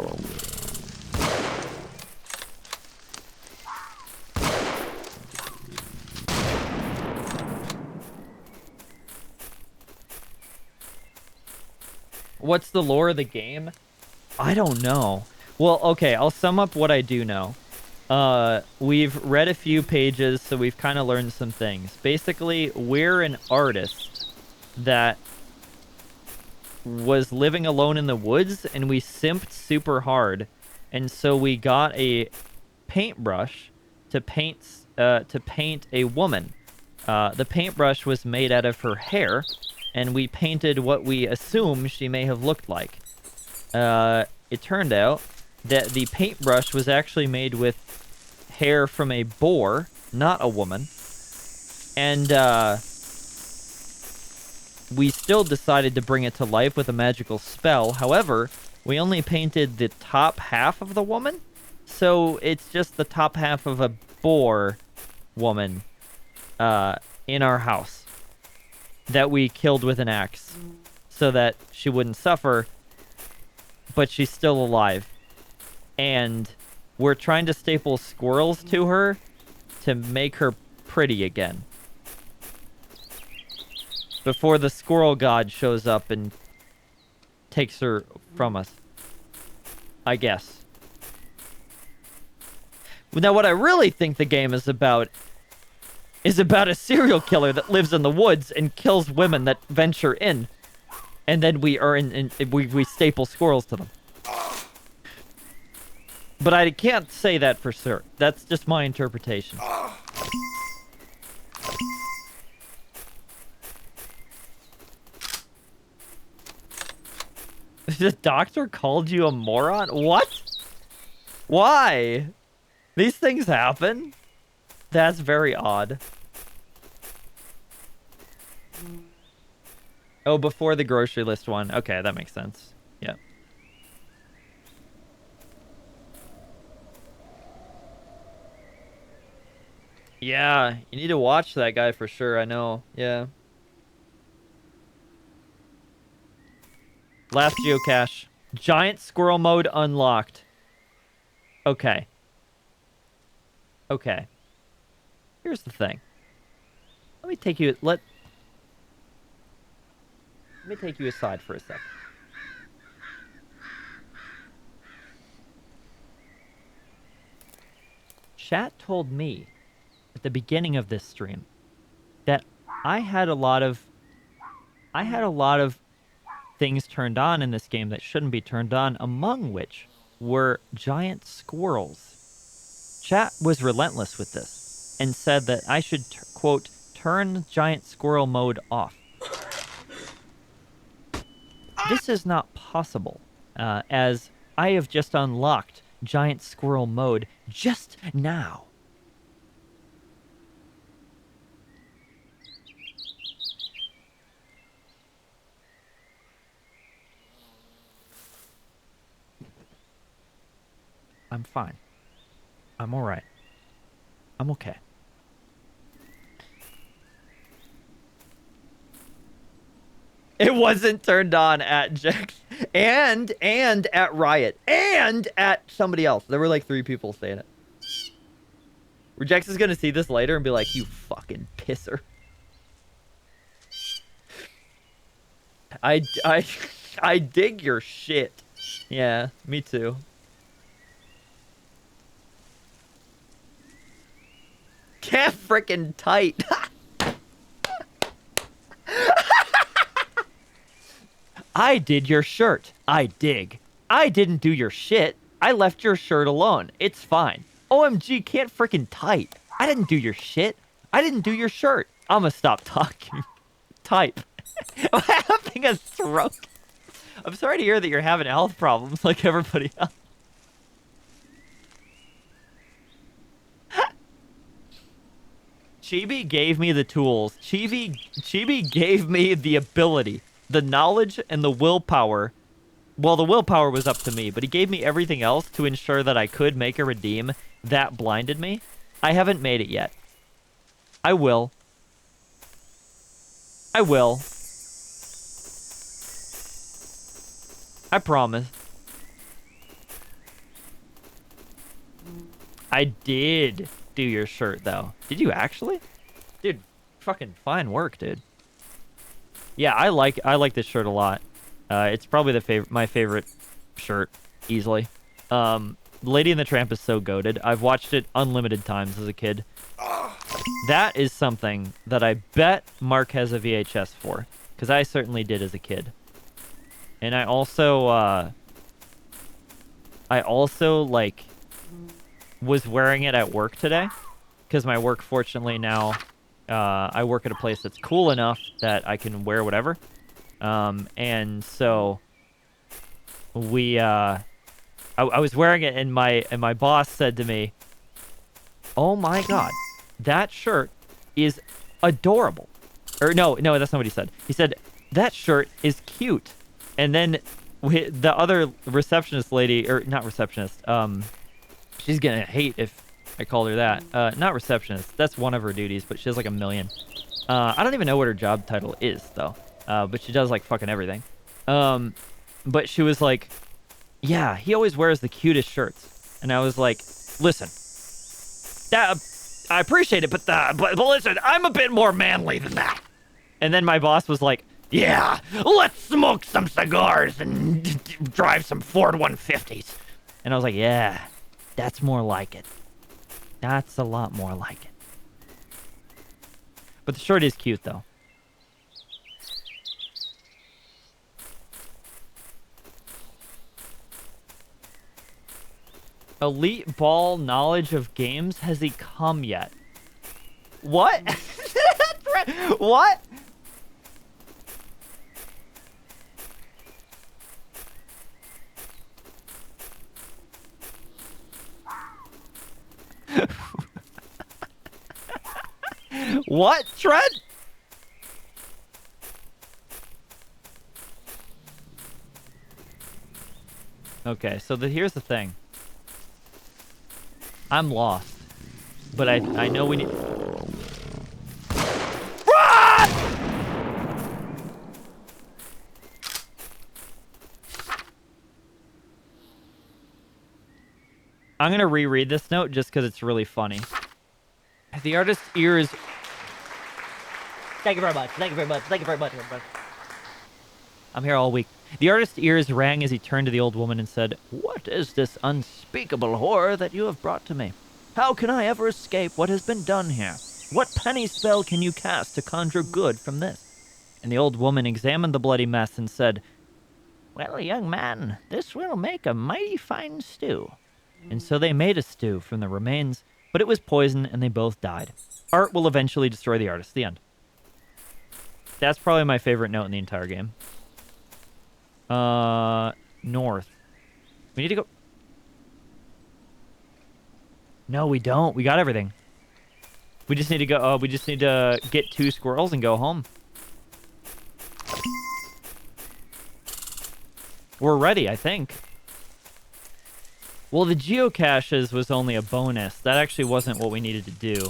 Speaker 1: What's the lore of the game? I don't know. Well, okay, I'll sum up what I do know. We've read a few pages, so we've kind of learned some things. Basically, we're an artist that was living alone in the woods, and we simped super hard. And so we got a paintbrush to paint a woman. The paintbrush was made out of her hair, and we painted what we assume she may have looked like. It turned out that the paintbrush was actually made with hair from a boar, not a woman. And we still decided to bring it to life with a magical spell. However, we only painted the top half of the woman, so it's just the top half of a boar woman in our house that we killed with an axe so that she wouldn't suffer, but she's still alive. And we're trying to staple squirrels to her to make her pretty again before the squirrel god shows up and takes her from us, I guess. Now, what I really think the game is about a serial killer that lives in the woods and kills women that venture in, and then we staple squirrels to them. But I can't say that for sure. That's just my interpretation. The doctor called you a moron? What? Why? These things happen? That's very odd. Oh, before the grocery list one. Okay, that makes sense. Yeah. Yeah, you need to watch that guy for sure, I know. Yeah. Last geocache. Giant squirrel mode unlocked. Okay. Okay. Here's the thing. Let me take you aside for a second. Chat told me at the beginning of this stream that I had a lot of things turned on in this game that shouldn't be turned on, among which were giant squirrels. Chat was relentless with this and said that I should, quote, turn giant squirrel mode off. This is not possible, as I have just unlocked giant squirrel mode just now. I'm fine. I'm alright. I'm okay. It wasn't turned on at Jax and at Riot and at somebody else. There were like 3 people saying it. Rejex is gonna see this later and be like, you fucking pisser. I dig your shit. Yeah, me too. Get frickin' tight. I did your shirt. I dig. I didn't do your shit. I left your shirt alone. It's fine. OMG, can't frickin' tight. I didn't do your shit. I didn't do your shirt. I'm gonna stop talking. Type. I'm having a stroke. I'm sorry to hear that you're having health problems like everybody else. Chibi gave me the tools. Chibi gave me the ability, the knowledge, and the willpower. Well, the willpower was up to me, but he gave me everything else to ensure that I could make a redeem that blinded me. I haven't made it yet. I will. I will. I promise. I did do your shirt, though. Did you actually? Dude, fucking fine work, dude. Yeah, I like this shirt a lot. It's probably my favorite shirt, easily. Lady and the Tramp is so goated. I've watched it unlimited times as a kid. That is something that I bet Mark has a VHS for, because I certainly did as a kid. And I also like was wearing it at work today, because my work, fortunately, now I work at a place that's cool enough that I can wear whatever. And so I was wearing it, and my boss said to me, "Oh my God, that shirt is adorable." Or no, that's not what he said. He said, "That shirt is cute." And then the other receptionist lady, or not receptionist, she's gonna hate if I called her that. Not receptionist. That's one of her duties, but she has like a million. I don't even know what her job title is, though. But she does like fucking everything. But she was like, "Yeah, he always wears the cutest shirts." And I was like, "Listen, I appreciate it, but listen, I'm a bit more manly than that." And then my boss was like, "Yeah, let's smoke some cigars and drive some Ford 150s." And I was like, "Yeah, that's more like it. That's a lot more like it." But the shirt is cute, though. Elite ball knowledge of games. Has he come yet? What? What? What, Trent? Okay, so here's the thing. I'm lost, but I know we need. Run! I'm gonna reread this note just because it's really funny. The artist's ear is. Thank you very much. Thank you very much. Thank you very much. I'm here all week. The artist's ears rang as he turned to the old woman and said, "What is this unspeakable horror that you have brought to me? How can I ever escape what has been done here? What penny spell can you cast to conjure good from this?" And the old woman examined the bloody mess and said, "Well, young man, this will make a mighty fine stew." And so they made a stew from the remains, but it was poison and they both died. Art will eventually destroy the artist. The end. That's probably my favorite note in the entire game. North. We need to go. No, we don't. We got everything. We just need to go. We just need to get 2 squirrels and go home. We're ready, I think. Well, the geocaches was only a bonus. That actually wasn't what we needed to do.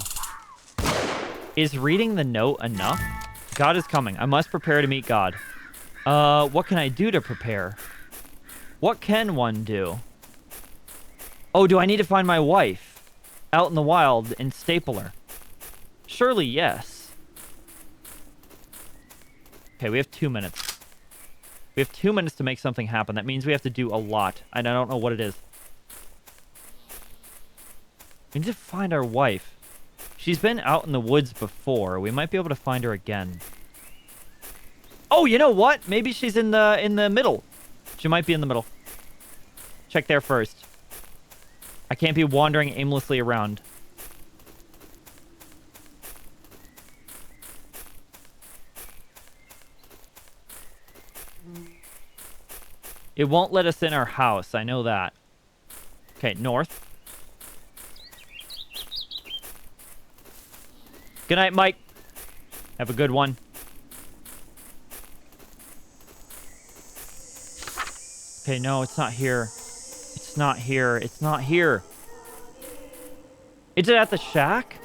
Speaker 1: Is reading the note enough? God is coming. I must prepare to meet God. What can I do to prepare? What can one do? Oh, do I need to find my wife out in the wild and staple her? Surely, yes. Okay, we have 2 minutes. We have 2 minutes to make something happen. That means we have to do a lot, and I don't know what it is. We need to find our wife. She's been out in the woods before. We might be able to find her again. Oh, you know what? Maybe she's in the middle. She might be in the middle. Check there first. I can't be wandering aimlessly around. It won't let us in our house. I know that. Okay, north. Good night, Mike. Have a good one. Okay, no, it's not here. It's not here. It's not here. Is it at the shack?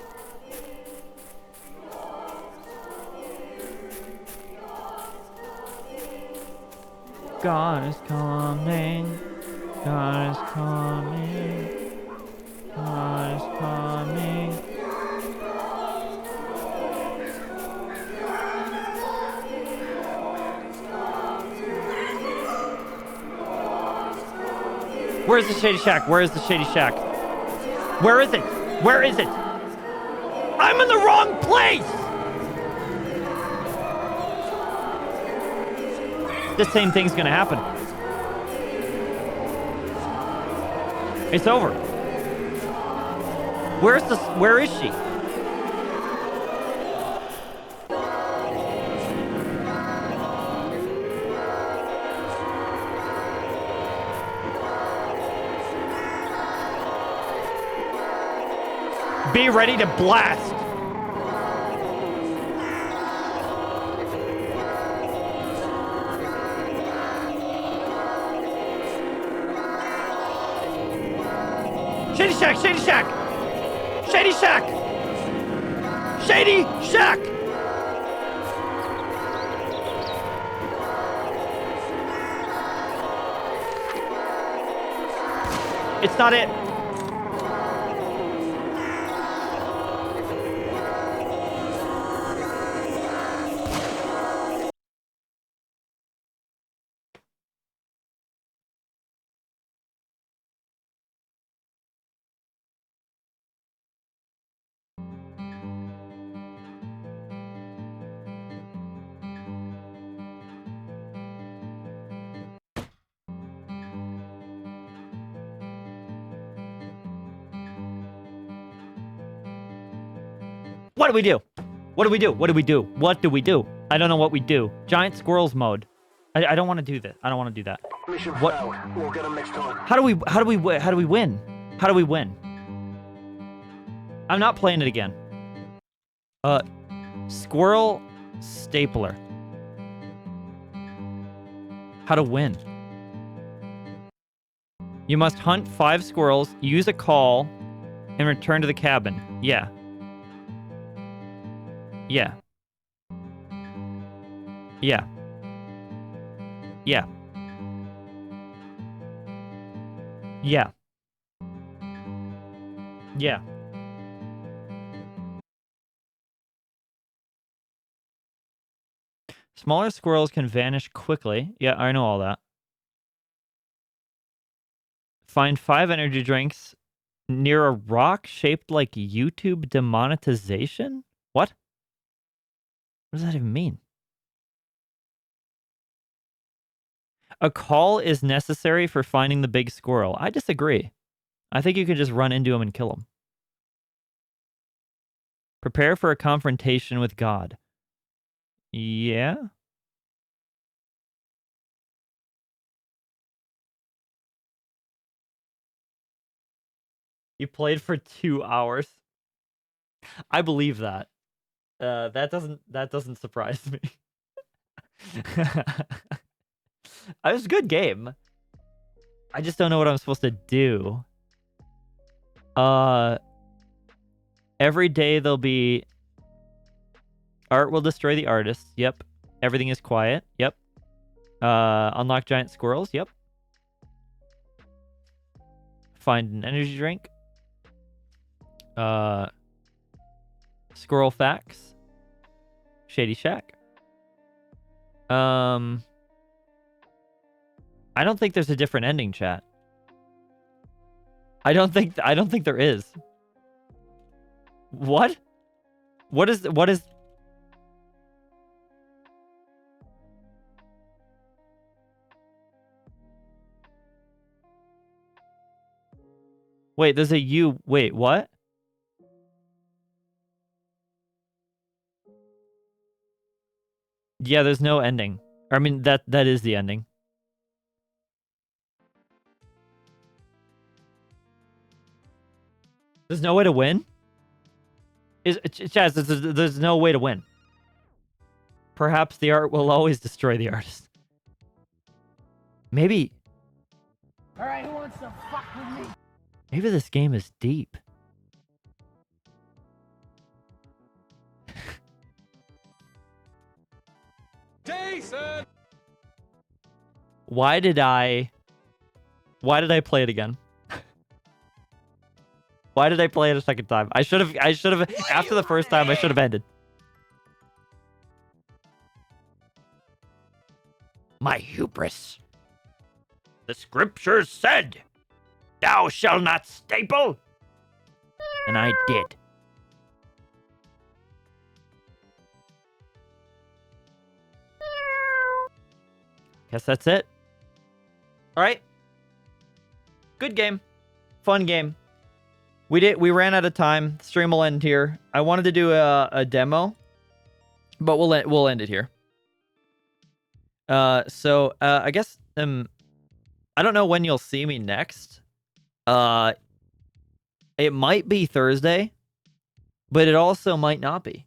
Speaker 1: God is coming. God is coming. God is coming. Where's the Shady Shack? Where is the Shady Shack? Where is it? Where is it? I'm in the wrong place! The same thing's gonna happen. It's over. Where is she? Be ready to blast. Shady Shack! Shady Shack! Shady Shack! Shady Shack! It's not it. What do we do? What do we do? What do we do? What do we do? I don't know what we do. Giant squirrels mode. I don't want to do this. I don't want to do that.
Speaker 10: Mission
Speaker 1: What?
Speaker 10: failed. We'll get him next time.
Speaker 1: How do we win? How do we win? I'm not playing it again. Squirrel stapler. How to win? You must hunt 5 squirrels, use a call, and return to the cabin. Yeah. Yeah. Yeah. Yeah. Yeah. Yeah. Smaller squirrels can vanish quickly. Yeah, I know all that. Find 5 energy drinks near a rock shaped like YouTube demonetization? What? What does that even mean? A call is necessary for finding the big squirrel. I disagree. I think you can just run into him and kill him. Prepare for a confrontation with God. Yeah? You played for 2 hours. I believe that. That doesn't surprise me. It was a good game. I just don't know what I'm supposed to do. Every day there'll be art will destroy the artist. Yep. Everything is quiet. Yep. Unlock giant squirrels. Yep. Find an energy drink. Squirrel facts. Shady Shack. I don't think there's a different ending, chat. I don't think there is. What? What is Wait, there's a U. Wait, what? Yeah, there's no ending. I mean, that is the ending. There's no way to win? Chaz, there's no way to win. Perhaps the art will always destroy the artist. Maybe.
Speaker 6: Alright, who wants to fuck with me?
Speaker 1: Maybe this game is deep.
Speaker 9: Jason!
Speaker 1: Why did I play it again? Why did I play it a second time? I should have after the first time I should have ended. My hubris. The scriptures said, "Thou shalt not staple." And I did. Guess that's it. All right. Good game. Fun game. We ran out of time. Stream will end here. I wanted to do a demo, but we'll end it here. So I guess I don't know when you'll see me next. It might be Thursday, but it also might not be.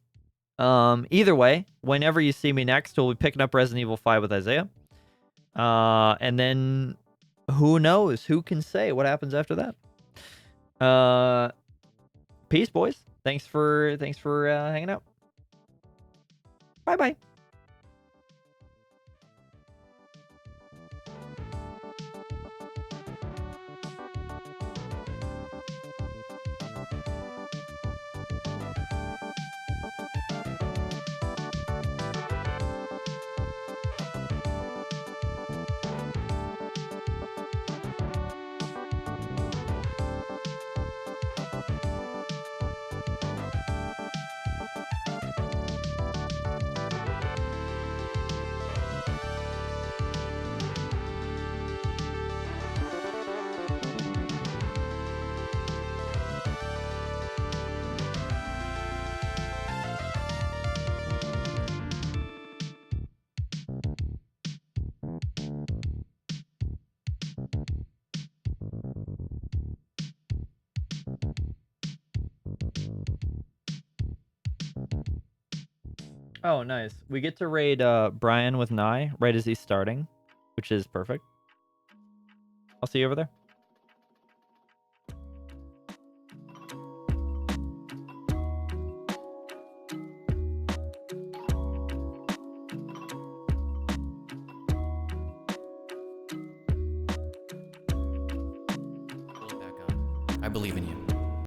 Speaker 1: Either way, whenever you see me next, we'll be picking up Resident Evil 5 with Isaiah. And then who knows? Who can say what happens after that? Peace, boys. Thanks for hanging out. Bye-bye. Oh, nice. We get to raid Brian with Nye right as he's starting, which is perfect. I'll see you over there.
Speaker 16: I believe in you.